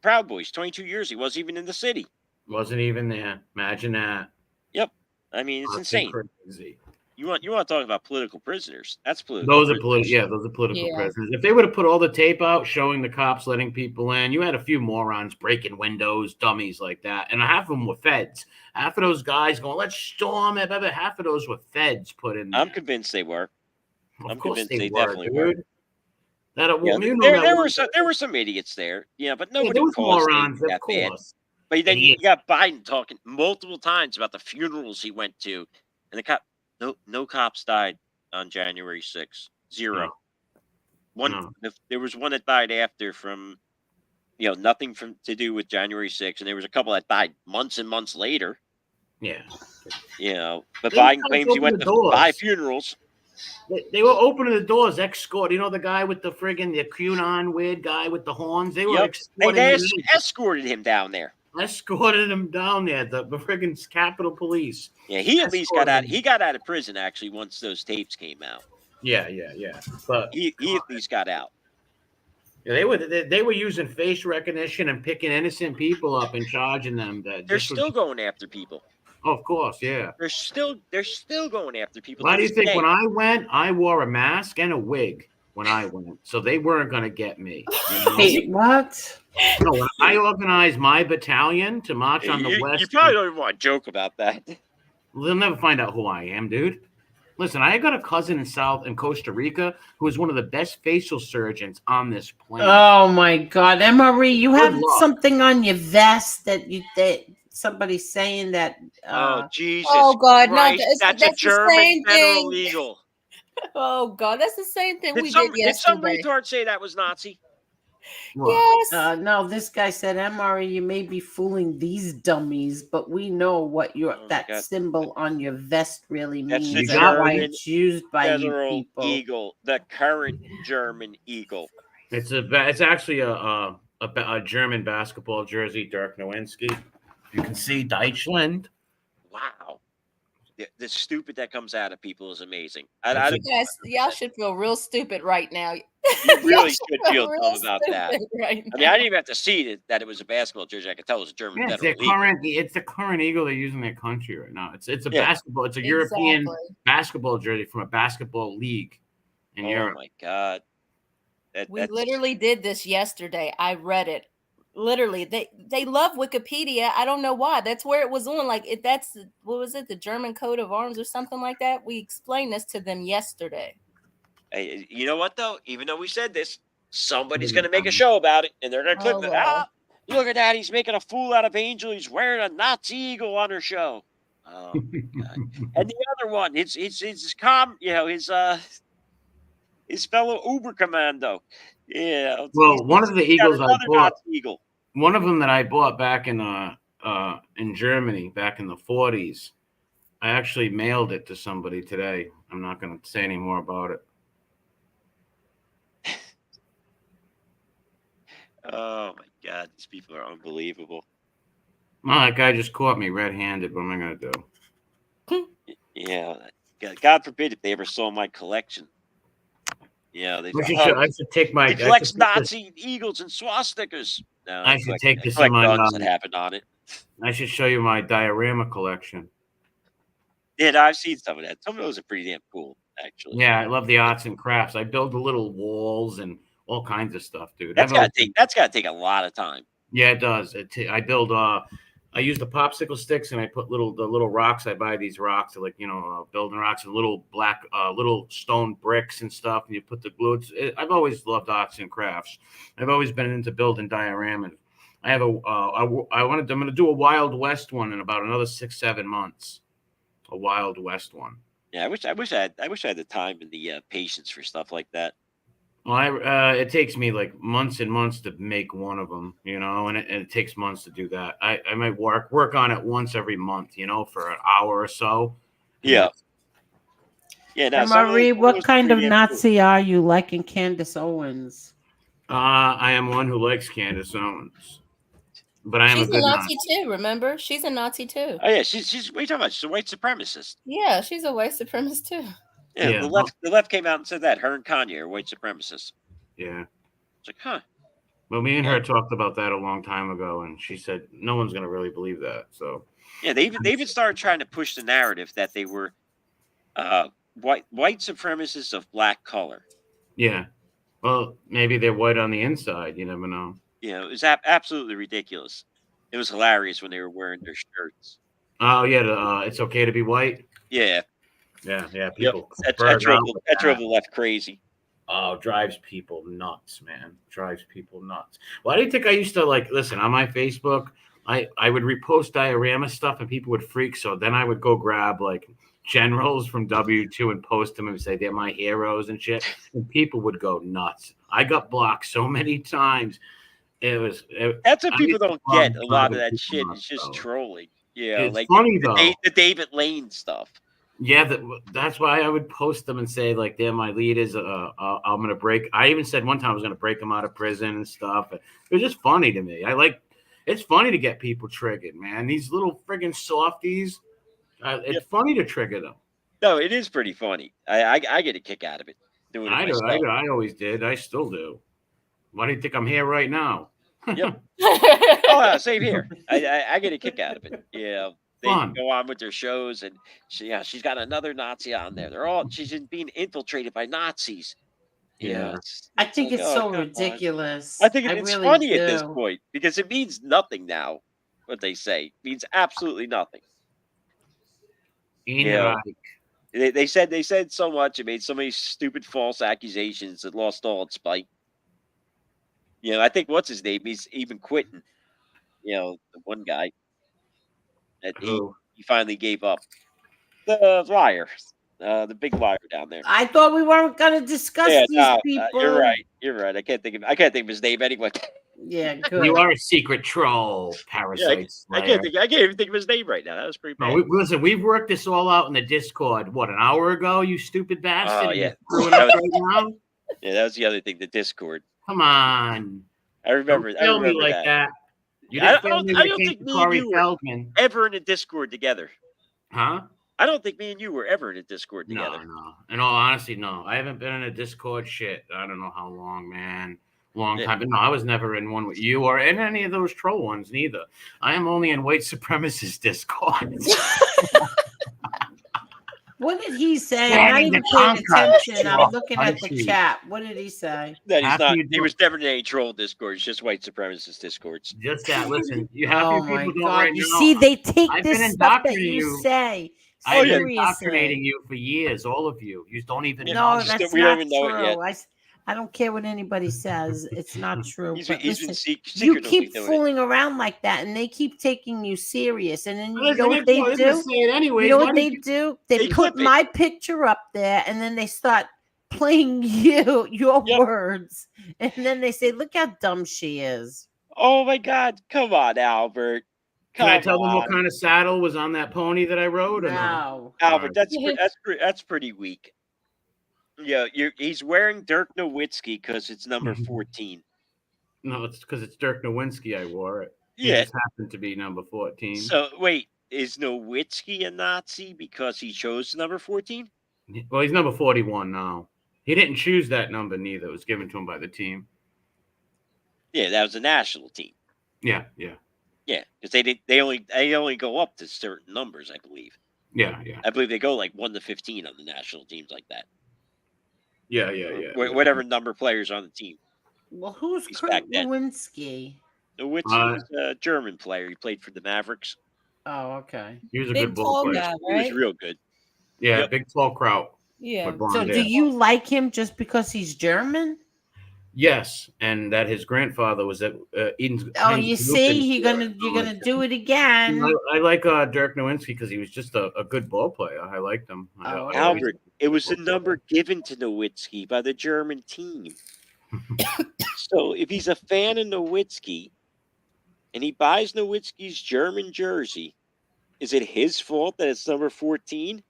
Proud Boys, 22 years. He wasn't even in the city. Wasn't even there. Imagine that. Yep. I mean, it's insane. Crazy. You want to talk about political prisoners? That's political. Those are political prisoners. If they would have put all the tape out showing the cops letting people in, you had a few morons breaking windows, dummies like that, and half of them were feds. Half of those guys going, "Let's storm it." Half of those were feds put in there. I'm convinced they were. Of course they definitely were. There were some idiots there, but nobody there was morons, that of course. Bad. But then you got Biden talking multiple times about the funerals he went to, and no cops died on January 6th. Zero. There was one that died after from, nothing to do with January 6th, and there was a couple that died months and months later. Yeah. But Biden claims he went to 5 funerals. They were opening the doors, escort. The guy with the QAnon weird guy with the horns. They were escorted him down there. Escorted him down there. The friggin' Capitol Police. Yeah, he at least got out. He got out of prison actually once those tapes came out. Yeah. But he at least got out. Yeah, they were using face recognition and picking innocent people up and charging them. They're still going after people. Oh, of course, yeah. They're still going after people. Why do you think when I went, I wore a mask and a wig when I went, so they weren't going to get me. Hey, what? No, when I organized my battalion to march on the west. You probably don't even want to joke about that. They'll never find out who I am, dude. Listen, I got a cousin in Costa Rica who is one of the best facial surgeons on this planet. Oh my God, MRE, you have something on your vest that somebody's saying that. Oh Jesus! Oh God, Christ, no, that's a German federal legal. Oh God, that's the same thing did we did yesterday. Did some retard say that was Nazi? Yes. No, this guy said, MRE, you may be fooling these dummies, but we know what that symbol on your vest really means. That's and why it's used by you people. Eagle, the current German eagle. It's actually a German basketball jersey, Dirk Nowitzki. You can see Deutschland. Wow. The stupid that comes out of people is amazing. Y'all should feel real stupid right now. You really should feel dumb about that. Right now. I mean, I didn't even have to see that it was a basketball jersey. I could tell it was a German. Yeah, it's the current eagle they use in their country right now. It's a basketball. It's a European basketball jersey from a basketball league in Europe. Oh my God! We literally did this yesterday. I read it. Literally, they love Wikipedia. I don't know why. That's where it was on. Like what was it? The German coat of arms or something like that. We explained this to them yesterday. Hey, you know what though? Even though we said this, somebody's going to make a show about it, and they're going to clip it. Look at that! He's making a fool out of Angel. He's wearing a Nazi eagle on her show. Oh my God! And the other one, his fellow Uber commando. Yeah. Well, one of the eagles I bought. One of them that I bought back in Germany back in the 40s. I actually mailed it to somebody today. I'm not going to say any more about it. Oh my God, these people are unbelievable. Well, that guy just caught me red-handed. What am I going to do? Yeah, God forbid if they ever saw my collection. Yeah, I should take my. He collects Nazi eagles and swastikas. No, I should take this in my that happened on it. I should show you my diorama collection. Yeah, I've seen some of that. Some of those are pretty damn cool, actually. Yeah, I love the arts and crafts. I build the little walls and all kinds of stuff, dude. That's got to take a lot of time. Yeah, it does. I build. I use the popsicle sticks and I put the little rocks. I buy these rocks, building rocks and little black, little stone bricks and stuff. And you put the glue. I've always loved arts and crafts. I've always been into building dioramas. I have I'm going to do a Wild West one in about another 6-7 months. A Wild West one. Yeah, I wish I had the time and the patience for stuff like that. Well, it takes me like months and months to make one of them, and it takes months to do that. I might work on it once every month, for an hour or so. Yeah. Yeah. No, MRE, what kind of Nazi are you, like in Candace Owens? I am one who likes Candace Owens, but she's a Nazi too. Remember, she's a Nazi too. Oh yeah, she's. What are you talking about? She's a white supremacist. Yeah, she's a white supremacist too. Yeah, the left came out and said that her and Kanye are white supremacists. Yeah. It's like, huh. Well, me and her talked about that a long time ago, and she said no one's going to really believe that. So. Yeah, they even started trying to push the narrative that they were White supremacists of black color. Yeah. Well, maybe they're white on the inside. You never know. You know, it was absolutely ridiculous. It was hilarious when they were wearing their shirts. Oh yeah, it's okay to be white. Yeah. Yeah. Yep. People That burn drove out with the left crazy. Oh, drives people nuts, man. Drives people nuts. Why do you think I used to listen on my Facebook? I would repost diorama stuff and people would freak. So then I would go grab generals from W2 and post them and say they're my heroes and shit. And people would go nuts. I got blocked so many times. That's what people don't get. A lot of that shit is just trolling. Yeah, it's funny though. The David Lane stuff. Yeah, that's why I would post them and say they're my leaders. I'm gonna break. I even said one time I was gonna break them out of prison and stuff. It was just funny to me. It's funny to get people triggered, man. These little friggin' softies. It's funny to trigger them. No, it is pretty funny. I get a kick out of it. Doing I always did. I still do. Why do you think I'm here right now? Yep. Oh, same here. I get a kick out of it. Yeah. They go on with their shows, and she's got another Nazi on there. She's being infiltrated by Nazis. Yeah. I think it's so ridiculous. I think it's really funny at this point because it means nothing now. What they say it means absolutely nothing. They said so much. It made so many stupid false accusations that lost all its spite. I think what's his name? He's even quitting. The one guy that he finally gave up. The liar, the big liar down there. I thought we weren't going to discuss these people. You're right. You're right. I can't think of his name anyway. Yeah, good. You are a secret troll, parasite. I can't even think of his name right now. That was pretty bad. No, listen, we've worked this all out in the Discord. What, an hour ago? You stupid bastard! Oh yeah. Yeah, that was the other thing. The Discord. Come on. I remember. Don't tell me like that. I don't think me and you were ever in a Discord together. Huh? I don't think me and you were ever in a Discord together. No. In all honesty, no. I haven't been in a Discord shit. I don't know how long, man. Long time. But no, I was never in one with you or in any of those troll ones, neither. I am only in white supremacist Discord. What did he say? I'm not even paying attention. I'm looking at the chat. What did he say? That he's not. He was never in any troll Discord. It's just white supremacist Discords. Just that. Listen, you have oh people my don't God! right You now. see, they take I've this stuff that you say. I've been indoctrinating you for years, all of you. You don't even know. No, that's not true. I don't care what anybody says. It's not true. You keep fooling around like that, and they keep taking you serious. And then you know what they do? You know what they do? They put my picture up there, and then they start playing your words. And then they say, look how dumb she is. Oh, my God. Come on, Albert. Can I tell them what kind of saddle was on that pony that I rode? No. Albert, that's pretty weak. Yeah, he's wearing Dirk Nowitzki because it's number 14. No, it's because it's Dirk Nowitzki I wore it. Yeah. It just happened to be number 14. So, wait, is Nowitzki a Nazi because he chose number 14? Well, he's number 41 now. He didn't choose that number, neither. It was given to him by the team. Yeah, that was a national team. Yeah. Yeah, because they only go up to certain numbers, I believe. Yeah. I believe they go like 1 to 15 on the national teams like that. Yeah. Whatever number players on the team. Well, who's Kurt Lewinsky? Nowitzki was a German player. He played for the Mavericks. Oh, okay. He was a good ball player. Guy, right? He was real good. Yeah, big tall kraut. Yeah. So do you like him just because he's German? Yes, and that his grandfather was at Eden's. Oh, you see, you're gonna do it again. I like Dirk Nowitzki because he was just a good ball player. I liked him. Albert, it was the number given to Nowitzki by the German team. So if he's a fan of Nowitzki and he buys Nowitzki's German jersey, is it his fault that it's number 14?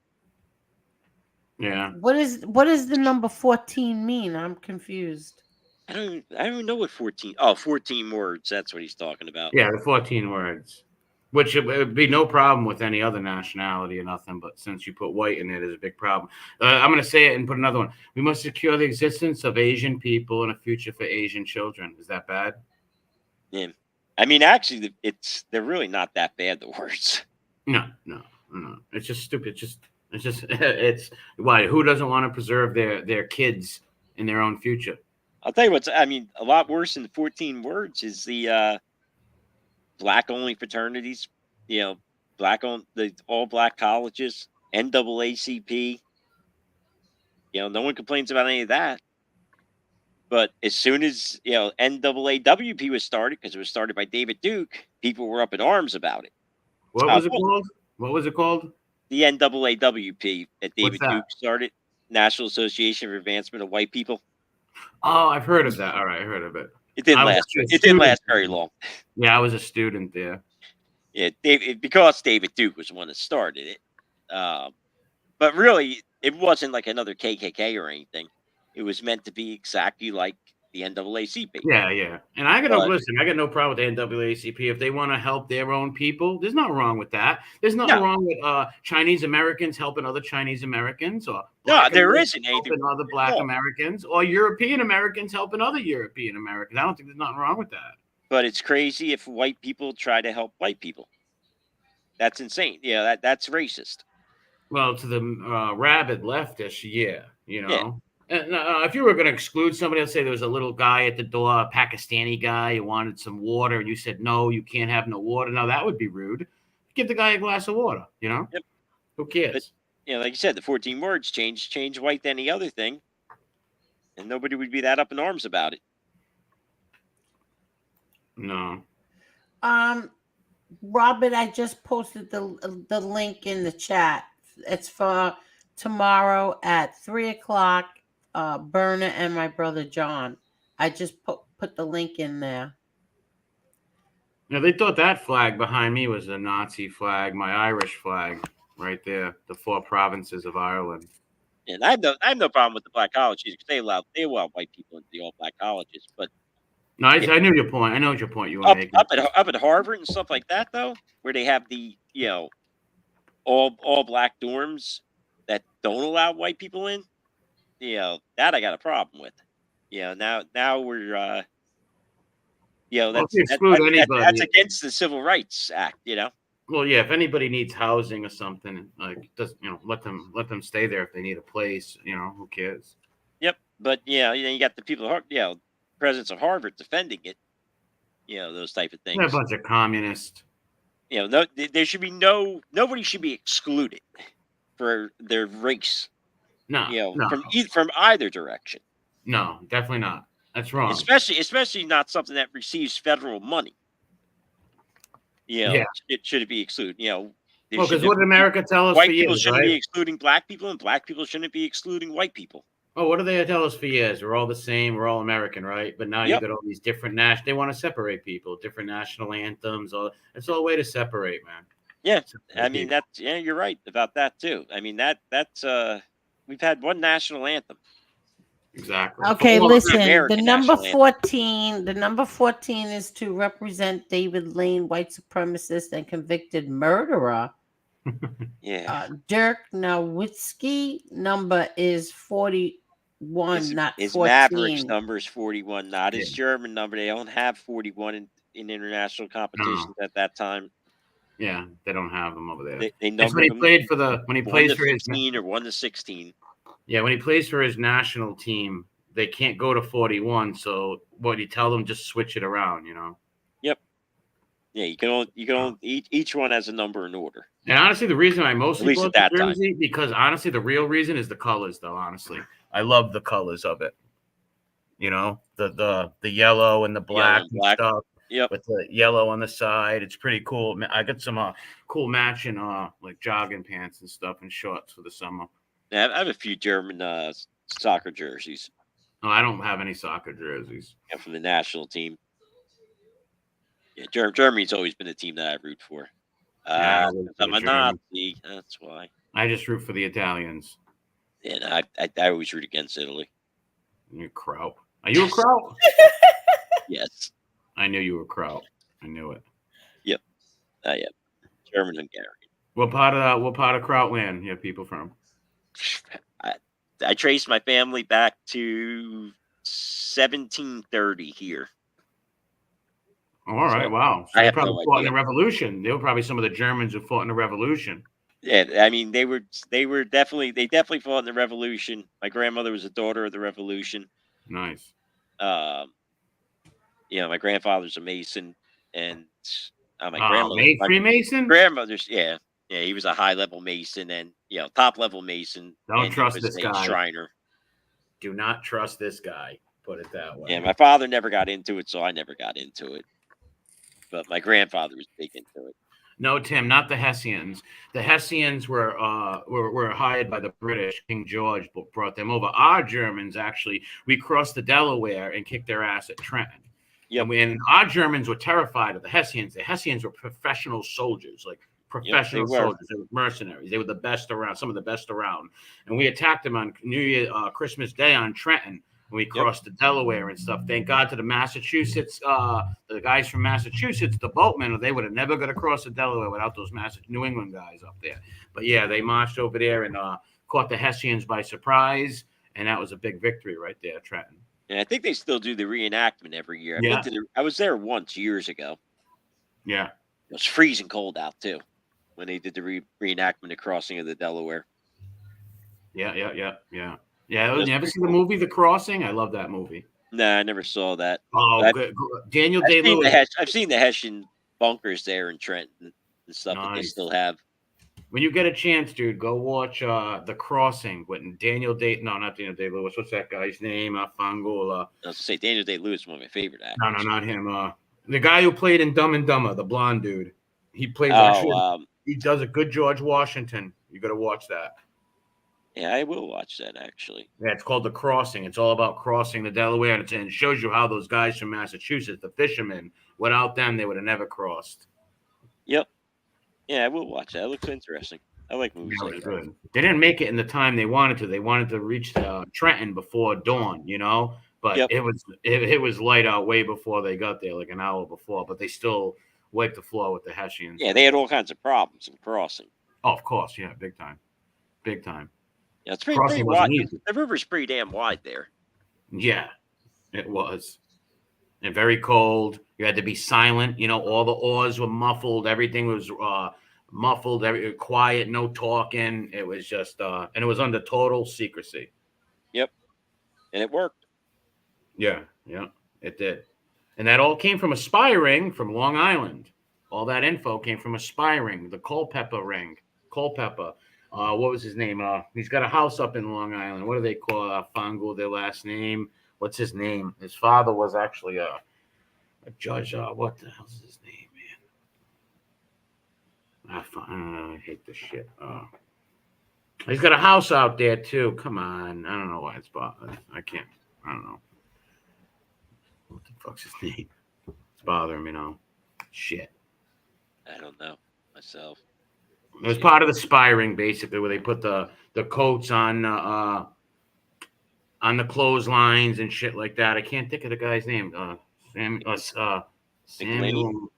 Yeah. What does the number 14 mean? I'm confused. I don't know what 14. Oh, 14 words. That's what he's talking about. Yeah, the 14 words. Which it would be no problem with any other nationality or nothing, but since you put white in it, is a big problem. I'm going to say it and put another one. We must secure the existence of Asian people and a future for Asian children. Is that bad? Yeah. I mean, actually, they're really not that bad, the words. No. It's just stupid. It's just it's why who doesn't want to preserve their kids in their own future? I'll tell you what's. I mean, a lot worse than the 14 words is the black only fraternities. You know, the all black colleges, NAACP. You know, no one complains about any of that. But as soon as NAAWP was started, because it was started by David Duke, people were up in arms about it. What was it called? What was it called? The NAAWP that David that? Duke started, National Association for Advancement of White People. Oh, I've heard of that. All right, I heard of it. It didn't last. It didn't last very long. Yeah, I was a student there. Yeah, because David Duke was the one that started it. But really, it wasn't like another KKK or anything. It was meant to be exactly like the NAACP. Yeah. And I got no problem with the NAACP. If they want to help their own people, there's nothing wrong with that. There's nothing wrong with Chinese Americans helping other Chinese Americans, or there isn't anything helping other Black Americans, or European Americans helping other European Americans. I don't think there's nothing wrong with that. But it's crazy if white people try to help white people. That's insane. Yeah, that's racist. Well, to the rabid leftists, you know. Yeah. And, if you were going to exclude somebody, let's say there was a little guy at the door, a Pakistani guy who wanted some water, and you said, no, you can't have no water. Now, that would be rude. Give the guy a glass of water, you know? Yep. Who cares? But, like you said, the 14 words change white to any other thing, and nobody would be that up in arms about it. No. Robert, I just posted the link in the chat. It's for tomorrow at 3:00. Berna and my brother John. I just put the link in there. Now they thought that flag behind me was a Nazi flag, my Irish flag, right there, the 4 provinces of Ireland. And I have no problem with the black colleges because they allow white people into the all black colleges. But no, I knew your point. I know your point you were making. Up at Harvard and stuff like that, though, where they have the all black dorms that don't allow white people in. That I got a problem with. Now we're that's against the Civil Rights Act, Well, yeah, if anybody needs housing or something, like let them stay there if they need a place, who cares? Yep. But you got the people presidents of Harvard defending it, those type of things. They're a bunch of communists. No, there should be nobody should be excluded for their race. No, from either direction. No, definitely not. That's wrong. Especially not something that receives federal money. It should be excluded. Because what did America tell us white for people years, shouldn't right? be excluding black people, and black people shouldn't be excluding white people. Oh, what do they tell us for years? We're all the same. We're all American, right? But now you got all these different they want to separate people, different national anthems. It's all a way to separate, man. Yeah, I mean you're right about that too. I mean that's we've had one national anthem. Exactly. Okay, listen. The number 14. The number 14 is to represent David Lane, white supremacist and convicted murderer. Dirk Nowitzki number is 41, not 14. His Maverick's number is 41, not his German number. They don't have 41 in international competitions at that time. Yeah, they don't have them over there. They That's when he played for when he plays for his 15 or 1 to 16. Yeah, when he plays for his national team, they can't go to 41. So what do you tell them? Just switch it around, Yep. Yeah, you can only each one has a number in order. And honestly, the reason I mostly bought the jersey, time. because honestly, the real reason is the colors, though. Honestly, I love the colors of it. The yellow and the black, and stuff. Yep. With the yellow on the side, it's pretty cool. I got some cool matching like jogging pants and stuff and shorts for the summer. Yeah, I have a few German soccer jerseys. No, I don't have any soccer jerseys. Yeah, from the national team. Yeah, Germany's always been a team that I root for. I'm a Nazi. That's why. I just root for the Italians. And I always root against Italy. You're Kraut. Are you a Kraut? Yes. I knew you were Kraut. I knew it. Yep. Yeah. German and Hungarian. What part of Krautland you have people from? I traced my family back to 1730 here. All right, wow. So they probably fought in the Revolution. They were probably some of the Germans who fought in the Revolution. Yeah, I mean, they definitely fought in the Revolution. My grandmother was a daughter of the Revolution. Nice. Um, my grandfather's a Mason, and my Freemason? grandmother's, yeah, he was a high level Mason, and top level Mason, Don't and he trust was this a guy. Shriner. Do not trust this guy. Put it that way. Yeah, my father never got into it, so I never got into it. But my grandfather was big into it. No, Tim, not the Hessians. The Hessians were hired by the British. King George brought them over. Our Germans, actually, we crossed the Delaware and kicked their ass at Trenton. Yep. And our Germans were terrified of the Hessians. The Hessians were professional soldiers, like professional soldiers. They were mercenaries. They were the best around, some of the best around. And we attacked them on New Year, Christmas Day on Trenton. We crossed the Delaware and stuff. Thank God to the Massachusetts, the guys from Massachusetts, the boatmen, or they would have never got across the Delaware without those New England guys up there. But yeah, they marched over there and caught the Hessians by surprise, and that was a big victory right there, Trenton. And I think they still do the reenactment every year. I was there once years ago. Yeah. It was freezing cold out too when they did the reenactment of crossing of the Delaware. Yeah. Yeah, you ever seen the movie The Crossing? I love that movie. Nah, I never saw that. Oh, good. Daniel Day-Lewis. I've seen the Hessian bunkers there in Trenton and stuff that they still have. When you get a chance, dude, go watch The Crossing with not Daniel Day-Lewis. What's that guy's name? Fangula. I was going to say Daniel Day-Lewis is one of my favorite actors. No, not him. The guy who played in Dumb and Dumber, the blonde dude. He plays he does a good George Washington. You got to watch that. Yeah, I will watch that, actually. Yeah, it's called The Crossing. It's all about crossing the Delaware, and it shows you how those guys from Massachusetts, the fishermen, without them, they would have never crossed. Yep. Yeah, I will watch that. It looks interesting. I like movies like that. Good. They didn't make it in the time they wanted to. They wanted to reach Trenton before dawn, But it was light out way before they got there, like an hour before. But they still wiped the floor with the Hessians. Yeah, they had all kinds of problems in crossing. Oh, of course. Yeah, big time. Yeah, it's pretty wide. The river's pretty damn wide there. Yeah, it was. And very cold. You had to be silent. All the oars were muffled. Everything was muffled, quiet, no talking. It was just, and it was under total secrecy. Yep. And it worked. Yeah, it did. And that all came from a spy ring from Long Island. All that info came from a spy ring, the Culpeper ring. Culpeper. What was his name? He's got a house up in Long Island. What do they call Fangul, their last name? What's his name? His father was actually a judge. What the hell's his name, man? I hate this shit. He's got a house out there, too. Come on. I don't know why it's bothering. I don't know. What the fuck's his name? It's bothering me now. Shit. I don't know myself. It was part of the spy ring, basically, where they put the coats on the clotheslines and shit like that. I can't think of the guy's name. Samuel.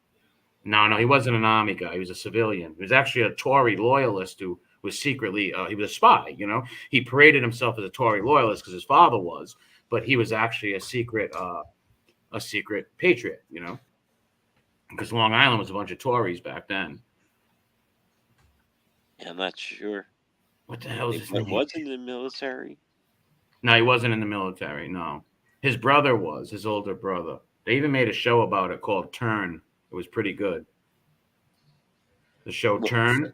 No, he wasn't an army guy. He was a civilian. He was actually a Tory loyalist who was secretly he was a spy. He paraded himself as a Tory loyalist because his father was, but he was actually a secret patriot. Because Long Island was a bunch of Tories back then. I'm not sure. What the hell is his name? Was in the military? No, he wasn't in the military. No, his brother was. His older brother. They even made a show about it called Turn. It was pretty good. The show Turn.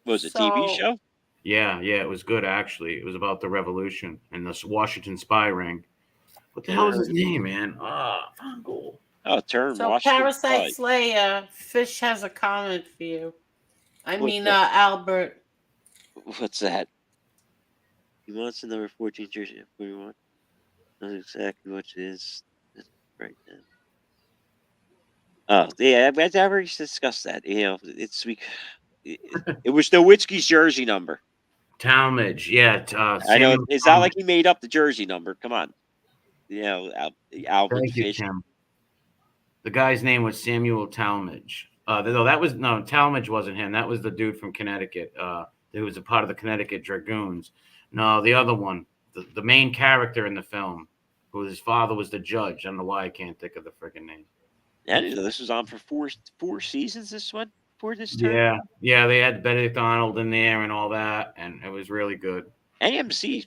Was it a TV show? Yeah, it was good actually. It was about the revolution and the Washington spy ring. What the hell is his name, man? Fangul. Oh, Turn. So Washington Parasite Slayer, Fish has a comment for you. Albert. What's that? He wants the number 14 jersey at 41. That's exactly what it is right now. Oh, yeah, I've already discussed that. It was Nowitzki's jersey number. Talmadge, yeah. I know it's not like he made up the jersey number. Come on. Albert. Thank you, Tim. The guy's name was Samuel Talmadge. Talmadge wasn't him. That was the dude from Connecticut. Who was a part of the Connecticut Dragoons. No, the other one, the main character in the film, who his father was the judge. I don't know why I can't think of the freaking name. Yeah, this was on for four seasons. This one. for this term? Yeah, yeah, they had Benedict Arnold in there and all that, and it was really good. AMC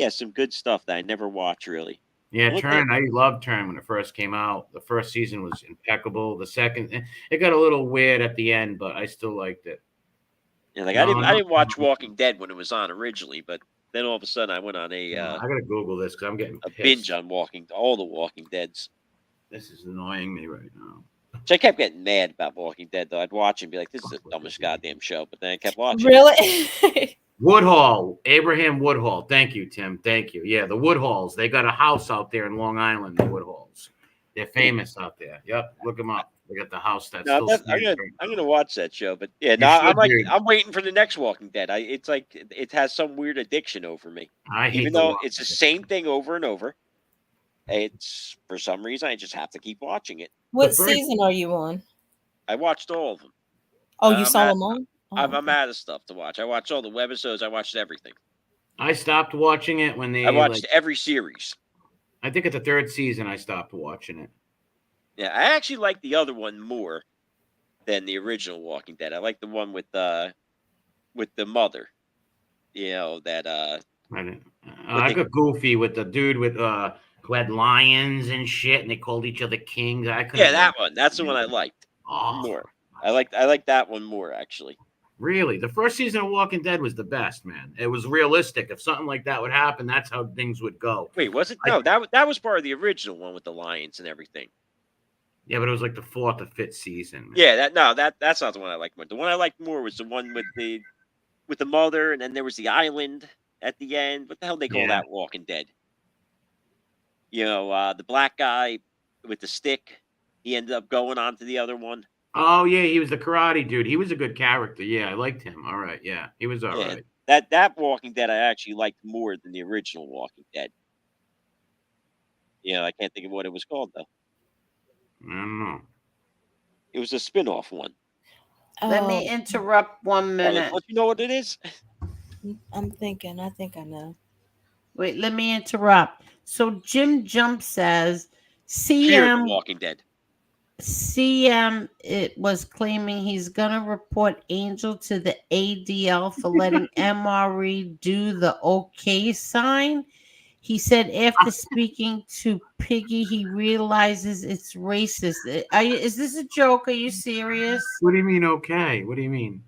has some good stuff that I never watch really. Yeah, Turn. I loved Turn when it first came out. The first season was impeccable. The second, it got a little weird at the end, but I still liked it. Yeah, like I didn't watch Walking Dead when it was on originally, but then all of a sudden I went on I gotta Google this because I'm getting a pissed. binge on all the Walking Deads. This is annoying me right now. So I kept getting mad about Walking Dead, though. I'd watch and be like, "This is the dumbest goddamn show," but then I kept watching. Really? Woodhall, Abraham Woodhall. Thank you, Tim. Thank you. Yeah, the Woodhalls. They got a house out there in Long Island. The Woodhalls. They're famous out there. Yep, look them up. They got the house that's still. I'm gonna watch that show, but yeah, I'm waiting for the next Walking Dead. It's like it has some weird addiction over me. Even though it's the same thing over and over. It's for some reason I just have to keep watching it. What season are you on? I watched all of them. Oh, you saw them all? Oh, I'm out of stuff to watch. I watched all the webisodes. I watched everything. I stopped watching it when they. I watched every series. I think at the third season I stopped watching it. Yeah, I actually like the other one more than the original Walking Dead. I like the one with the mother. You know that. I got goofy with the dude with who had lions and shit, and they called each other kings. That one. That's the one I liked more. I like that one more actually. Really, the first season of Walking Dead was the best, man. It was realistic. If something like that would happen, that's how things would go. Wait, was it? No, that was part of the original one with the lions and everything. Yeah, but it was like the fourth or fifth season. Man. Yeah, that's not the one I liked more. The one I liked more was the one with the mother, and then there was the island at the end. What the hell they call that Walking Dead? You know, the black guy with the stick. He ended up going on to the other one. Oh yeah, he was the karate dude. He was a good character. Yeah, I liked him. All right, yeah, he was all right. That Walking Dead I actually liked more than the original Walking Dead. I can't think of what it was called though. I don't know. It was a spin-off one. Let me interrupt 1 minute. Don't you know what it is? I'm thinking. I think I know. Wait, let me interrupt. So Jim Jump says Fear the Walking Dead. CM was claiming he's gonna report Angel to the ADL for letting MRE do the OK sign. He said after speaking to Piggy, he realizes it's racist. Is this a joke? Are you serious? What do you mean, okay? What do you mean?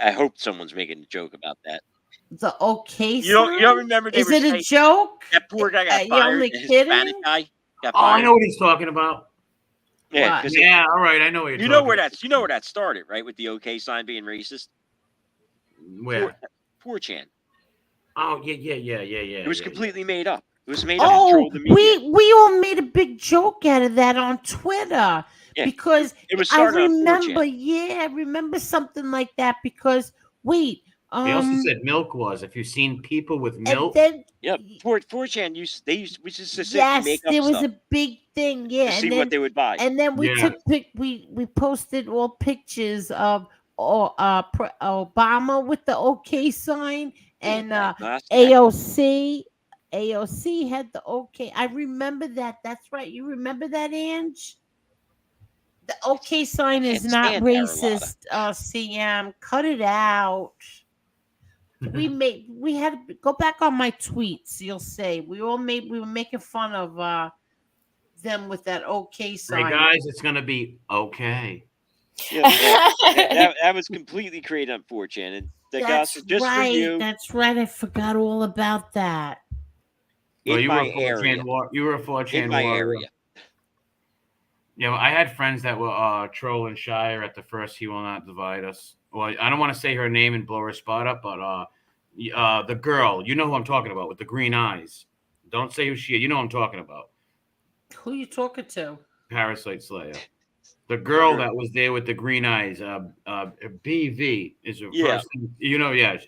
I hope someone's making a joke about that. The OK you don't remember? Is it a joke? That poor guy got fired. You only kidding? Hispanic guy got fired. I know what he's talking about. Yeah, all right. I know what you know where that started, right? With the OK sign being racist. Where? 4chan. Oh yeah. It was completely made up. It was made up Oh, to troll the media. we all made a big joke out of that on Twitter because it was I remember. I remember something like that because wait. They also said milk was. If you've seen people with milk. Then, 4chan we used to sit yes, make up there was stuff a big thing. Yeah, to see what they would buy. And then we we posted all pictures of Obama with the OK sign and AOC. AOC had the OK. I remember that. That's right. You remember that, Ange? The OK sign is not racist. CM, cut it out. We had to go back on my tweets. You'll say we were making fun of them with that OK sign. Hey guys, it's gonna be okay. That was completely created on 4chan, and that's just right. For you. That's right. I forgot all about that. Well, you were a 4chan warrior. Yeah, I had friends that were trolling Shire at the first He Will Not Divide Us. Well, I don't want to say her name and blow her spot up, but the girl, you know who I'm talking about with the green eyes. Don't say who she is. You know who I'm talking about. Who are you talking to? Parasite Slayer. The girl that was there with the green eyes. BV is her first name.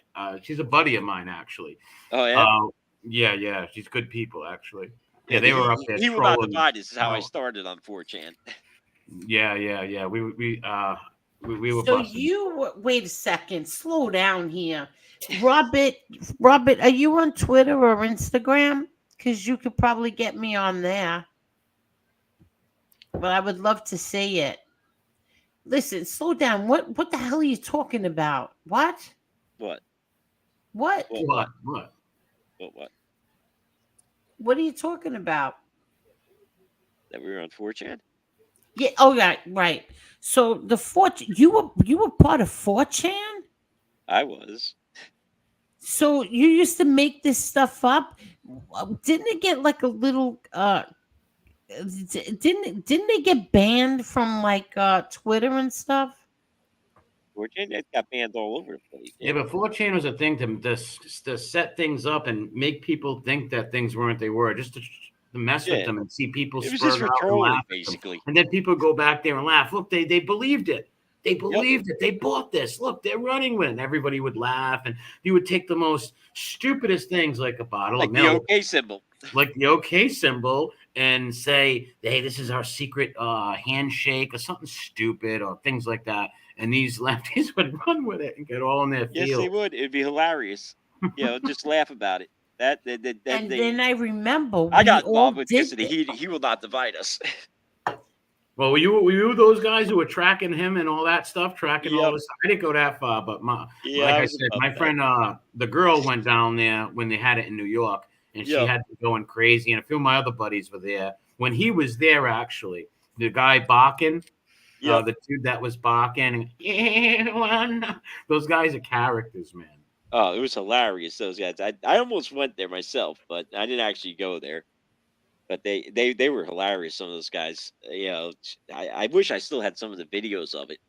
She's a buddy of mine, actually. Oh, yeah? Yeah. She's good people, actually. Yeah, they were up there. He Will Not Divide Us is how I started on 4chan. Yeah. We were. So wait a second. Slow down here, Robert. Are you on Twitter or Instagram? Because you could probably get me on there. But I would love to see it. Listen, slow down. What the hell are you talking about? What? What? What? What? What are you talking about? That we were on 4chan? Yeah. Oh, yeah. Right. So the 4chan, you were part of 4chan. I was. So you used to make this stuff up. Didn't it get like a little? Didn't they get banned from like Twitter and stuff? 4chan, it got banned all over the place. Yeah, but 4chan was a thing to set things up and make people think that things weren't they were, just to mess with them and see people It was spurt just for out and trolling, laugh at them. basically. And then people go back there and laugh. Look, they believed it. They believed it. They bought this. Look, they're running with it. And everybody would laugh, and you would take the most stupidest things like a bottle of milk, the OK symbol, like the OK symbol, and say, "Hey, this is our secret handshake," or something stupid, or things like that. And these lefties would run with it and get all in their field. Yes, they would. It'd be hilarious. Just laugh about it. Then I remember I got involved with this. He will not divide us. Well, were you those guys who were tracking him and all that stuff, tracking all this? I didn't go that far, but like I said, my friend, the girl went down there when they had it in New York, and she had been going crazy, and a few of my other buddies were there. When he was there, actually, the guy barking, the dude that was barking, those guys are characters, man. Oh, it was hilarious, those guys. I almost went there myself, but I didn't actually go there. But they were hilarious, some of those guys. I wish I still had some of the videos of it.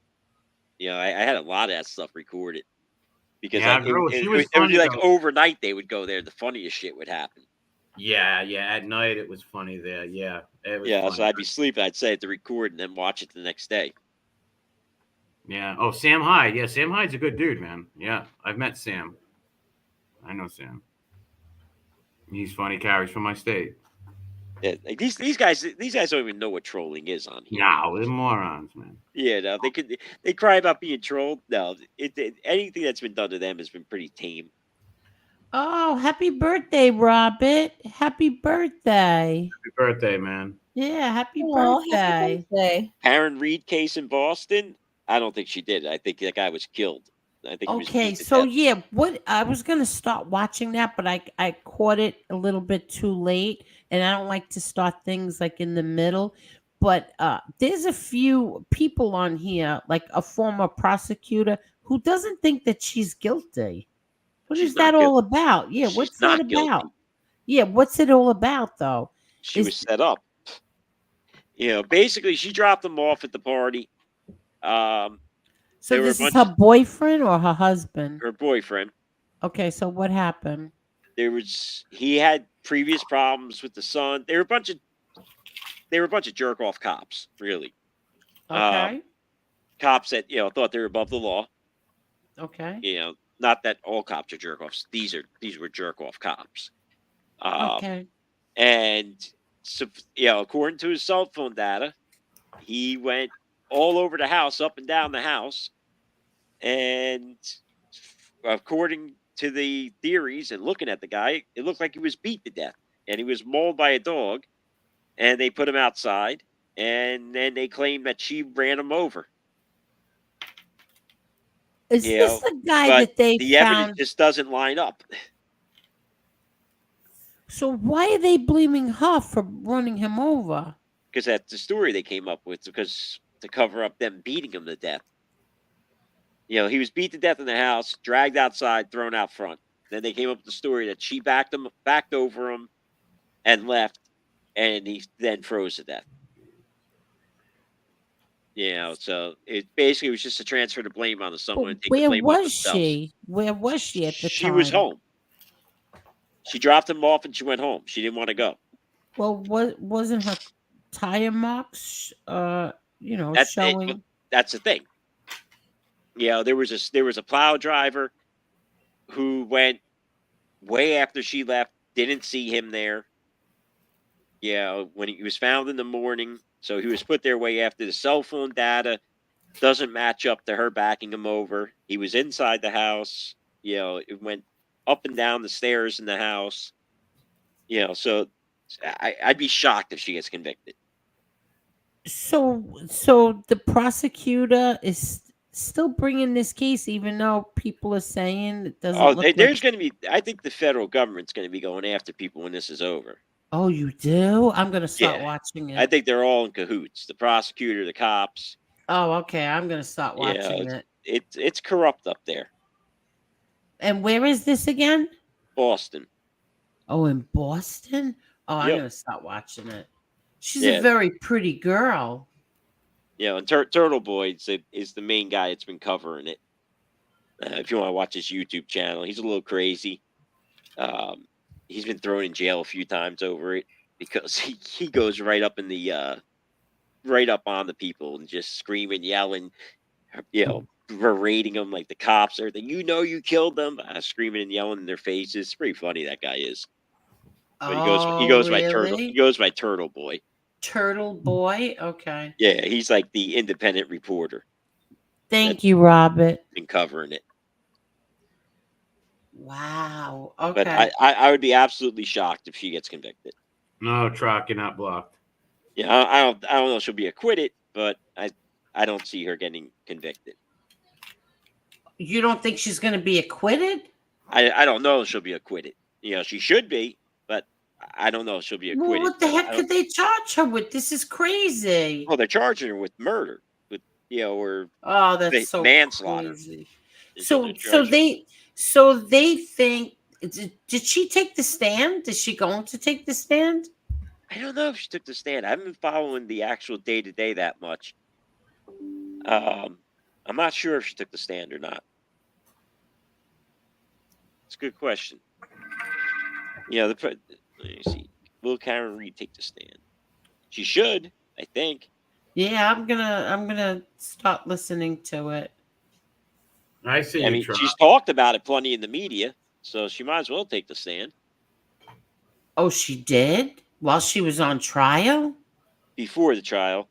I had a lot of that stuff recorded. Because it would be like overnight they would go there. The funniest shit would happen. Yeah. At night it was funny there. Yeah. Funny. So I'd be sleeping. I'd set it to record and then watch it the next day. Yeah. Oh, Sam Hyde. Yeah, Sam Hyde's a good dude, man. Yeah, I've met Sam. I know Sam. He's funny. Carries from my state. Yeah, like these guys don't even know what trolling is on here. No, they're morons, man. Yeah, no, they cry about being trolled. No, anything that's been done to them has been pretty tame. Oh, happy birthday, Robert! Happy birthday! Happy birthday, man! Yeah, happy birthday! Karen Reed case in Boston. I don't think she did. I think that guy was killed. I think. Okay, so yeah, what I was gonna start watching that, but I caught it a little bit too late, and I don't like to start things like in the middle. But there's a few people on here, like a former prosecutor, who doesn't think that she's guilty. What is that all about? Yeah, what's that about? Yeah, what's it all about though? She was set up. Basically, she dropped them off at the party. So this is her boyfriend or her husband? Her boyfriend. Okay, so what happened? He had previous problems with the son. They were a bunch of jerk off cops, really. Okay. Cops that thought they were above the law. Okay. Not that all cops are jerk offs. These were jerk off cops. Okay. And so according to his cell phone data, he went all over the house, up and down the house. And according to the theories and looking at the guy, it looked like he was beat to death and he was mauled by a dog, and they put him outside, and then they claimed that she ran him over. Is this the guy that they the found? Evidence just doesn't line up. So why are they blaming her for running him over? Because that's the story they came up with, because to cover up them beating him to death. He was beat to death in the house, dragged outside, thrown out front. Then they came up with the story that she backed over him, and left, and he then froze to death. So it basically was just a transfer to blame on someone. Where was she? Where was she at the time? She was home. She dropped him off and she went home. She didn't want to go. Well, wasn't her tire marks, showing? That's the thing. There was a plow driver who went way after she left, didn't see him there. When he was found in the morning, so he was put there way after. The cell phone data doesn't match up to her backing him over. He was inside the house. It went up and down the stairs in the house. So I'd be shocked if she gets convicted. So the prosecutor is still bringing this case, even though people are saying it doesn't Oh, look like. there's going to be. I think the federal government's going to be going after people when this is over. Oh, you do? I'm gonna start Yeah. watching I it. think they're all in cahoots. The prosecutor, the cops. Oh, okay. I'm gonna start watching it. It's corrupt up there. And where is this again? Boston. Oh, in Boston? Oh, I'm Yep. gonna start watching it. She's Yeah. a very pretty girl. And Turtle Boy is the main guy that's been covering it. If you want to watch his YouTube channel, he's a little crazy. He's been thrown in jail a few times over it because he goes right up in the right up on the people and just screaming, yelling, berating them like the cops or everything. You killed them, screaming and yelling in their faces. It's pretty funny, that guy is. But he goes by Turtle. He goes by Turtle Boy. Turtle Boy. Okay. Yeah, he's like the independent reporter. Thank you, Robert. Been covering it. Wow. Okay. But I would be absolutely shocked if she gets convicted. No, Trock, you're not blocked. Yeah, I don't know if she'll be acquitted, but I don't see her getting convicted. You don't think she's going to be acquitted? I don't know if she'll be acquitted. She should be, but I don't know if she'll be acquitted. Well, what the heck could they charge her with? This is crazy. Well, they're charging her with murder, or that's so manslaughter. Crazy. So they think. Did she take the stand? Is she going to take the stand? I don't know if she took the stand. I haven't been following the actual day-to-day that much. I'm not sure if she took the stand or not. It's a good question. Let me see. Will Karen Reed take the stand? She should, I think. Yeah, I'm gonna start listening to it. I see. She's talked about it plenty in the media, so she might as well take the stand. Oh, she did? While she was on trial? Before the trial.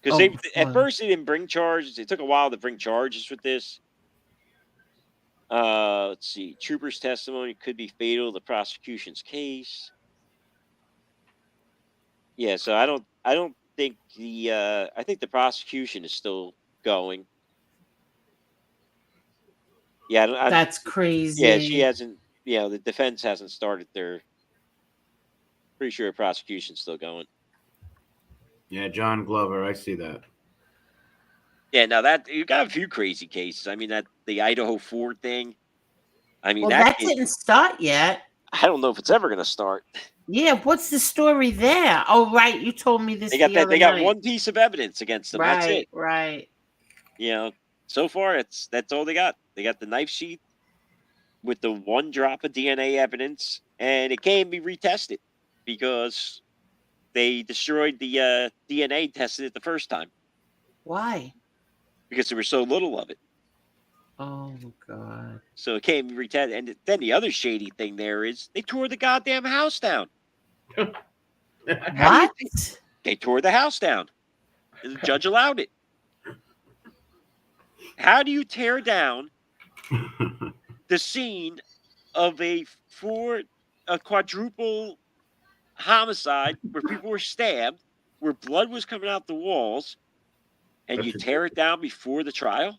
Because at first they didn't bring charges. It took a while to bring charges with this. Let's see. Trooper's testimony could be fatal to the prosecution's case. Yeah, so I don't think I think the prosecution is still going. Yeah, that's crazy. Yeah, she hasn't. The defense hasn't started their. Pretty sure the prosecution's still going. Yeah, John Glover, I see that. Yeah, now that you got a few crazy cases. I mean, that the Idaho Ford thing. I mean, that didn't start yet. I don't know if it's ever going to start. Yeah, what's the story there? Oh, right, you told me this. They got one piece of evidence against them. Right, that's it. Right. So far that's all they got. They got the knife sheath with the one drop of DNA evidence, and it can't be retested because they destroyed the DNA tested it the first time. Why? Because there was so little of it. Oh, God. So it can't be retested. And then the other shady thing there is they tore the goddamn house down. What? They tore the house down. And the judge allowed it. How do you tear down the scene of a quadruple homicide where people were stabbed, where blood was coming out the walls, and you tear it down before the trial?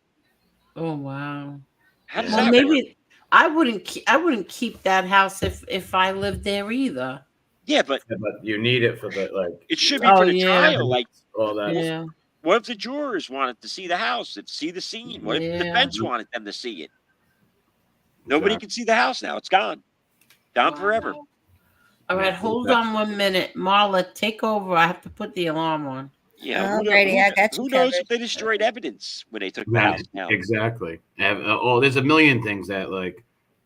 Oh, wow. How does that work? I wouldn't keep that house if I lived there either. Yeah, but you need it for the it should be for the trial, like all that. Yeah. What if the jurors wanted to see the house, to see the scene? What if the defense wanted them to see it? Nobody can see the house now. It's gone. Gone forever. All right, hold on 1 minute. Marla, take over. I have to put the alarm on. Yeah. Alrighty, I got you Who knows covered. if they destroyed evidence when they took the house down? Exactly. There's a million things that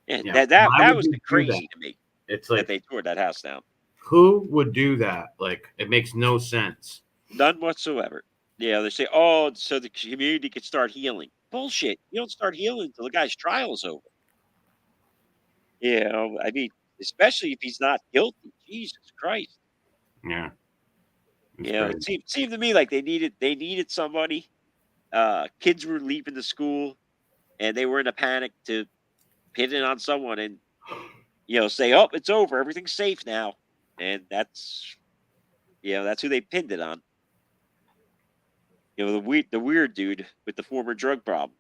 that was crazy to me. It's like that they tore that house down. Who would do that? Like, it makes no sense. None whatsoever. Yeah, they say, so the community could start healing. Bullshit. You don't start healing until the guy's trial is over. I mean, especially if he's not guilty. Jesus Christ. Yeah. It seemed to me like they needed somebody. Kids were leaving the school, and they were in a panic to pin it on someone and say, "Oh, it's over. Everything's safe now," and that's who they pinned it on. You know, the weird dude with the former drug problem.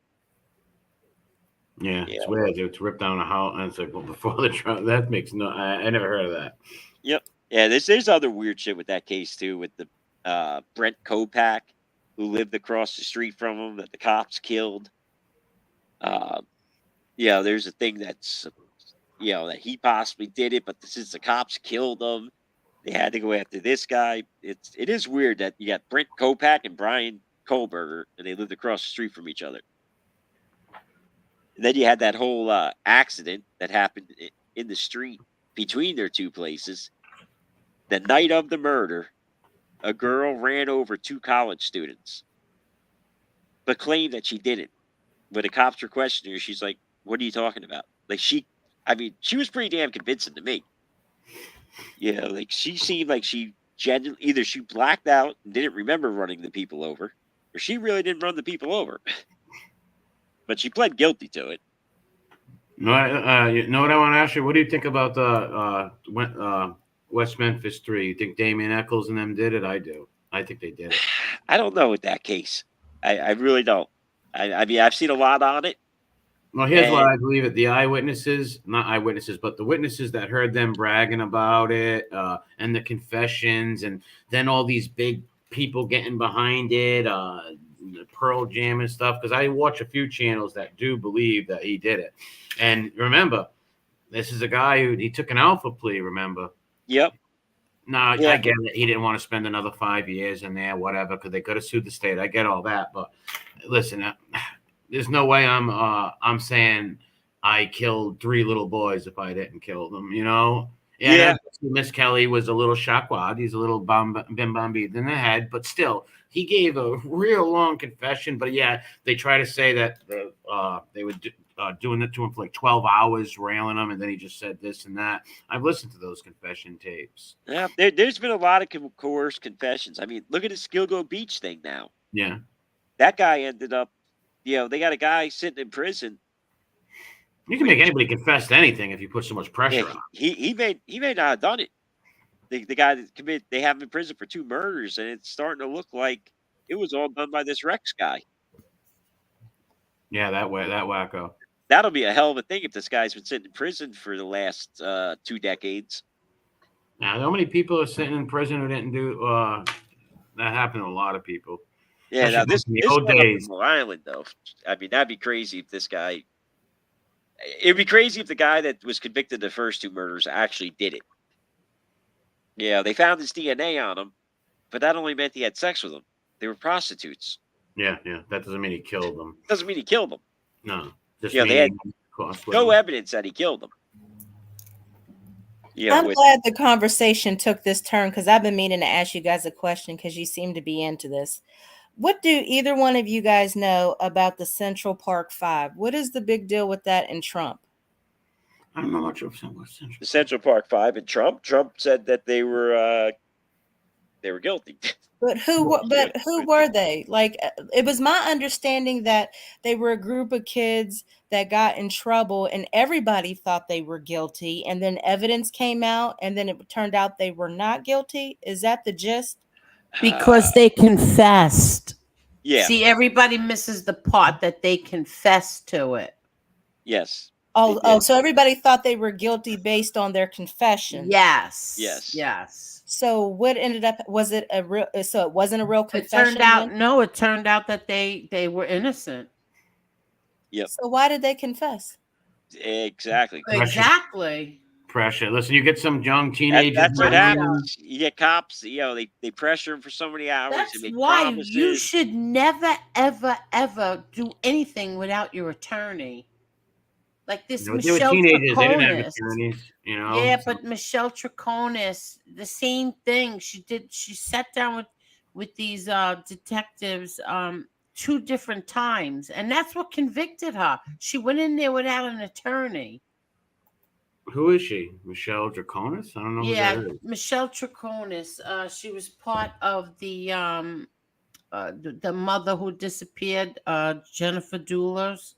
Yeah, it's weird. To rip down a house, and it's like, well, before the trial, that makes no. I never heard of that. Yep. Yeah, there's other weird shit with that case too, with the Brent Kopak, who lived across the street from him that the cops killed. Yeah, there's a thing that's that he possibly did it, but since the cops killed him, they had to go after this guy. It is weird that you got Brent Kopak and Brian Kohlberger, and they lived across the street from each other. And then you had that whole accident that happened in the street between their two places. The night of the murder, a girl ran over 2 college students, but claimed that she didn't. When the cops were questioning her, she's like, "What are you talking about?" Like she was pretty damn convincing to me. Yeah, like she seemed like she genuinely either she blacked out and didn't remember running the people over, or she really didn't run the people over. But she pled guilty to it. No, you know what I want to ask you? What do you think about the West Memphis 3? You think Damien Eccles and them did it? I do. I think they did it. I don't know with that case. I really don't. I mean, I've seen a lot on it. Well, here's why I believe it. The eyewitnesses, not eyewitnesses, but the witnesses that heard them bragging about it, and the confessions, and then all these big people getting behind it, Pearl Jam and stuff, because I watch a few channels that do believe that he did it. And remember, this is a guy he took an alpha plea, remember? Yep. No, yeah. I get it. He didn't want to spend another 5 years in there, whatever, because they could have sued the state. I get all that. But listen, there's no way I'm saying I killed 3 little boys if I didn't kill them, you know? Yeah. Miss Kelly was a little shackwad. He's a little bim-bam-beat in the head, but still, he gave a real long confession. But yeah, they try to say that they were doing it to him for like 12 hours, railing him, and then he just said this and that. I've listened to those confession tapes. Yeah, there's been a lot of coerced confessions. I mean, look at the Skilgo Beach thing now. Yeah. That guy ended up, they got a guy sitting in prison. You can make anybody confess to anything if you put so much pressure on. He may not have done it. The guy that they have him in prison for 2 murders, and it's starting to look like it was all done by this Rex guy. Yeah, that wacko. That'll be a hell of a thing if this guy's been sitting in prison for the last 2 decades. Now, how many people are sitting in prison who didn't do that happened to a lot of people. Yeah, now this old days. Long Island, though. I mean, that'd be crazy if this guy. It'd be crazy if the guy that was convicted of the first 2 murders actually did it. Yeah, they found his DNA on him, but that only meant he had sex with them. They were prostitutes. Yeah. That doesn't mean he killed them. Doesn't mean he killed them. No. They had no evidence that he killed them. Yeah, I'm glad the conversation took this turn because I've been meaning to ask you guys a question because you seem to be into this. What do either one of you guys know about the Central Park 5? What is the big deal with that in Trump? I don't know much of the Central Park 5 and Trump. Trump said that they were guilty. But who were they? Like, it was my understanding that they were a group of kids that got in trouble and everybody thought they were guilty. And then evidence came out and then it turned out they were not guilty. Is that the gist? Because they confessed. Yeah. See, everybody misses the part that they confessed to it. Yes. Oh, so everybody thought they were guilty based on their confession. Yes. So what ended up, was it a real, so it wasn't a real confession? It turned out that they were innocent. Yep. So why did they confess? Exactly. Pressure. Listen, you get some young teenagers. That's what happens. You get cops, they pressure them for so many hours. That's why you should never, ever, ever do anything without your attorney. Like this Michelle Troconis. Yeah, but Michelle Troconis, the same thing. She sat down with these detectives 2 different times, and that's what convicted her. She went in there without an attorney. Who is she? Michelle Troconis? I don't know who that is. Michelle Troconis. She was part of the mother who disappeared, Jennifer Doolers.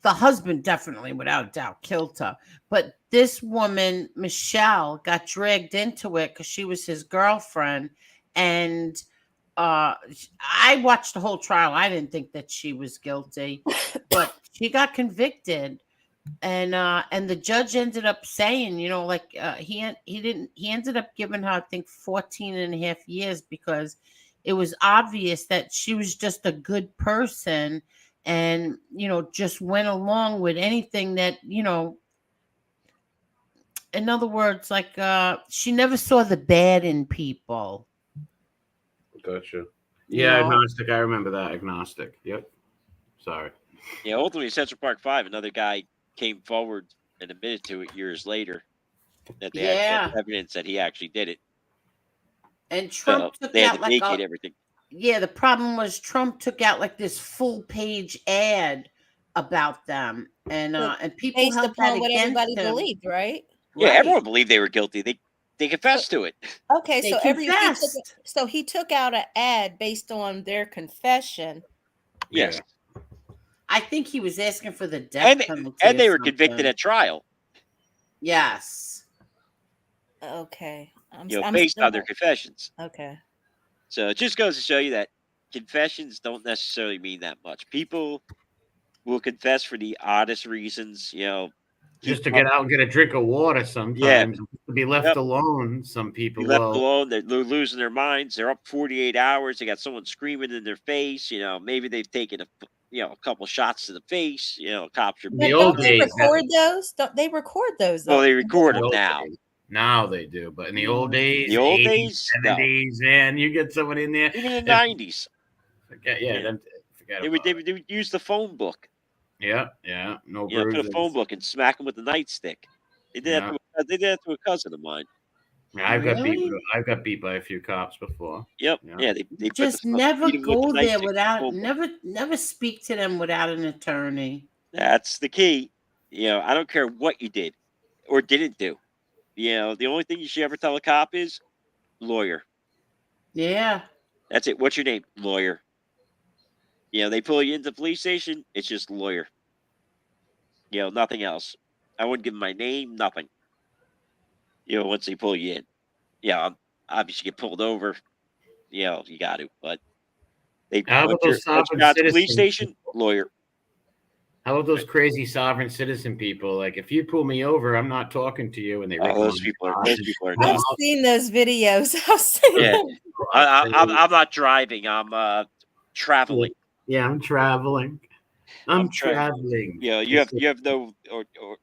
The husband definitely, without doubt, killed her. But this woman, Michelle, got dragged into it because she was his girlfriend. And I watched the whole trial. I didn't think that she was guilty, but she got convicted. And the judge ended up saying, you know, like he ended up giving her, I think, 14 and a half years because it was obvious that she was just a good person and, you know, just went along with anything that, you know, in other words, like she never saw the bad in people. Gotcha. Yeah, agnostic. I remember that. Agnostic. Yep. Sorry. Yeah, ultimately, Central Park 5, another guy came forward and admitted to it years later that they had evidence that he actually did it. And Trump took they had out to like vacate everything. Yeah, the problem was Trump took out like this full page ad about them, and people based held upon that what against everybody him. believed, right? Yeah, everyone believed they were guilty. They confessed to it. Okay, They so confessed. he took out an ad based on their confession. Yes. I think he was asking for the death penalty. And they were convicted at trial. Yes. Okay. Based on their confessions. Okay. So it just goes to show you that confessions don't necessarily mean that much. People will confess for the oddest reasons, you know. Just to get out and get a drink of water sometimes. To be left alone, some people left alone, they're losing their minds. They're up 48 hours. They got someone screaming in their face. You know, maybe they've taken a couple shots to the face. You know, cops are. But don't they record those? Don't they record those? Well, they record them now. Now they do, but in the old days, the old 80s, days, 70s, and you get someone in there. Even in the 90s. Forget they would use the phone book. Yeah, no bruises. Put a phone book and smack them with the nightstick. They did that to a cousin of mine. Yeah, I've got beat by a few cops before. Yep. Yeah, they just never go there without never speak to them without an attorney. That's the key. You know, I don't care what you did or didn't do. You know, the only thing you should ever tell a cop is lawyer. Yeah. That's it. What's your name? Lawyer. You know, they pull you into the police station, it's just lawyer. You know, nothing else. I wouldn't give them my name, nothing. You know, once they pull you in. Yeah, obviously get pulled over. You know, you got to. But they How about those sovereign at the police station, lawyer. How about those crazy sovereign citizen people? Like, if you pull me over, I'm not talking to you. And they those people are I've seen those videos. I've seen them. I'm not driving. I'm traveling. Yeah, I'm traveling. I'm traveling. Yeah, you have no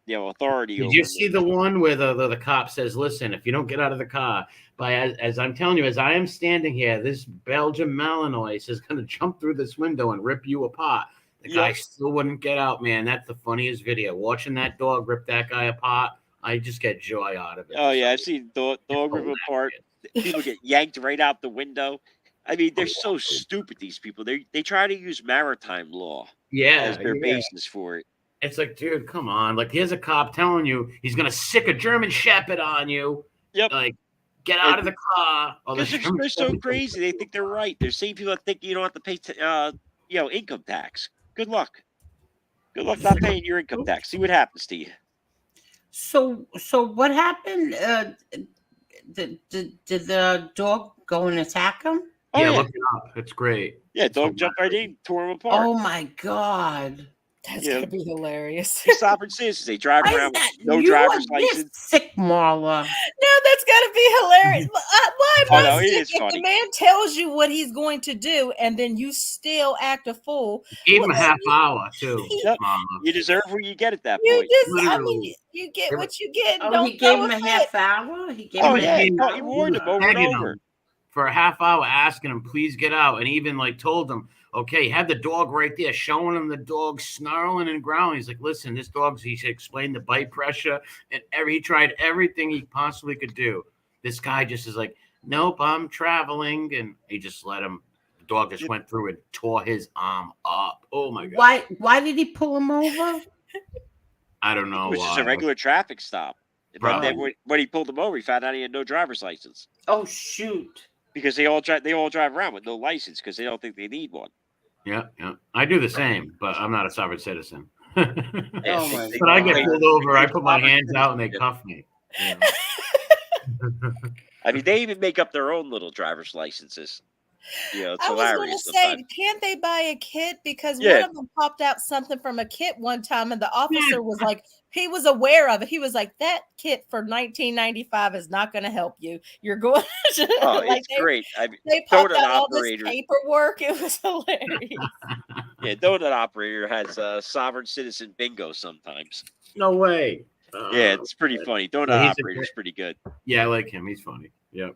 authority. Did you see the one where the cop says, "Listen, if you don't get out of the car, as I'm telling you, as I am standing here, this Belgian Malinois is going to jump through this window and rip you apart." The guy still wouldn't get out, man. That's the funniest video. Watching that dog rip that guy apart, I just get joy out of it. Oh yeah, I've seen dog rip apart. People get yanked right out the window. I mean, they're so stupid. These people. They try to use maritime law. As their basis for it. It's like, dude, come on. Like, here's a cop telling you he's gonna sick a German Shepherd on you. Yep. Like, get out of the car. They're so crazy. They think they're right. They're same people that think you don't have to pay income tax. Good luck. Good luck not paying your income tax. See what happens to you. So what happened? Did the dog go and attack him? Yeah, look it up. It's great. Yeah, dog jumped right in, tore him apart. Oh my God. That's gonna be hilarious. Sovereign citizens, they drive around with no driver's license. Sick, Marla. No, that's gotta be hilarious. Why am I sick if funny. the man tells you what he's going to do and then you still act a fool? Give him a half hour too. Yep. You deserve what you get at that You point. just, I mean, you get what you get. Oh, Don't he gave him a half hour. He gave him he warned him over and over. For a half hour, asking him, please get out. And even like told him, okay, have the dog right there, showing him the dog snarling and growling. He's like, listen, this dog's, he explained the bite pressure and he tried everything he possibly could do. This guy just is like, nope, I'm traveling. And he just let him, the dog just went through and tore his arm up. Oh my God. Why did he pull him over? I don't know. It was just a regular traffic stop. But then when he pulled him over, he found out he had no driver's license. Oh, shoot. Because they all drive around with no license because they don't think they need one. Yeah. I do the same, but I'm not a sovereign citizen. But I get pulled over, I put my hands out and they cuff me. You know? I mean, they even make up their own little driver's licenses. You know, it's I was going to hilarious say, sometimes. can't they buy a kit? Because one Yeah. of them popped out something from a kit one time, and the officer was like, he was aware of it. He was like, that kit for $19.95 is not going to help you. You're going to, Oh, like it's great. I mean, they popped donut out all this operator. paperwork. It was hilarious. Yeah, donut operator has sovereign citizen bingo sometimes. No way. Yeah, it's pretty funny. Donut yeah, operator's pretty good. Yeah, I like him. He's funny. Yep.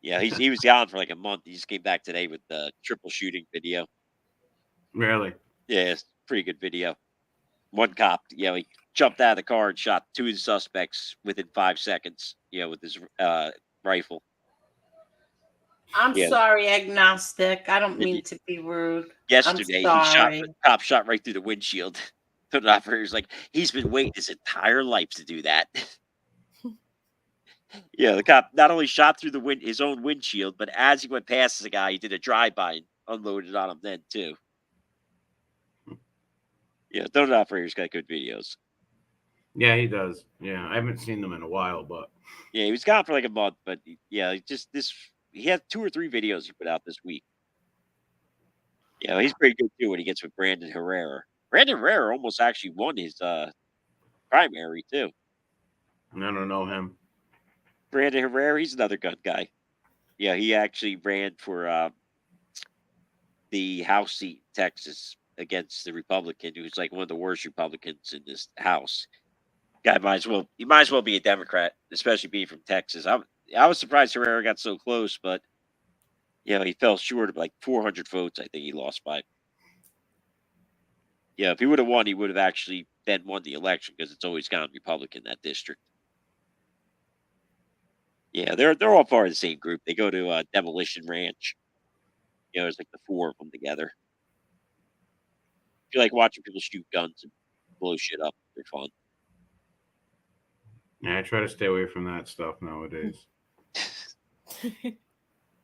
Yeah, he was gone for like a month. He just came back today with the triple shooting video. Really? Yeah, it's a pretty good video. One cop, you know, he jumped out of the car and shot 2 of the suspects within 5 seconds, you know, with his rifle. I'm Yeah. sorry, agnostic. I don't Yeah, mean to be rude. Yesterday, sorry. cop shot right through the windshield. The operator's like, he's been waiting his entire life to do that. Yeah, the cop not only shot through his own windshield, but as he went past the guy, he did a drive-by and unloaded on him then too. Yeah, donut operator's got good videos. Yeah, he does. Yeah, I haven't seen them in a while, but yeah, he was gone for like a month, but yeah, he had 2 or 3 videos he put out this week. Yeah, he's pretty good too when he gets with Brandon Herrera. Brandon Herrera almost actually won his primary too. I don't know him. Brandon Herrera, he's another gun guy. Yeah, he actually ran for the House seat in Texas against the Republican, who's like one of the worst Republicans in this House. Guy might as well be a Democrat, especially being from Texas. I was surprised Herrera got so close, but you know, he fell short of like 400 votes. I think he lost by. Yeah, if he would have won, he would have actually then won the election because it's always gone Republican, that district. Yeah, they're all part of the same group. They go to Demolition Ranch. You know, there's like the 4 of them together. If you like watching people shoot guns and blow shit up, they're fun. Yeah, I try to stay away from that stuff nowadays.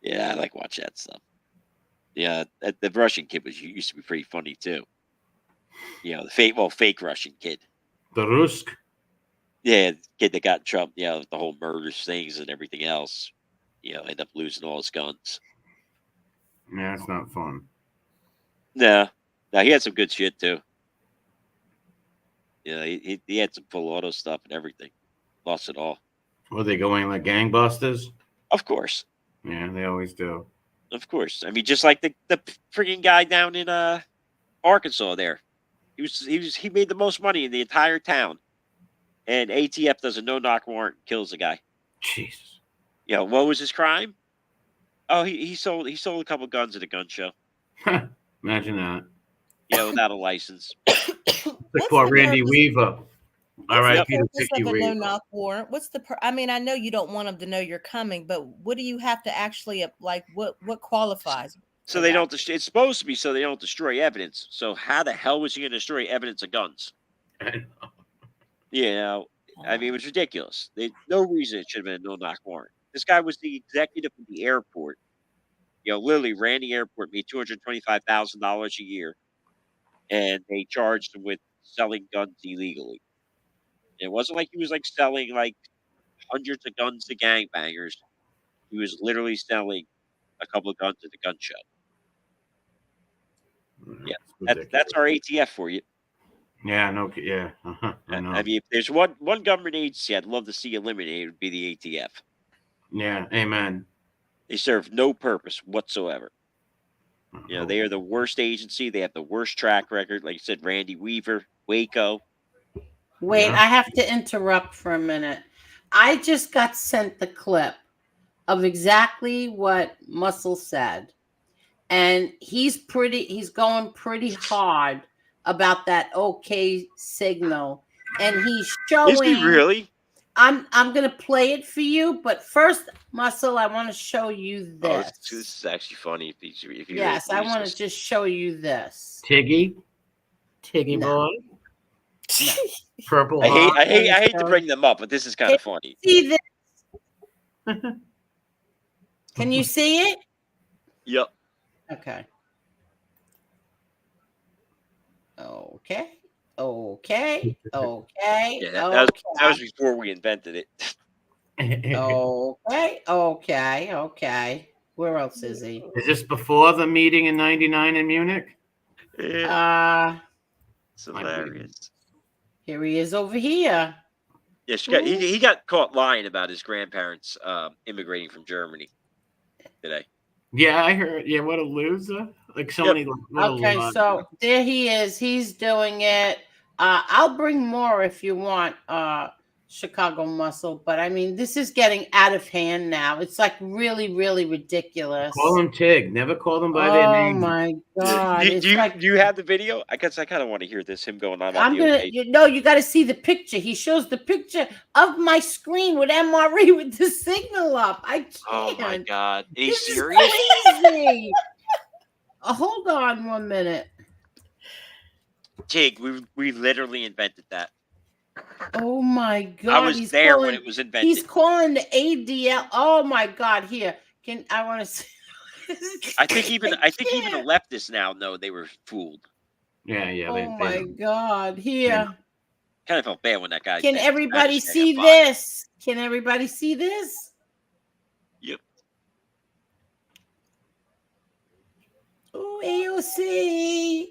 Yeah, I like watching that stuff. Yeah, the Russian kid used to be pretty funny too. You know, the fake Russian kid. The Rusk? Yeah, the kid that got in trouble, you know, the whole murders things and everything else. You know, ended up losing all his guns. Yeah, it's not fun. No, he had some good shit too. Yeah, he had some full auto stuff and everything. Lost it all. Were they going like gangbusters? Of course. Yeah, they always do. Of course. I mean, just like the freaking guy down in Arkansas there. He made the most money in the entire town. And ATF does a no-knock warrant and kills the guy. Jesus. Yeah, what was his crime? Oh, he sold a couple guns at a gun show. Imagine that. Yeah, without a license. Like poor Randy Weaver. All right, Peter Of a no-knock warrant. What's the? I mean, I know you don't want them to know you're coming, but what do you have to actually like? What qualifies? So they don't. It's supposed to be so they don't destroy evidence. So how the hell was he going to destroy evidence of guns? I know. You know, I mean, it was ridiculous. No reason it should have been a no-knock warrant. This guy was the executive of the airport. You know, literally ran the airport, made $225,000 a year, and they charged him with selling guns illegally. It wasn't like he was like selling like hundreds of guns to gangbangers. He was literally selling a couple of guns at the gun show. Yeah, that's our ATF for you. Yeah, no, yeah, I know. I mean, if there's one government agency I'd love to see eliminated, it would be the ATF. Yeah, amen. They serve no purpose whatsoever. You know, they are the worst agency. They have the worst track record. Like you said, Randy Weaver, Waco. Wait, I have to interrupt for a minute. I just got sent the clip of exactly what Muscle said. And he's going pretty hard about that OK signal. And he's showing. Is he really? I'm gonna play it for you, but first, Muscle, I want to show you this. Oh, this is actually funny. If you yes, I want to just show you this. Tiggy no. boy. No. Purple. I hate to bring them up, but this is kind of funny. See this? Can you see it? Yep. Okay. Yeah, that was before we invented it. Okay. Where else is he? Is this before the meeting in '99 in Munich? Yeah. It's hilarious. Here he is over here. Yeah, he got caught lying about his grandparents immigrating from Germany today. Yeah, I heard. Yeah, what a loser! Like so many. Okay, so there he is. He's doing it. I'll bring more if you want, Chicago Muscle. But I mean, this is getting out of hand now. It's like really, really ridiculous. Call him Tig. Never call them by their name. Oh my God! Do you have the video? I guess I kind of want to hear this. Him going on. You got to see the picture. He shows the picture of my screen with MRE with the signal up. I can't. Oh my God! He's This serious. is crazy. Hold on 1 minute. Tig, we literally invented that. Oh my God! I was there when it was invented. He's calling the ADL. Oh my God! Here, I want to see. I think even the leftists now know they were fooled. Yeah. Oh my God! Here. Kind of felt bad when that guy. Can everybody see this? Can everybody see this? Yep. Oh, AOC.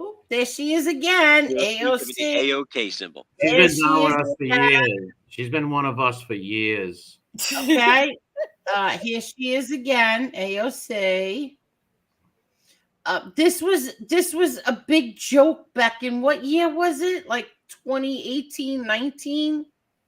Oh, there she is again. AOC. The AOK symbol. She's been one of us for years. She's been one of us for years. Okay. Here she is again. AOC. This was a big joke back in what year was it? Like 2018, 19?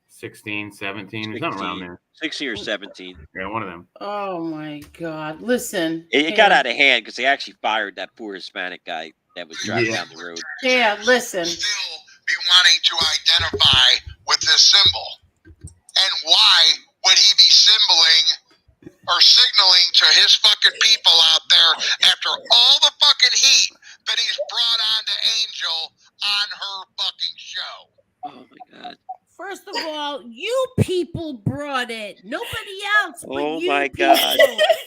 16, 17, something around there. 16 or 17. Yeah, one of them. Oh my God! Listen, it got out of hand because they actually fired that poor Hispanic guy that was driving down the road. Yeah, listen. Still be wanting to identify with this symbol, and why would he be signaling to his fucking people out there after all the fucking heat that he's brought on to Angel on her fucking show? Oh my God. First of all, you people brought it. Nobody else but Oh you my people. God.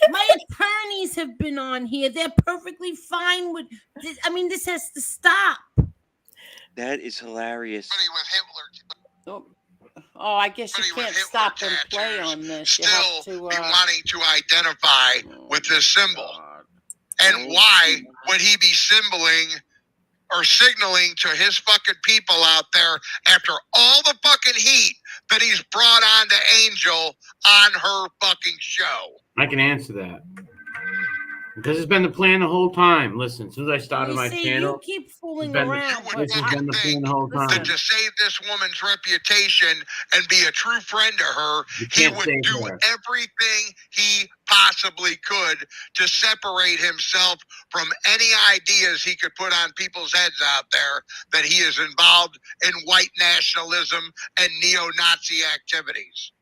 My attorneys have been on here. They're perfectly fine with this. I mean, this has to stop. That is hilarious. Oh, I guess you can't stop and play on this. Still be wanting to identify with this symbol. And why would he be signaling to his fucking people out there after all the fucking heat that he's brought on to Angel on her fucking show? I can answer that. Because it's been the plan the whole time. Listen, since I started my channel, you keep fooling around. This has been the plan the whole time. That to save this woman's reputation and be a true friend to her, he would do everything he possibly could to separate himself from any ideas he could put on people's heads out there that he is involved in white nationalism and neo-Nazi activities.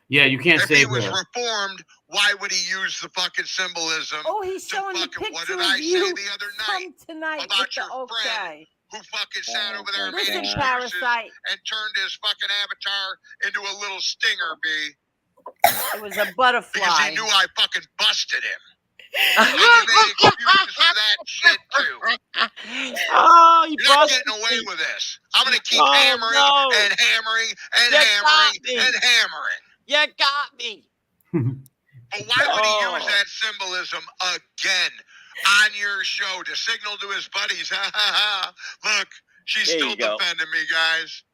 Yeah, you can't say that. If he was reformed, why would he use the fucking symbolism? Oh, he's showing the picture what did of I you say the other night tonight about your friend who fucking sat over there and made excuses Parasite. and turned his fucking avatar into a little stinger bee? It was a butterfly. Because he knew I fucking busted him. And he made excuses for that shit too. Oh, you're not getting away with this. I'm going to keep hammering and hammering and hammering and hammering. You got me. But why would he use that symbolism again on your show to signal to his buddies? Look, she's still defending me, guys.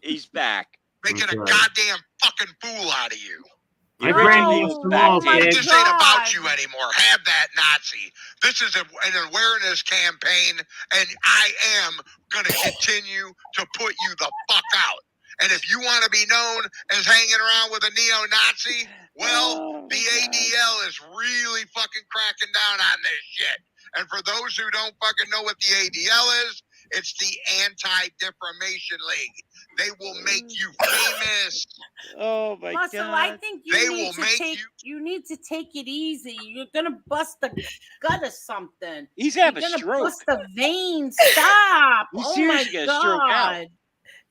He's back. Making a goddamn fucking fool out of you. My brain is small, kid. This ain't about you anymore. Have that, Nazi. This is an awareness campaign, and I am going to continue to put you the fuck out. And if you want to be known as hanging around with a neo-Nazi, well, the ADL is really fucking cracking down on this shit. And for those who don't fucking know what the ADL is, it's the Anti-Defamation League. They will make you famous. Oh my God! I think you need to take it easy. You're gonna bust the gut or something. He's having a stroke. Bust the vein. Stop! He's seriously gonna stroke out.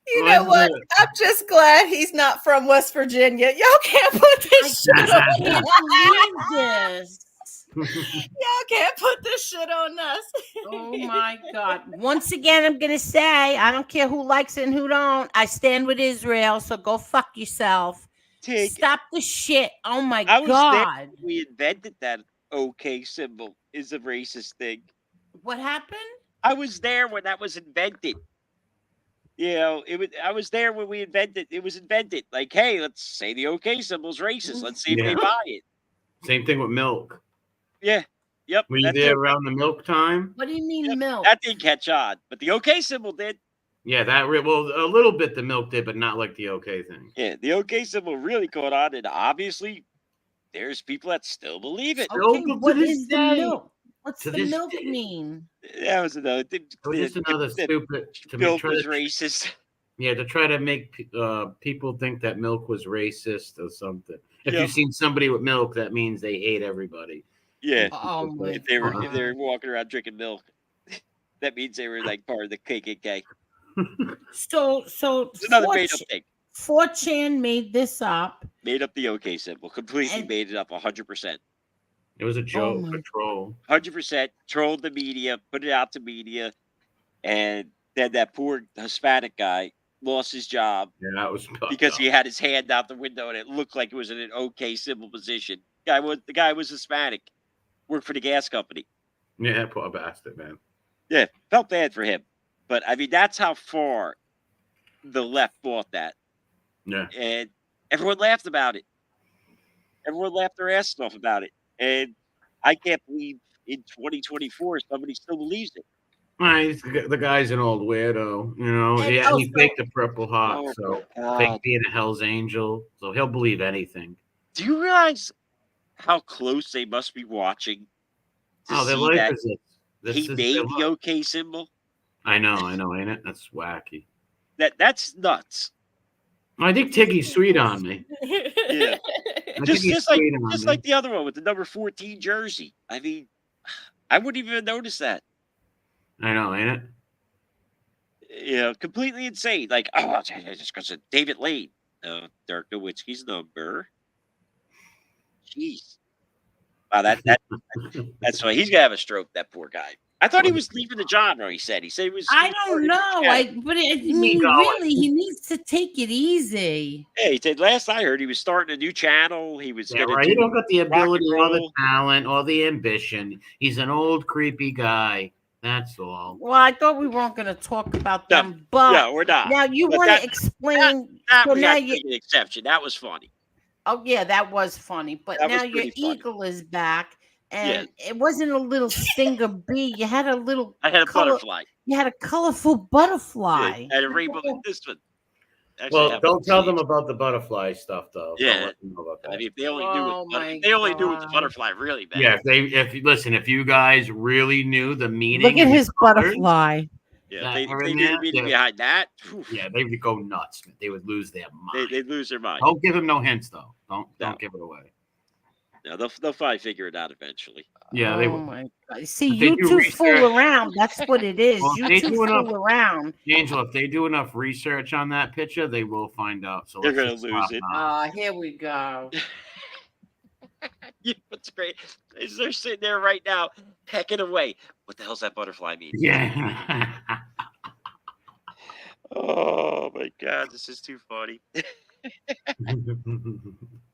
You know what? I'm just glad he's not from West Virginia. Y'all can't put this shit on us. Y'all can't put this shit on us. Oh my God. Once again, I'm going to say, I don't care who likes it and who don't. I stand with Israel, so go fuck yourself. Stop the shit. Oh my I was there God. when we invented that OK symbol is a racist thing. What happened? I was there when that was invented. You know, I was there when we invented. It was invented. Like, hey, let's say the OK symbol's racist. Let's see if they buy it. Same thing with milk. Yeah. Yep. Were you there around the milk time? What do you mean milk? That didn't catch on, but the OK symbol did. Yeah, well, a little bit the milk did, but not like the OK thing. Yeah, the OK symbol really caught on, and obviously, there's people that still believe it. Okay, what is the milk? What's the milk mean? That was another. Just another stupid. Milk was racist. Yeah, to try to make people think that milk was racist or something. If you've seen somebody with milk, that means they hate everybody. Yeah. Oh my if they were walking around drinking milk, that means they were like part of the KKK. So it's another made up thing. 4chan made this up. Made up the OK symbol. Completely made it up 100%. It was a joke, a troll. 100% trolled the media, put it out to media, and then that poor Hispanic guy lost his job. Yeah, that was because he had his hand out the window and it looked like it was in an OK symbol position. The guy was Hispanic, worked for the gas company. Yeah, poor bastard, man. Yeah, felt bad for him. But I mean, that's how far the left bought that. Yeah. And everyone laughed about it. Everyone laughed their asses off about it. And I can't believe in 2024 somebody still believes it. The guy's an old weirdo, you know. He faked the Purple Heart, so fake being a Hell's Angel, so he'll believe anything. Do you realize how close they must be watching? Their life is this. He made the OK symbol. I know, ain't it? That's wacky. That's nuts. I think Tiggy's sweet on me. Yeah. Just like the other one with the number 14 jersey. I mean, I wouldn't even notice that. I know, ain't it? Yeah, completely insane. Like, just because of David Lane, Dirk Nowitzki's number. Jeez. Wow, that's why he's gonna have a stroke. That poor guy. I thought he was leaving the genre. He said he was. I don't know. Really, he needs to take it easy. Yeah, he said. Last I heard, he was starting a new channel. He was. Yeah, right. He don't got the ability, or the talent, or the ambition. He's an old, creepy guy. That's all. Well, I thought we weren't going to talk about them, but no, we're not. Now you want to explain. That so now you an exception. That was funny. Oh yeah, that was funny. But now your eagle is back. And it wasn't a little stinger bee. You had a little. I had a butterfly. You had a colorful butterfly. Yeah, and a rainbow. This one. Well, don't tell them about the butterfly stuff, though. Yeah, I mean, if they only knew what the butterfly really meant. Yeah, if you guys really knew the meaning. Look at his butterfly. Yeah, they knew the meaning behind that. Yeah, they would go nuts. They would lose their mind. They'd lose their mind. Don't give them no hints, though. Don't give it away. No, they'll probably figure it out eventually. Yeah, they will. Oh my God. See, you two fool around. That's what it is. Well, you two fool around. Angela, if they do enough research on that picture, they will find out. So they're going to lose it. Here we go. What's great is they're sitting there right now, pecking away. What the hell's that butterfly mean? Yeah. Oh my God, this is too funny.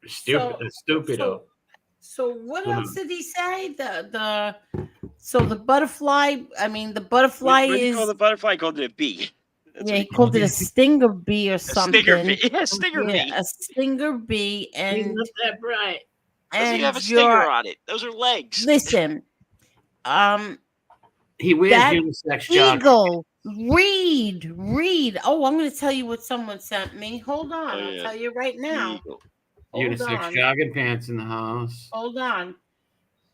Stupido. So what else did he say? The butterfly. I mean, the butterfly what is. Call the butterfly. He called it a bee. That's he called it a stinger bee or something. Stinger bee. Yeah, stinger bee. A stinger bee, and he's not that bright. Does he have a stinger on it? Those are legs. Listen, he wears unisex eagle. Read. Oh, I'm going to tell you what someone sent me. Hold on. I'll tell you right now. Unisex jogging pants in the house. Hold on.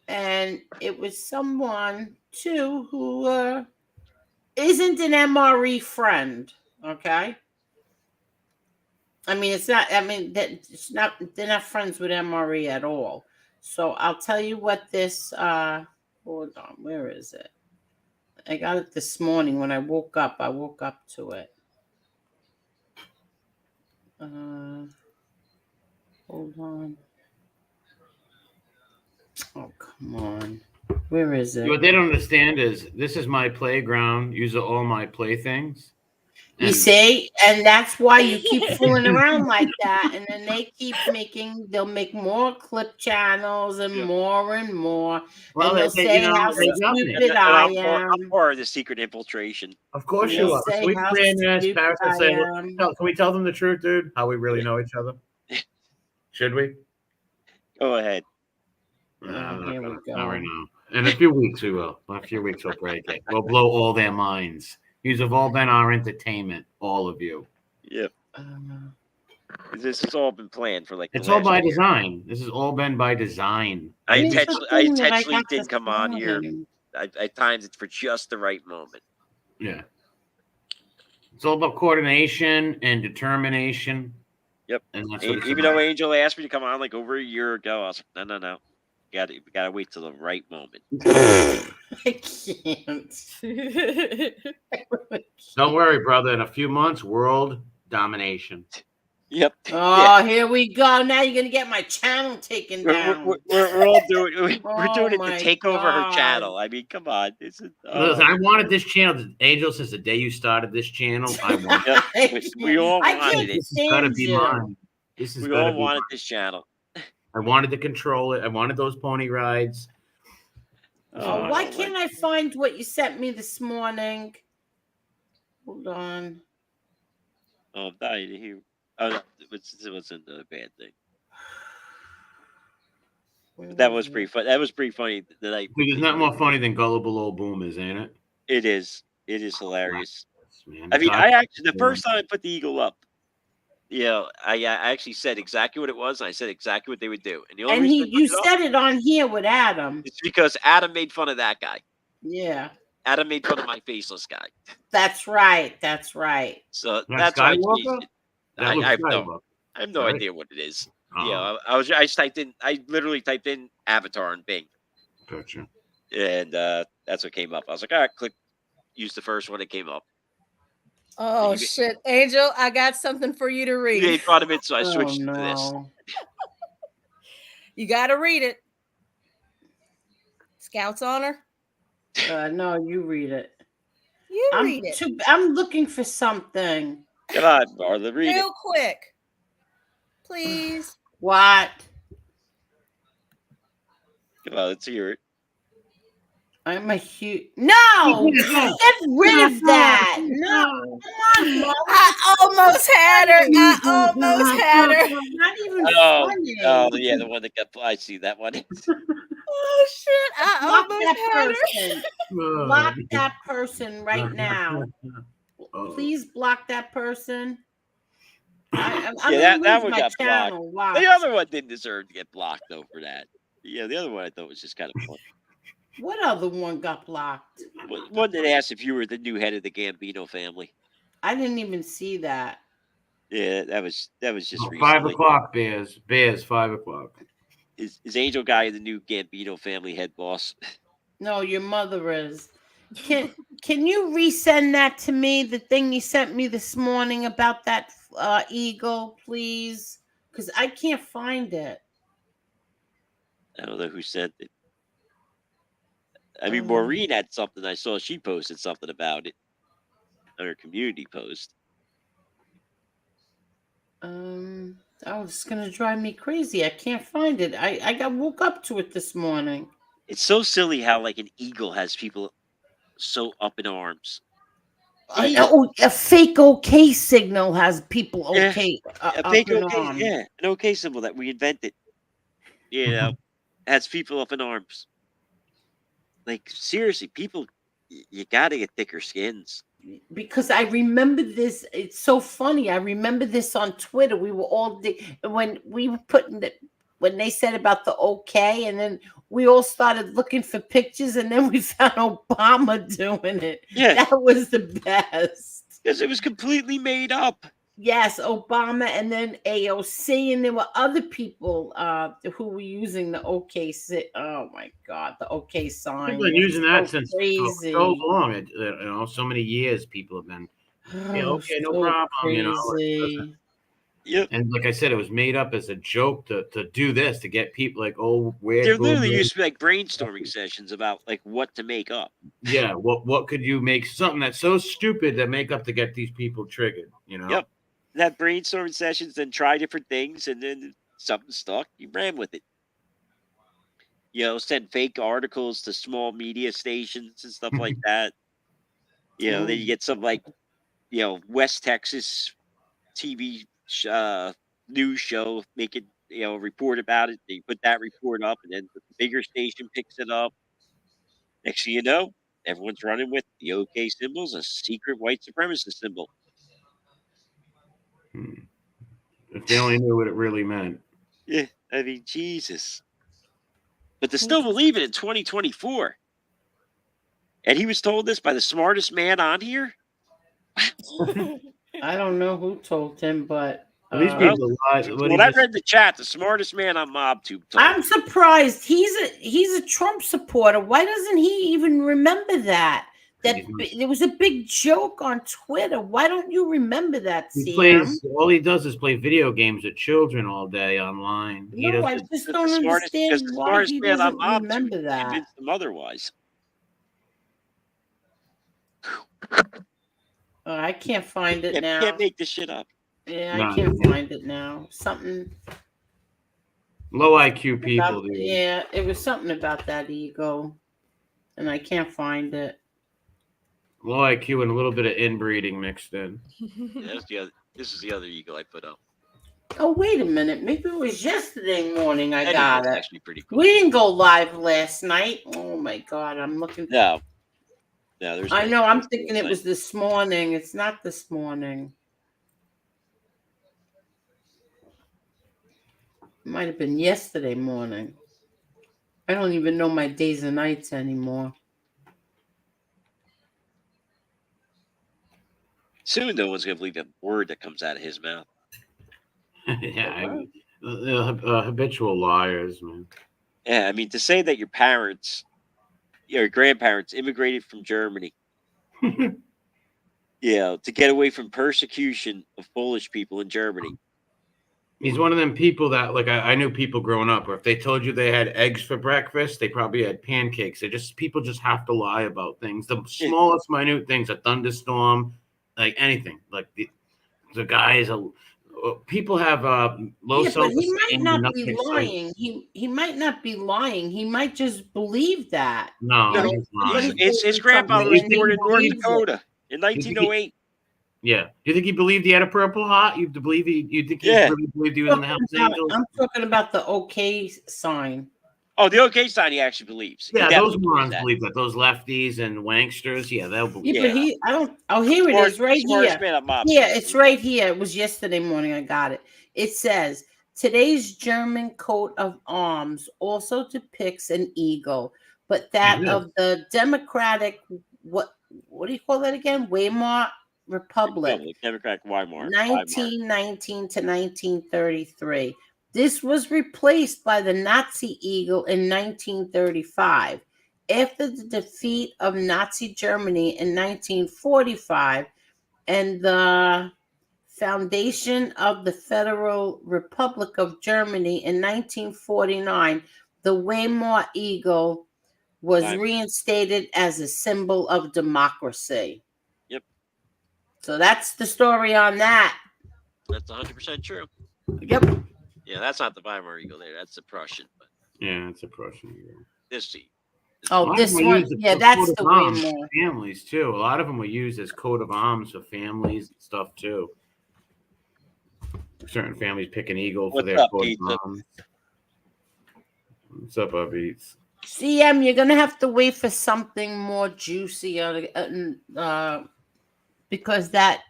And it was someone, too, who isn't an MRE friend. Okay? I mean, it's not, they're not friends with MRE at all. So I'll tell you what this, hold on. Where is it? I got it this morning when I woke up. I woke up to it. Hold on. Oh, come on. Where is it? What they don't understand is this is my playground. Use all my playthings. You see, and that's why you keep fooling around like that, and then they'll make more clip channels and more and more, and they'll say how stupid I am. I'm part of the secret infiltration. Of course you are. Can we plan this? Paris and say, can we tell them the truth, dude? How we really know each other? Should we? Go ahead. Not right now. In a few weeks we will. In a few weeks we'll break it. We'll blow all their minds. You have all been our entertainment, all of you. Yep. This has all been planned for like. It's all by design. This has all been by design. I intentionally didn't come on here. I timed it for just the right moment. Yeah. It's all about coordination and determination. Yep. And that's even though Angel asked me to come on like over a year ago, I was like, no. We gotta wait till the right moment. I can't. Don't worry, brother. In a few months, world domination. Yep. Oh, here we go. Now you're gonna get my channel taken down. We're all doing. We're doing it to take over her channel. I mean, come on. Listen, I wanted this channel. Angel, since the day you started this channel, I wanted it. We all wanted it. This has got to be mine. We all wanted this channel. I wanted to control it. I wanted those pony rides. Why can't I find what you sent me this morning? Hold on. Oh, I'm dying to hear. Oh, no, it wasn't a bad thing. That was pretty fun. That was pretty funny. There's not more funny than gullible old boomers, ain't it? It is. It is hilarious. Man, I mean, I actually the first time I put the eagle up, I actually said exactly what it was, and I said exactly what they would do. And the only reason you said it on here with Adam. It's because Adam made fun of that guy. Yeah. Adam made fun of my faceless guy. That's right. That's right. So that's why I have no idea what it is. Yeah, I typed in. I literally typed in avatar in Bing. Gotcha. And that's what came up. I was like, all right, click. Use the first one that came up. Oh shit, Angel! I got something for you to read. You made fun of it, so I switched to this. You got to read it. Scout's honor. No, you read it. Read it. I'm looking for something. Come on, Marla, read real quick, please. What? Come on, let's hear it. I'm a huge get rid of that. No, come on, I almost had her. Not even funny. Oh, yeah, the one that got. I see that one. Oh shit! I almost had her. Block that person right now. Please block that person. That one got blocked. Wow. The other one didn't deserve to get blocked though for that. Yeah, the other one I thought was just kind of funny. What other one got blocked? One that asked if you were the new head of the Gambino family. I didn't even see that. Yeah, that was just 5 o'clock, Bears. 5 o'clock. Is Angel Guy the new Gambino family head boss? No, your mother is. Can you resend that to me? The thing you sent me this morning about that eagle, please, because I can't find it. I don't know who sent it. I mean, Maureen had something. I saw she posted something about it on her community post. Oh, it's gonna drive me crazy. I can't find it. I woke up to it this morning. It's so silly how like an eagle has people so up in arms. A fake OK signal has people okay. A fake OK, an OK symbol that we invented. You know, has people up in arms. Like seriously, people, you gotta get thicker skins. Because I remember this. It's so funny. I remember this on Twitter. We were all when we were putting when they said about the OK, and then we all started looking for pictures, and then we found Obama doing it. Yeah, that was the best because it was completely made up. Yes, Obama, and then AOC, and there were other people who were using the OK. Oh my God, the OK sign. People have been using that since so long. So many years. People have been. Okay, no problem. Crazy. Yep. And like I said, it was made up as a joke to do this, to get people like, oh, where there literally used to be like brainstorming sessions about like what to make up. Yeah, what could you make something that's so stupid to make up to get these people triggered, you know? Yep. That brainstorming sessions, then try different things, and then something stuck, you ran with it. You know, send fake articles to small media stations and stuff like that. You know, then you get some like, you know, West Texas TV news show, make it, you know, report about it. They put that report up, and then the bigger station picks it up. Next thing you know, everyone's running with the OK symbols, a secret white supremacist symbol. If they only knew what it really meant. Yeah, I mean, Jesus. But to still believe it in 2024. And he was told this by the smartest man on here? I don't know who told him, but these people when I read the chat, the smartest man on MobTube told I'm surprised. He's a Trump supporter. Why doesn't he even remember that? There was a big joke on Twitter. Why don't you remember that, all he does is play video games with children all day online. No, I just don't understand why he doesn't remember that. Convinced them otherwise. I can't find it now. Can't make this shit up. Yeah, I can't find it now. Something low IQ people. Dude. Yeah, it was something about that ego, and I can't find it. Low IQ and a little bit of inbreeding mixed in. Yeah, this is the other ego I put up. Oh, wait a minute. Maybe it was yesterday morning I got it. Actually pretty cool. We didn't go live last night. Oh my God, I'm looking. No, there's. I know. I'm thinking it was this morning. It's not this morning. It might have been yesterday morning. I don't even know my days and nights anymore. Soon, no one's going to believe a word that comes out of his mouth. Yeah, habitual liars, man. Yeah, I mean, to say that your parents, your grandparents immigrated from Germany, yeah, to get away from persecution of Polish people in Germany. He's one of them people that, like, I knew people growing up where if they told you they had eggs for breakfast, they probably had pancakes. People just have to lie about things. The smallest minute things, a thunderstorm, like anything. Like the guys, people have low self-esteem. But he might not be lying. He might not be lying. He might just believe that. No, his grandpa was born in North Dakota in 1908. Yeah. Do you think he believed he had a Purple Heart? You think he really believed he was in the Hells Angels? I'm talking about the OK sign. Oh, the OK sign he actually believes. Yeah, those morons believe that. Those lefties and wanksters, yeah, they'll believe. Yeah, but here it is, right here. Yeah, it's right here. It was yesterday morning. I got it. It says, today's German coat of arms also depicts an eagle, but that of the Democratic, what do you call that again? Weimar Republic. Democratic Weimar. 1919 to 1933. This was replaced by the Nazi eagle in 1935. After the defeat of Nazi Germany in 1945 and the foundation of the Federal Republic of Germany in 1949, the Weimar eagle was reinstated as a symbol of democracy. Yep. So that's the story on that. That's 100% true. Yep. Yeah, that's not the Weimar eagle there. That's the Prussian. But yeah, it's a Prussian eagle. This one. Yeah, that's the Weimar. Families too. A lot of them were used as coat of arms for families and stuff too. Certain families pick an eagle for their coat of arms. What's up, Beats? CM, you're gonna have to wait for something more juicy, because that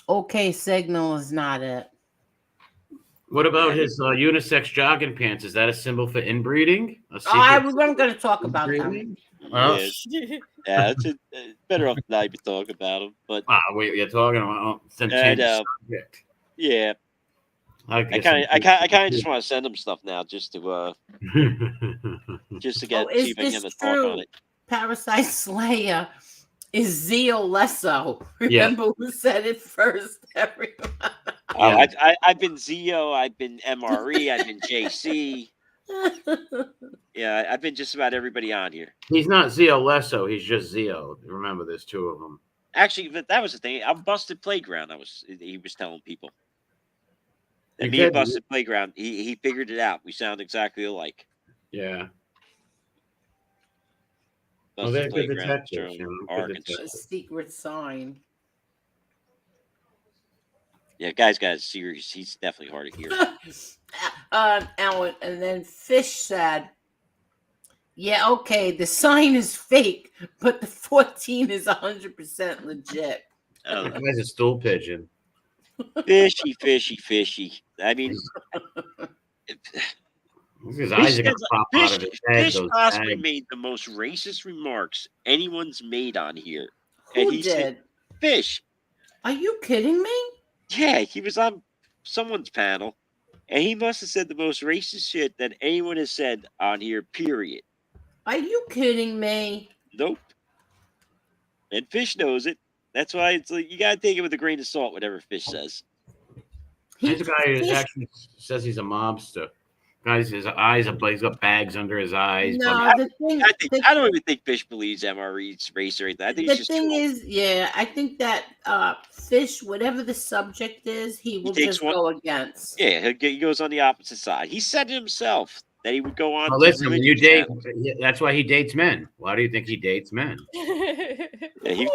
OK signal is not it. What about his unisex jogging pants? Is that a symbol for inbreeding? We weren't going to talk about them. Yeah, it's better off not even talk about them. But you're talking about subject. Yeah, I kind of just want to send him stuff now, just to get see if I can get a talk on it. Parasite Slayer is Zio Lesso. Remember who said it first, everyone? Oh, I've been Zio, I've been MRE, I've been JC. Yeah, I've been just about everybody on here. He's not Zio Lesso. He's just Zio. Remember, there's two of them. Actually, that was the thing. I'm Busted Playground. He was telling people. You And me and Busted Playground, he figured it out. We sound exactly alike. Yeah. Busted they're good Playground, detectives, from good Arkansas. A secret sign. Yeah, guy's got a series. He's definitely hard to hear. Alan, and then Fish said, yeah, okay, the sign is fake, but the 14 is 100% legit. Oh, That guy's a stool pigeon. fishy, fishy, fishy. I mean, His eyes are going to pop out of his head. Fish Those possibly bags. made the most racist remarks anyone's made on here. Who and he did? Said, Fish. Are you kidding me? Yeah, he was on someone's panel, and he must have said the most racist shit that anyone has said on here, period. Are you kidding me? Nope. And Fish knows it. That's why it's like you gotta take it with a grain of salt, whatever Fish says. He's a guy who actually says he's a mobster. Guys, his eyes are he's got bags under his eyes. No, I don't even think Fish believes MRE's race or anything. I think the it's just thing is, yeah, I think that Fish, whatever the subject is, he will just go against. Yeah, he goes on the opposite side. He said it himself that he would go on. Well, listen, when you date, that's why he dates men. Why do you think he dates men? Yeah, he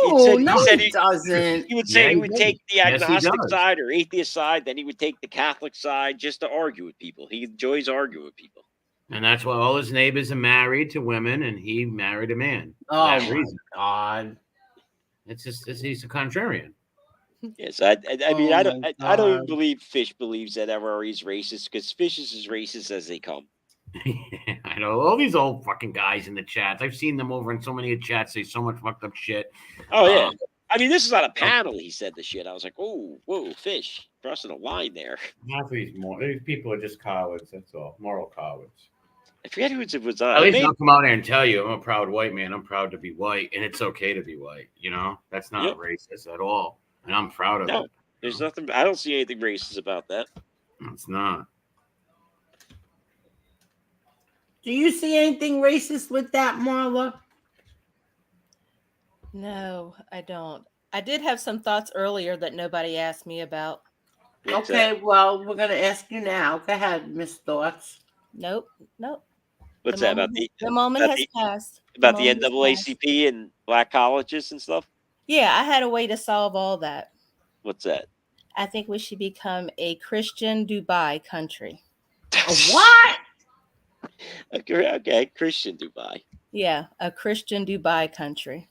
doesn't. He would say he would take the agnostic side or atheist side, then he would take the Catholic side just to argue with people. He enjoys arguing with people. And that's why all his neighbors are married to women, and he married a man. Oh, my God. It's just he's a contrarian. Yes, I mean, I don't even believe Fish believes that MRE is racist because Fish is as racist as they come. I know all these old fucking guys in the chats. I've seen them over in so many chats say so much fucked up shit. Oh yeah, I mean, this is on a panel. He said the shit. I was like, oh, whoa, Fish crossing a line there. Half of these people are just cowards. That's all, moral cowards. I forget who it was on. At least I'll come out there and tell you I'm a proud white man. I'm proud to be white, and it's okay to be white. You know, that's not racist at all, and I'm proud of it. There's nothing. I don't see anything racist about that. It's not. Do you see anything racist with that, Marla? No, I don't. I did have some thoughts earlier that nobody asked me about. Okay, well, we're going to ask you now. Go ahead, Miss Thoughts. Nope. What's that about the moment has passed. About the NAACP and black colleges and stuff? Yeah, I had a way to solve all that. What's that? I think we should become a Christian Dubai country. What? Okay, Christian Dubai. Yeah, a Christian Dubai country.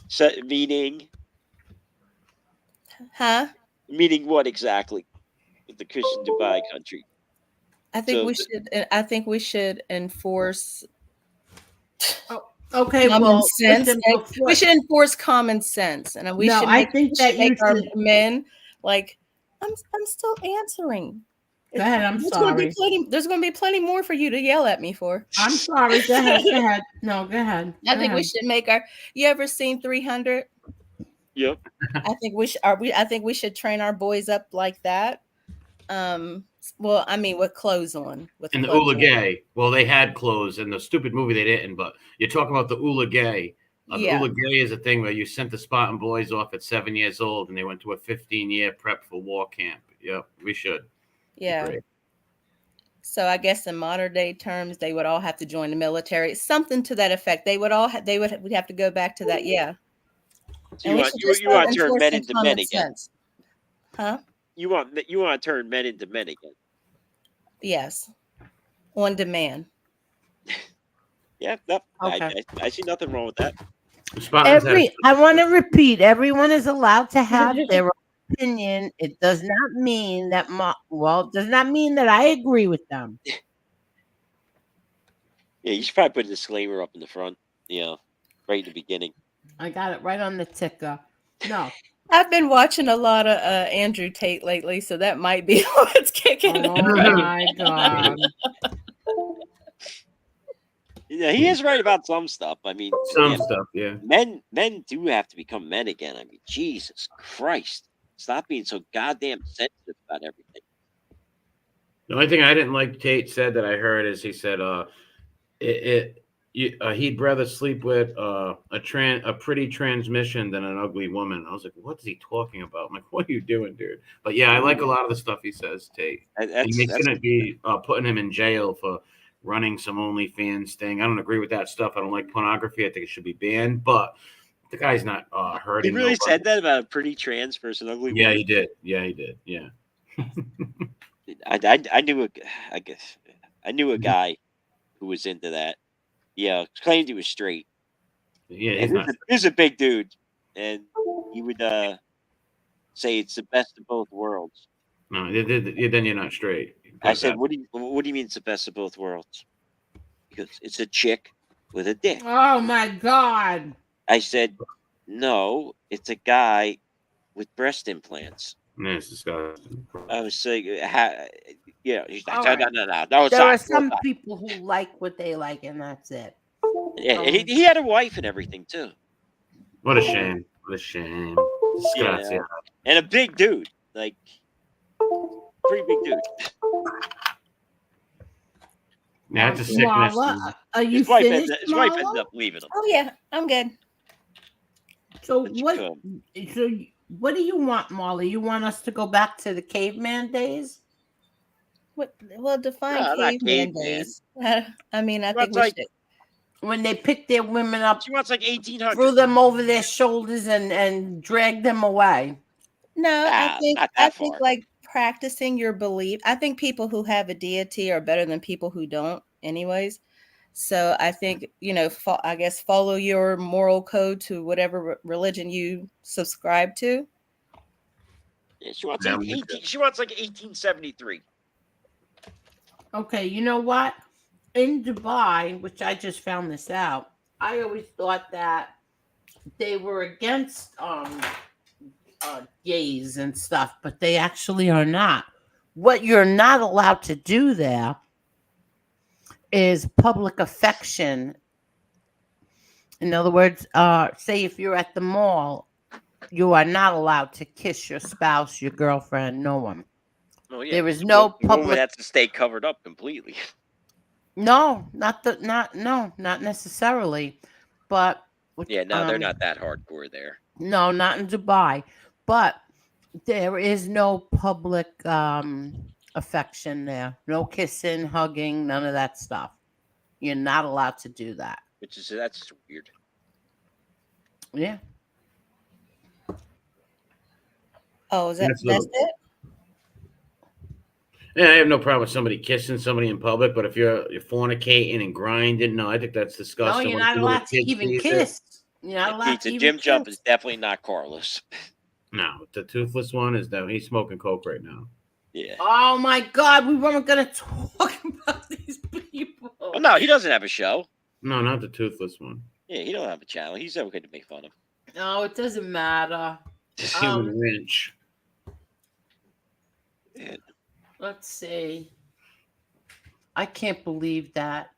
So, meaning? Huh? Meaning what exactly? With the Christian Dubai country. I think we should enforce. Okay, common sense. We should enforce common sense, and we should. I think that make our men like. I'm still answering. Go ahead. I'm sorry. There's going to be plenty more for you to yell at me for. I'm sorry. Go ahead. Go ahead. No, go ahead. I think we should make our. You ever seen 300? Yep. I think we should. I think we should train our boys up like that. Well, I mean, with clothes on. And the Ula Gay. Well, they had clothes in the stupid movie. They didn't. But you're talking about the Ula Gay. The Ula Gay is a thing where you sent the Spartan boys off at 7 years old, and they went to a 15-year prep for war camp. Yep, we should. Yeah. Great. So I guess in modern day terms, they would all have to join the military. Something to that effect. We'd have to go back to that. Yeah. So you want to turn men into men again? Sense. Huh? You want to turn men into men again? Yes. On demand. Yeah. Okay. I see nothing wrong with that. I want to repeat. Everyone is allowed to have their opinion. It does not mean that does not mean that I agree with them. Yeah, you should probably put a disclaimer up in the front, right in the beginning. I got it right on the ticker. No. I've been watching a lot of Andrew Tate lately, so that might be what's kicking. Oh my God. Yeah, he is right about some stuff. I mean, some stuff, yeah. Men do have to become men again. I mean, Jesus Christ. Stop being so goddamn sensitive about everything. The only thing I didn't like Tate said that I heard is he said, he'd rather sleep with a pretty transmission than an ugly woman. I was like, what is he talking about? I'm like, what are you doing, dude? But yeah, I like a lot of the stuff he says, Tate. He's going to be putting him in jail for running some OnlyFans thing. I don't agree with that stuff. I don't like pornography. I think it should be banned. But the guy's not hurting. He really said that about a pretty trans person, ugly woman? Yeah, he did. Yeah, he did. Yeah. I knew a guy who was into that. Yeah, claimed he was straight. Yeah, he's a big dude, and he would say it's the best of both worlds. No, then you're not straight. I said, what do you mean it's the best of both worlds? Because it's a chick with a dick. Oh my God! I said, no, it's a guy with breast implants. Man, it's disgusting. I was saying, he's like, right. no. There are some people who like what they like, and that's it. Yeah, he had a wife and everything too. What a shame! What a shame! Yeah, and a big dude, like pretty big dude. Yeah, it's a sickness. Are you finished? His wife ended up leaving him. Oh yeah, I'm good. So what do you want, Molly? You want us to go back to the caveman days? What? Well, define caveman days. I mean, I think we should. When they picked their women up, she wants like 1800. Threw them over their shoulders and dragged them away. No, I think like practicing your belief. I think people who have a deity are better than people who don't, anyways. So I think, I guess follow your moral code to whatever religion you subscribe to. Yeah, she wants like 1873. Okay, you know what? In Dubai, which I just found this out, I always thought that they were against gays and stuff, but they actually are not. What you're not allowed to do there is public affection. In other words, say if you're at the mall, you are not allowed to kiss your spouse, your girlfriend, no one. Oh, yeah. There is no public. That's to stay covered up completely. No, not necessarily, but yeah, no, they're not that hardcore there. No, not in Dubai, but there is no public affection there. No kissing, hugging, none of that stuff. You're not allowed to do that. That's weird. Yeah. Oh, that's it? Yeah, I have no problem with somebody kissing somebody in public, but if you're fornicating and grinding, no, I think that's disgusting. No, you're not allowed to even kiss. You're not allowed to even Jim Jump is definitely not Carlos. No, the toothless one is that he's smoking coke right now. Yeah. Oh my God, we weren't gonna talk about these people. Well, no, he doesn't have a show. No, not the toothless one. Yeah, he don't have a channel. He's okay to make fun of. No, it doesn't matter. Human wrench. Yeah. Let's see. I can't believe that.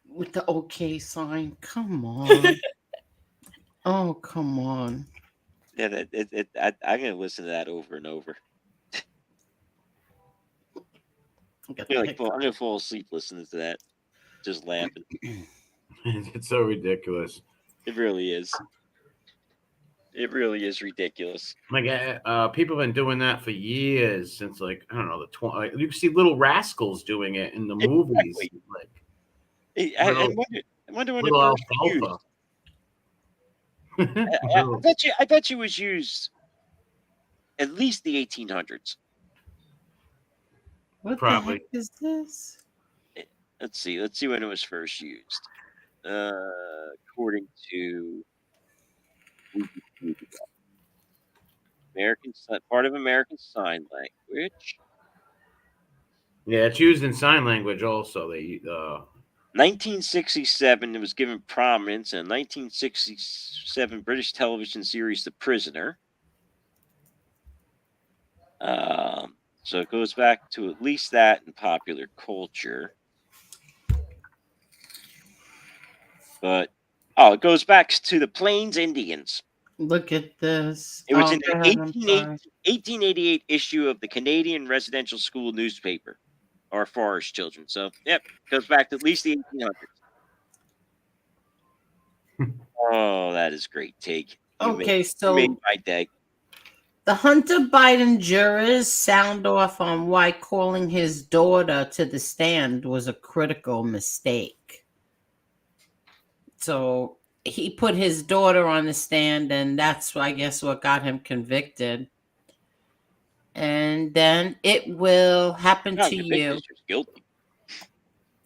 With the okay sign. Come on. Oh, come on. Yeah, I'm going to listen to that over and over. I'm going to fall asleep listening to that. Just laughing. It's so ridiculous. It really is. It really is ridiculous. Like people have been doing that for years, since like I don't know the you can see Little Rascals doing it in the movies. Like, I wonder when Little it was used. I bet you was used at least the 1800s. What Probably. the heck is this? Let's see when it was first used. According to part of American Sign Language. Yeah, it's used in sign language also. 1967, it was given prominence in 1967 British television series The Prisoner. So it goes back to at least that in popular culture. But it goes back to the Plains Indians. Look at this. It was in go the ahead, I'm sorry. 1888 issue of the Canadian Residential School newspaper, or Forest Children. So, yep, goes back to at least the 1800s. Oh, that is great take. You made my day. The Hunter Biden jurors sound off on why calling his daughter to the stand was a critical mistake. So he put his daughter on the stand, and that's, I guess, what got him convicted. And then it will happen to you. He was guilty.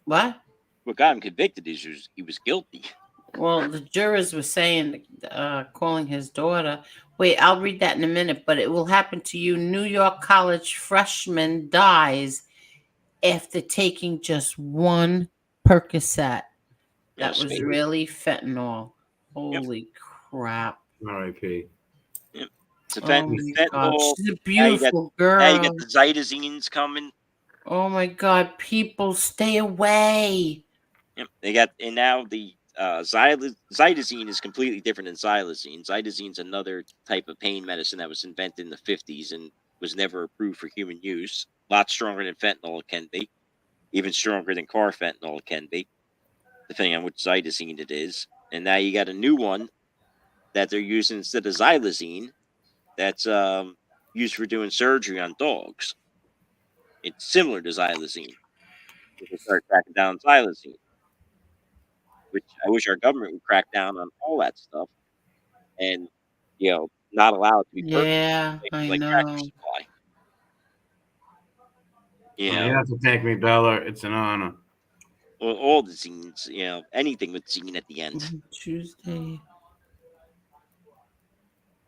What? What got him convicted is he was guilty. Well, the jurors were saying, calling his daughter. Wait, I'll read that in a minute, but it will happen to you. New York college freshman dies after taking just one Percocet. That was really fentanyl. Holy crap. R.I.P. Yep. It's a fentanyl. She's a beautiful girl. Now you got the cytosines coming. Oh my God, people, stay away. Yep. They got, and now the cytosine is completely different than xylazine. Cytosine's another type of pain medicine that was invented in the 50s and was never approved for human use. A lot stronger than fentanyl it can be. Even stronger than carfentanil it can be, depending on which cytosine it is. And now you got a new one that they're using instead of xylazine that's used for doing surgery on dogs. It's similar to xylazine. They start cracking down on xylazine, which I wish our government would crack down on all that stuff and, not allow it to be perfect. Yeah, I like know. Tractor Supply. You have to thank me, Bella. It's an honor. Well, all the zines, anything with zine at the end. Tuesday.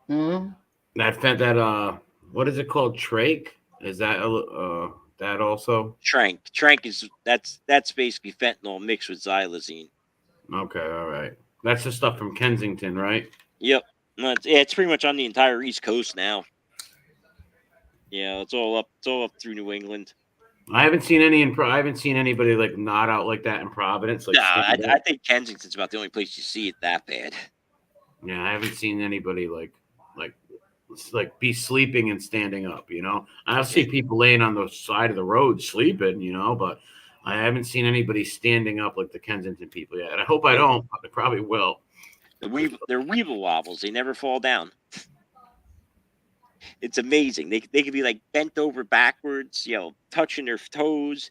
That what is it called? Trach? Is that that also? Trank is that's basically fentanyl mixed with xylazine. Okay, all right. That's the stuff from Kensington, right? Yep. No, it's pretty much on the entire East Coast now. Yeah, it's all up through New England. I haven't seen I haven't seen anybody like not out like that in Providence. Like, I think Kensington's about the only place you see it that bad. Yeah, I haven't seen anybody like be sleeping and standing up. I'll see people laying on the side of the road sleeping. But I haven't seen anybody standing up like the Kensington people yet. And I hope I don't. But I probably will. They're weeble wobbles. They never fall down. It's amazing. They could be like bent over backwards, touching their toes,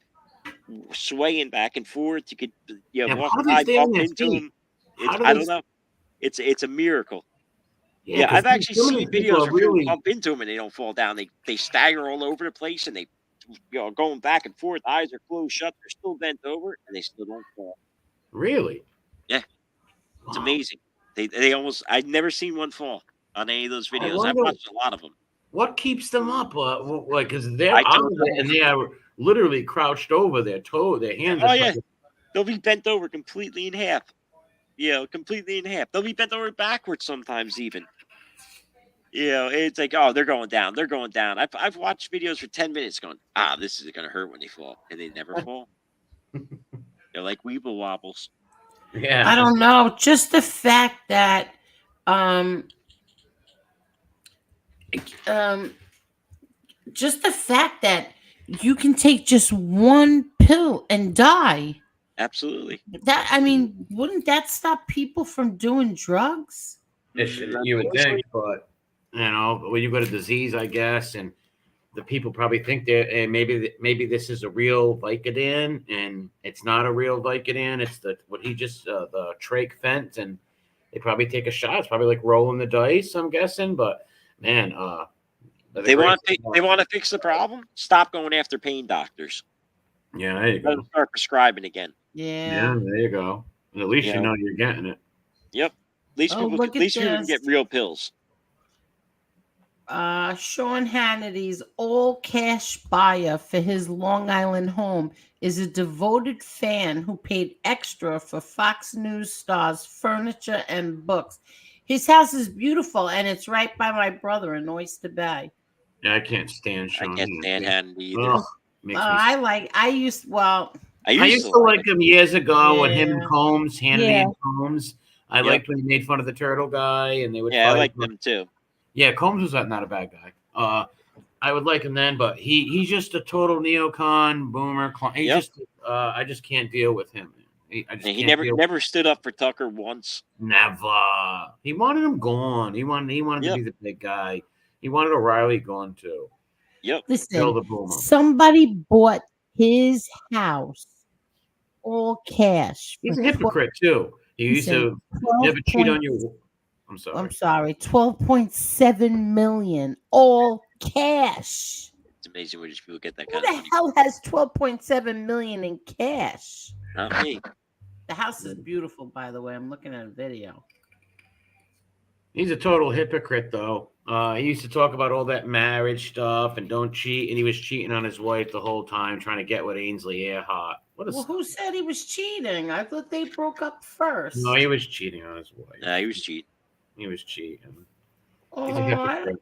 swaying back and forth. You could, walk by, bump into them. I don't know. It's a miracle. Yeah, I've actually seen videos where people bump into them and they don't fall down. They stagger all over the place and they, going back and forth. Eyes are closed shut. They're still bent over and they still don't fall. Really? Yeah, it's amazing. They almost. I've never seen one fall on any of those videos. I've watched a lot of them. What keeps them up? Because they're out of it and they are literally crouched over their hands. Oh yeah, they'll be bent over completely in half. Completely in half. They'll be bent over backwards sometimes even. It's like, oh, they're going down. They're going down. I've watched videos for 10 minutes going, this is going to hurt when they fall. And they never fall. They're like weeble wobbles. Yeah. I don't know. Just the fact that you can take just one pill and die. Absolutely. Wouldn't that stop people from doing drugs? You would think, but when you got a disease, I guess, and the people probably think that maybe this is a real Vicodin, and it's not a real Vicodin. It's the trach fent, and they probably take a shot. It's probably like rolling the dice, I'm guessing. But man, they want to fix the problem. Stop going after pain doctors. Yeah, there you go. Start prescribing again. Yeah, there you go. And at least you know you're getting it. Yep. At least people can get real pills. Sean Hannity's all-cash buyer for his Long Island home is a devoted fan who paid extra for Fox News star's furniture and books. His house is beautiful, and it's right by my brother in Oyster Bay. Yeah, I can't stand Sean. I can't stand Hannity either. I used to like him years ago with him and Combs, Hannity and Combs. I liked when he made fun of the turtle guy, and they would. Yeah, fight. I like them too. Yeah, Combs was not a bad guy. I would like him then, but he's just a total neocon boomer. He just I just can't deal with him. He never stood up for Tucker once. Never. He wanted him gone. He wanted to be the big guy. He wanted O'Reilly gone too. Yep. Listen, somebody bought his house all cash. He's a hypocrite too. He used to never cheat on you. I'm sorry. 12.7 million all cash. It's amazing where these people get that Who kind of the hell has 12.7 million in cash? Not me. The house is beautiful, by the way. I'm looking at a video. He's a total hypocrite, though. He used to talk about all that marriage stuff and don't cheat, and he was cheating on his wife the whole time, trying to get with Ainsley Earhart. Who said he was cheating? I thought they broke up first. No, he was cheating on his wife. Yeah, he was cheating. He was cheating. He's a hypocrite.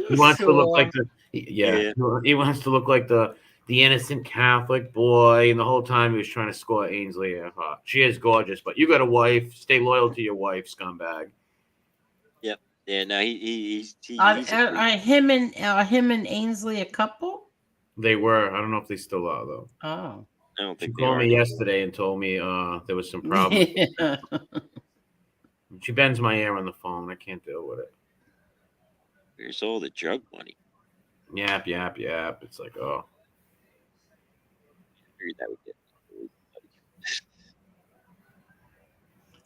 He wants to look like he wants to look like the innocent Catholic boy, and the whole time he was trying to score Ainsley Earhart. She is gorgeous, but you got a wife. Stay loyal to your wife, scumbag. Yep. Yeah. No, he's are him and Ainsley a couple? They were. I don't know if they still are though. Oh. I don't think she called me yesterday and told me there was some problems. She bends my ear on the phone. I can't deal with it. Where's all the drug money? Yap. It's like, oh. That would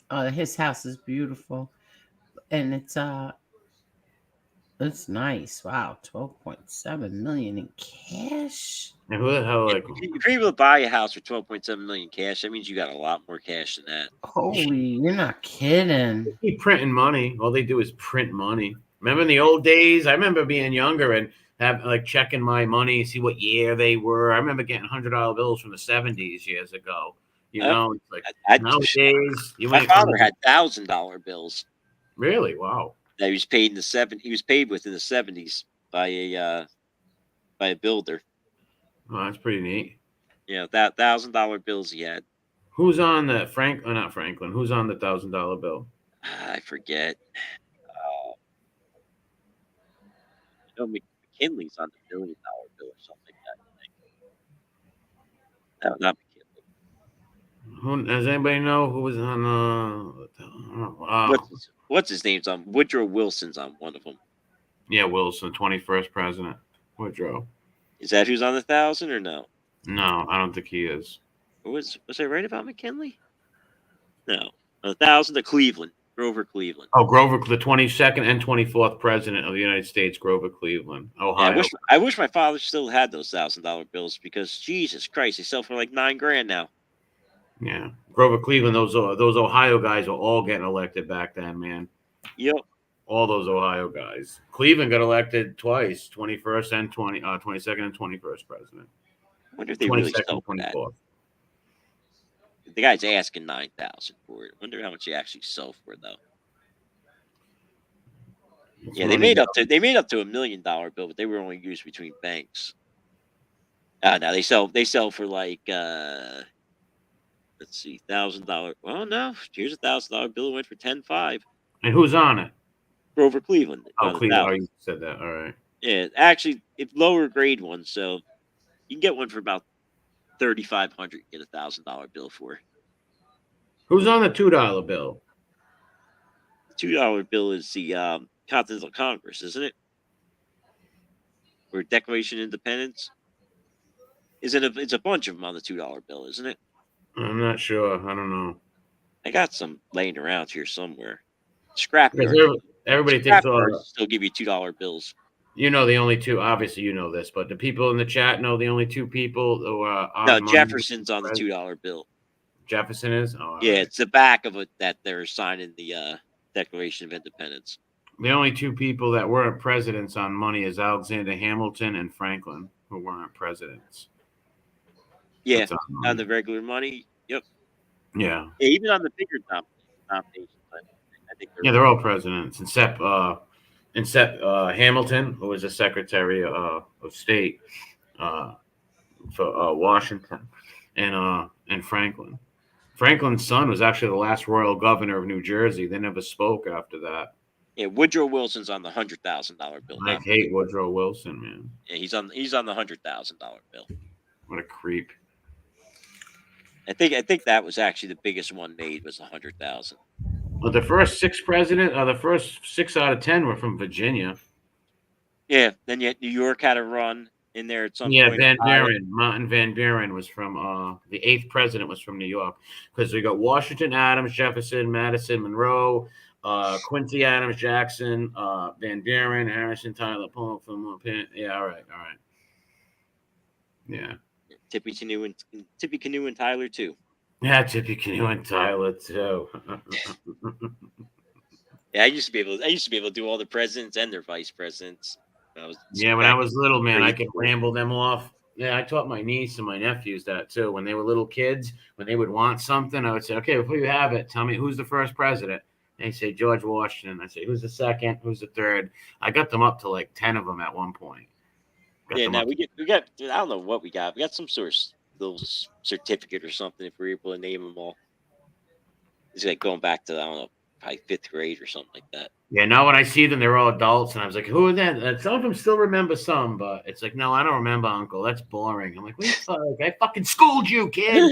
get... His house is beautiful. And it's nice. Wow, 12.7 million in cash. And who the hell if you're able to buy a house for 12.7 million cash, that means you got a lot more cash than that. Holy, you're not kidding. They keep printing money. All they do is print money. Remember in the old days? I remember being younger and checking my money, see what year they were. I remember getting $100 bills from the 70s years ago. You know, it's like nowadays. My father had $1,000 bills. Really? Wow. That he was paid in the 70s. He was paid within the 70s by a builder. Oh, that's pretty neat. Yeah, that $1,000 bills he had. Who's on the not Franklin? Who's on the $1,000 bill? I forget. I know McKinley's on the $1 million bill or something like that. No, not McKinley. Does anybody know who was on what's his name's on? Woodrow Wilson's on one of them. Yeah, Wilson, 21st president. Woodrow. Is that who's on the 1,000 or no? No, I don't think he is. Was I right about McKinley? No, 1,000 to Cleveland, Grover Cleveland. Oh, Grover, the 22nd and 24th president of the United States, Grover Cleveland, Ohio. Yeah, I wish my father still had those $1,000 bills because Jesus Christ, they sell for like $9,000 now. Yeah, Grover Cleveland. Those Ohio guys were all getting elected back then, man. Yep. All those Ohio guys. Cleveland got elected twice, 21st and 22nd and 21st president. I wonder if they really sell for that. The guy's asking $9,000 for it. I wonder how much they actually sell for though. Yeah, they made up to $1 million bill, but they were only used between banks. No, they sell for like let's see, $1,000. Well, no, here's a $1,000 bill. It went for $10,500. And who's on it? Grover Cleveland. Oh, Cleveland. Oh, you said that. All right. Yeah, actually, it's lower grade ones, so you can get one for about $3,500. Get a $1,000 bill for. Who's on the $2 bill? The $2 bill is the Continental Congress, isn't it? Or Declaration of Independence? It's a bunch of them on the $2 bill, isn't it? I'm not sure. I don't know. I got some laying around here somewhere. Scrapyard. Everybody thinks still give you $2 bills. You know the only two. Obviously, you know this, but the people in the chat know the only two people who are. No, Jefferson's on the $2 bill. Jefferson is. Oh, yeah, right. It's the back of it that they're signing the Declaration of Independence. The only two people that weren't presidents on money is Alexander Hamilton and Franklin, who weren't presidents. Yeah, on the regular money. Yep. Yeah. Even on the bigger nominations. I think they're all presidents, except Hamilton, who was the Secretary of State for Washington, and Franklin. Franklin's son was actually the last royal governor of New Jersey. They never spoke after that. Yeah, Woodrow Wilson's on the $100,000 bill. I hate Woodrow Wilson, man. Yeah, he's on the $100,000 bill. What a creep. I think that was actually the biggest one made was 100,000. Well, the first 6 the first 6 out of 10 were from Virginia. Yeah, then yet New York had a run in there at some point. point. Van Buren, Martin Van Buren was from the 8th president was from New York, because we got Washington, Adams, Jefferson, Madison, Monroe, Quincy Adams, Jackson, Van Buren, Harrison, Tyler, Paul, yeah, all right. Yeah. Tippy Canoe and Tyler too. Yeah, Tippy Canoe and Tyler too. Yeah, I used to be able to do all the presidents and their vice presidents. When I was little, man, I could ramble them off. Yeah, I taught my niece and my nephews that too. When they were little kids, when they would want something, I would say, "Okay, before you have it, tell me who's the first president." And they say George Washington. I say, "Who's the second? Who's the third?" I got them up to like 10 of them at one point. Yeah, now we got. I don't know what we got. We got some sort of little certificate or something if we're able to name them all. It's like going back to, I don't know, probably 5th grade or something like that. Yeah, now when I see them, they're all adults, and I was like, "Who are that?" And some of them still remember some, but it's like, "No, I don't remember, Uncle. That's boring." I'm like, "What the fuck? I fucking schooled you, kid.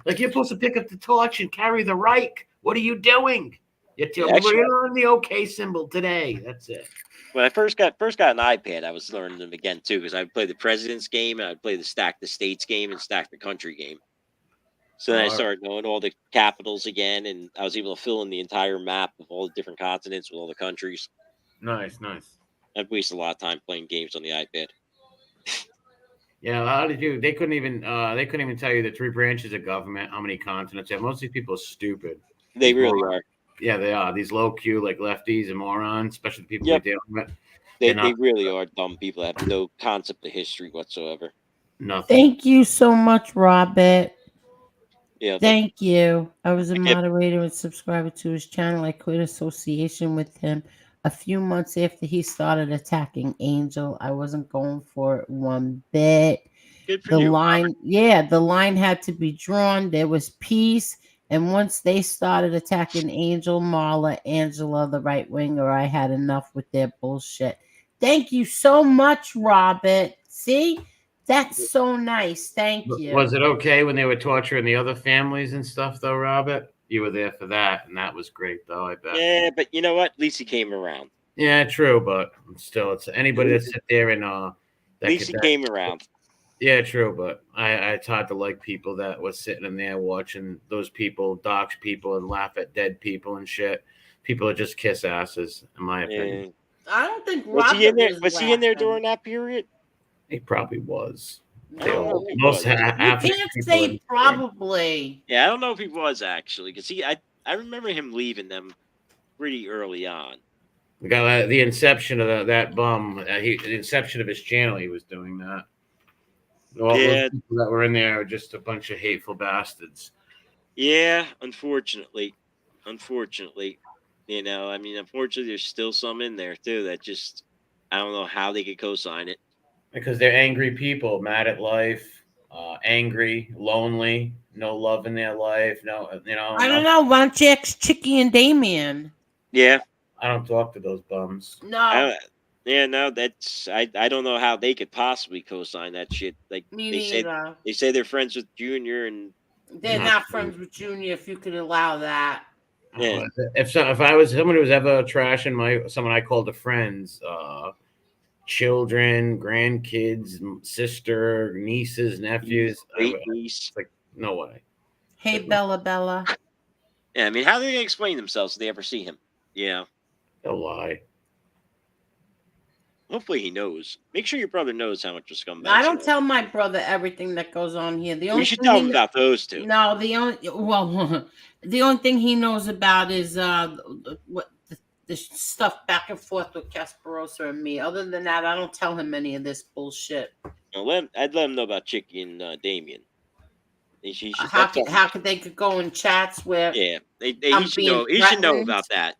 Like you're supposed to pick up the torch and carry the Reich. What are you doing? We're on the OK symbol today. That's it." When I first got an iPad, I was learning them again too, because I would play the president's game and I'd play the stack the states game and stack the country game. So then I started knowing all the capitals again, and I was able to fill in the entire map of all the different continents with all the countries. Nice. I've wasted a lot of time playing games on the iPad. Yeah, how did you? They couldn't even tell you the 3 branches of government, how many continents. Yeah, most of these people are stupid. They really are. Yeah, they are. These low Q, like lefties and morons, especially the people we're dealing with. They really are dumb people that have no concept of history whatsoever. Nothing. Thank you so much, Robert. Yeah. Thank you. I was a moderator and subscriber to his channel. I quit association with him a few months after he started attacking Angel. I wasn't going for it one bit. Good for you, line, the line had to be drawn. There was peace. And once they started attacking Angel, Marla, Angela, the right winger, I had enough with their bullshit. Thank you so much, Robert. See? That's so nice. Thank you. Was it okay when they were torturing the other families and stuff, though, Robert? You were there for that, and that was great, though, I bet. Yeah, but you know what? At least he came around. Yeah, true, but still, it's anybody that sit there and at least he came around. Yeah, true, but it's hard to like people that was sitting in there watching those people dox people and laugh at dead people and shit. People that just kiss asses, in my opinion. I don't think was he in there. Was he in there during that period? He probably was. No, most you can't say probably. Yeah, I don't know if he was actually, because I remember him leaving them pretty early on. We got the inception of that bum. The inception of his channel, he was doing that. All those people that were in there are just a bunch of hateful bastards. Yeah, unfortunately, you know, I mean, unfortunately, there's still some in there too that just, I don't know how they could co-sign it. Because they're angry people, mad at life, angry, lonely, no love in their life. No, you know. I don't know. Why don't you ask Chicky and Damien? Yeah. I don't talk to those bums. No. That's I don't know how they could possibly co-sign that shit. Like they say they're friends with Junior, and they're not friends with Junior. If you could allow that. Yeah. If I was someone who was ever trashing someone I called a friends, children, grandkids, sister, nieces, nephews, niece. Like no way. Hey, Bella. Yeah, I mean, how are they gonna explain themselves if they ever see him? Yeah, they'll lie. Hopefully he knows. Make sure your brother knows how much a scumbag. I don't tell my brother everything that goes on here. We should tell him about those two. No, the only thing he knows about is what the stuff back and forth with Casperosa and me. Other than that, I don't tell him any of this bullshit. I'd let him know about Chicky and Damien. How could they go in chats where? Yeah, he should know about that.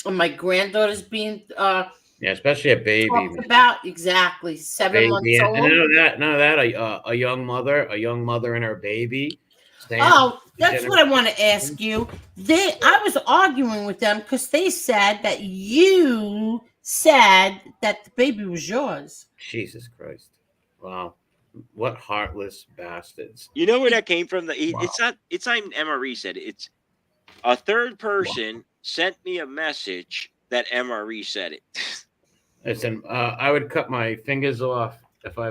And my granddaughter's being yeah, especially a baby. About exactly 7 months old. None of that. A young mother and her baby. Oh, that's what I want to ask you. I was arguing with them because they said that you said that the baby was yours. Jesus Christ! Wow, what heartless bastards! You know where that came from? It's not even MRE said it. It's a third person sent me a message that MRE said it. Listen, I would cut my fingers off if I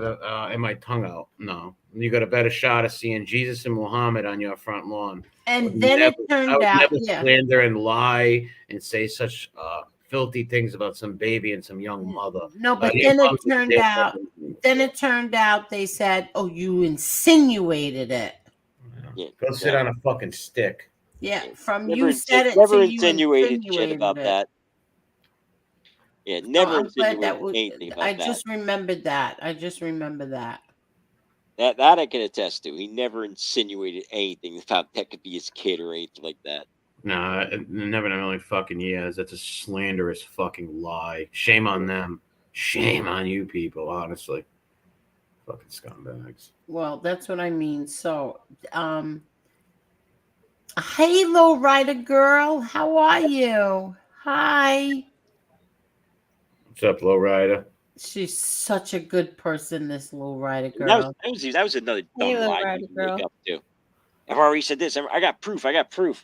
and my tongue out. No, you got a better shot of seeing Jesus and Muhammad on your front lawn. And then it turned out, slander and lie and say such filthy things about some baby and some young mother. No, but then it turned out they said, "Oh, you insinuated it." Yeah, go sit on a fucking stick. Yeah, from never you said it. Never to insinuated you shit about that. Yeah, never insinuated anything about that. I just remembered that. That I can attest to. He never insinuated anything about that could be his kid or anything like that. Nah, never in a million fucking years. That's a slanderous fucking lie. Shame on them. Shame on you people, honestly. Fucking scumbags. Well, that's what I mean. So, hey, low rider girl, how are you? Hi. What's up, low rider? She's such a good person, this low rider girl. That was another dumb lie you make up too. I've already said this. I got proof.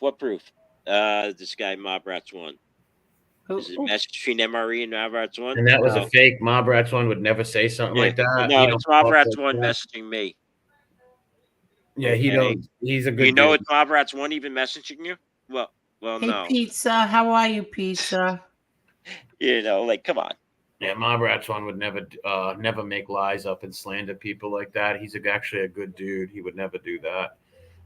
What proof? This guy Mob Rats 1. This is a message between MRE and Mob Rats 1. And that was a fake. Mob Rats 1 would never say something like that. No, it's Mob Rats 1 messaging me. Yeah, he's a good You know dude. it's Mob Rats 1 even messaging you? Well, hey, no. Pizza, how are you, Pizza? You know, like, come on. Yeah, Mob Rats 1 would never make lies up and slander people like that. He's actually a good dude. He would never do that.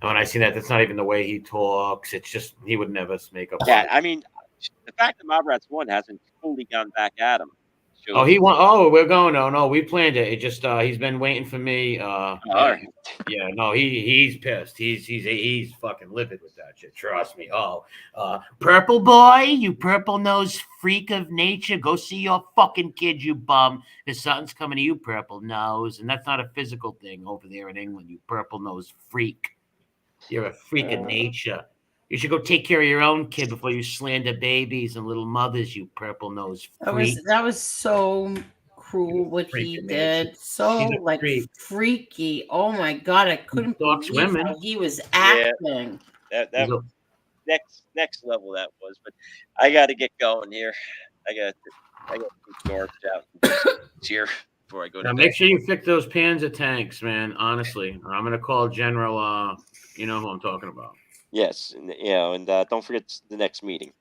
And when I see that, that's not even the way he talks. It's just he would never make up. Yeah, I mean, the fact that Mob Rats 1 hasn't fully gone back at him. We're going. No, we planned it. It just he's been waiting for me. Right. Yeah, no, he's pissed. He's fucking livid with that shit. Trust me. Purple boy, you purple nose freak of nature, go see your fucking kid, you bum. There's something's coming to you, purple nose, and that's not a physical thing over there in England. You purple nose freak. You're a freak of nature. You should go take care of your own kid before you slander babies and little mothers, you purple nose freak. That was so cruel what he did. So freaky. Oh my god, I couldn't believe how he was acting. That was next level that was. But I got to get going here. I got some garbage out here before I go. Now make sure you fix those Panzer tanks, man. Honestly, I'm gonna call General. You know who I'm talking about. Yes, and don't forget the next meeting.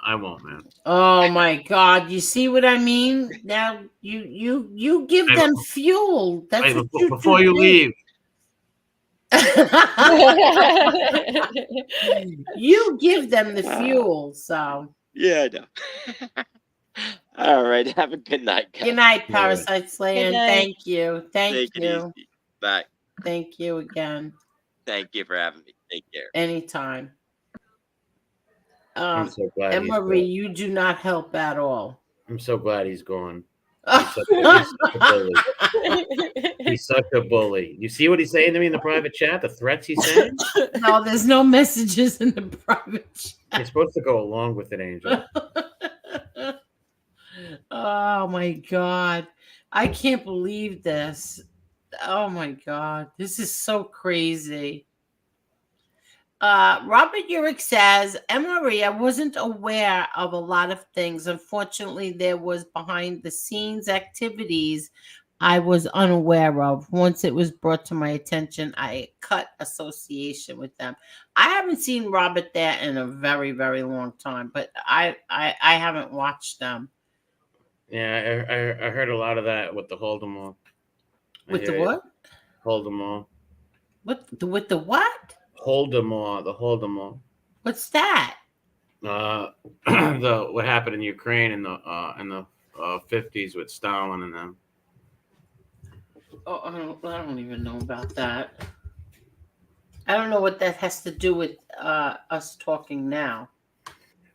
I won't, man. Oh my god, you see what I mean? Now you give them fuel. That's before you leave. You give them the fuel, so yeah, I know. All right, have a good night, guys. Good night, Parasite Slayer. Thank you. Take it easy. Bye. Thank you again. Thank you for having me. Take care. Anytime. I'm so glad MRE, you do not help at all. I'm so glad he's gone. He's such a bully. You see what he's saying to me in the private chat? The threats he's saying? No, there's no messages in the private chat. You're supposed to go along with it, Angel. Oh my god. I can't believe this. Oh my god. This is so crazy. Robert Urich says, MRE, I wasn't aware of a lot of things. Unfortunately, there was behind the scenes activities I was unaware of. Once it was brought to my attention, I cut association with them. I haven't seen Robert there in a very, very long time, but I haven't watched them. Yeah, I heard a lot of that with the Hold'em. With the what? Hold'em. With the what? Hold'em. What's that? What happened in Ukraine in the 50s with Stalin and them. Oh, I don't even know about that. I don't know what that has to do with us talking now.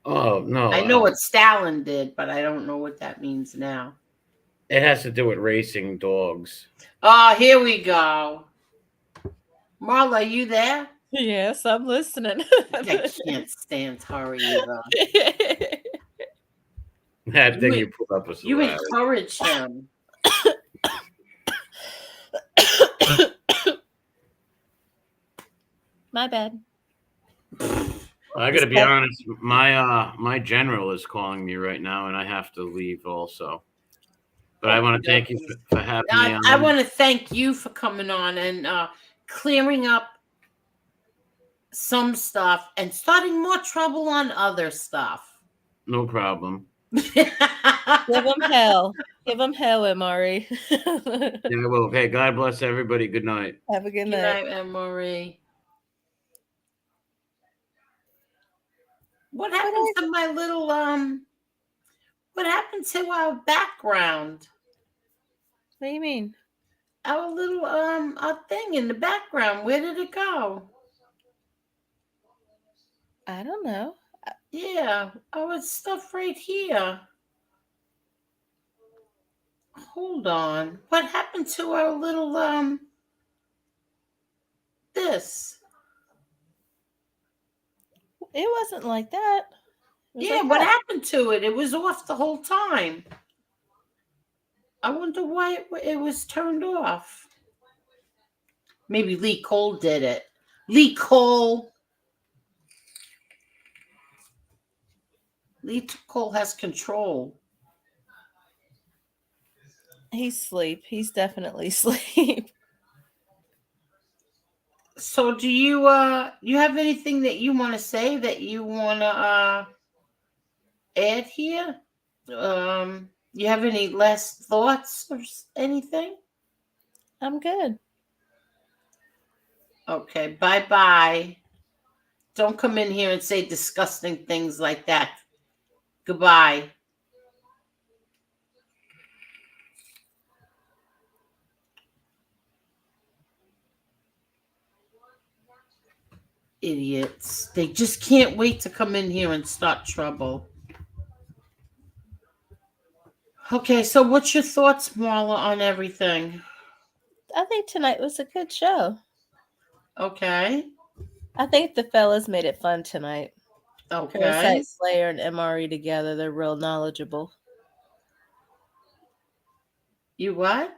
Oh no! I know what Stalin did, but I don't know what that means now. It has to do with racing dogs. Oh, here we go. Marla, are you there? Yes, I'm listening. I can't stand her either. That thing you put up was You hilarious. encourage him. My bad. I got to be honest. My general is calling me right now, and I have to leave also. But I want to thank you for having me on. I want to thank you for coming on and clearing up some stuff and starting more trouble on other stuff. No problem. Give them hell. Give them hell, MRE. Yeah, well, hey, God bless everybody. Good night. Have a good Good night. night, MRE. What happened to my little what happened to our background? What do you mean? Our little our thing in the background. Where did it go? I don't know. Yeah, our stuff right here. Hold on. What happened to our little this? It wasn't like that. Yeah, what happened to it? It was off the whole time. I wonder why it was turned off. Maybe Lee Cole did it. Lee Cole. Lee Cole has control. He's asleep. He's definitely asleep. So do you have anything that you want to say that you want to add here? You have any last thoughts or anything? I'm good. Okay, bye-bye. Don't come in here and say disgusting things like that. Goodbye. Idiots. They just can't wait to come in here and start trouble. Okay, so what's your thoughts, Marla, on everything? I think tonight was a good show. Okay. I think the fellas made it fun tonight. Okay. Parasite Slayer and MRE together, they're real knowledgeable. You what?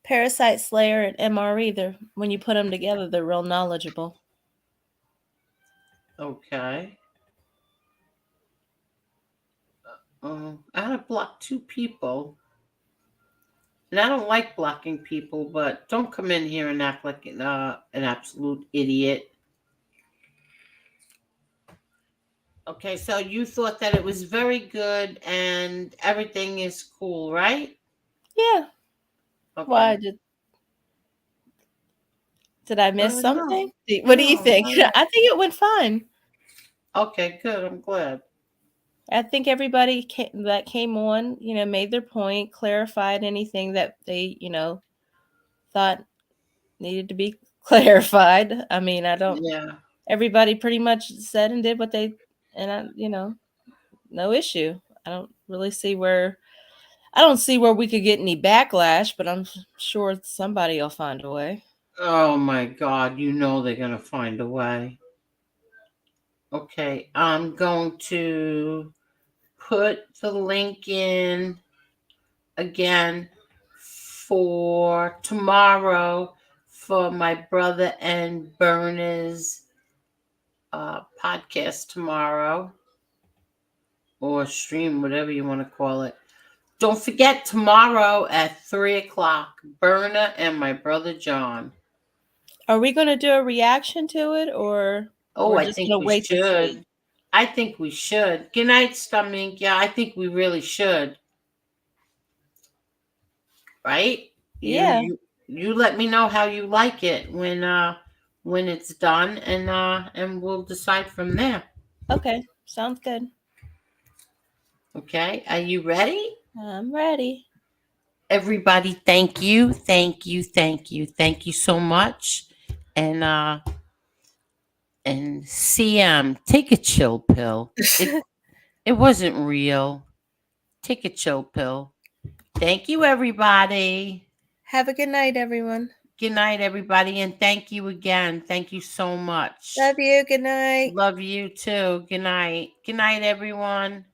Parasite Slayer and MRE, when you put them together, they're real knowledgeable. Okay. I had to block 2 people. And I don't like blocking people, but don't come in here and act like an absolute idiot. Okay, so you thought that it was very good and everything is cool, right? Yeah. Okay. Why did I miss something? No. What do you think? No. I think it went fine. Okay, good. I'm glad. I think everybody that came on, made their point, clarified anything that they, thought needed to be clarified. I mean, everybody pretty much said and did what they, and no issue. I don't see where we could get any backlash, but I'm sure somebody will find a way. Oh my God, they're going to find a way. Okay, I'm going to put the link in again for tomorrow for my brother and Berna's podcast tomorrow, or stream, whatever you want to call it. Don't forget, tomorrow at 3:00, Berna and my brother John. Are we going to do a reaction to it, or I think we should. I think we should. Good night, Stomach. Yeah, I think we really should. Right? Yeah. You let me know how you like it when it's done, and we'll decide from there. Okay, sounds good. Okay, are you ready? I'm ready. Everybody, thank you so much, and CM, take a chill pill. It wasn't real. Take a chill pill. Thank you, everybody. Have a good night, everyone. Good night, everybody, and thank you again. Thank you so much. Love you. Good night. Love you too. Good night. Good night, everyone.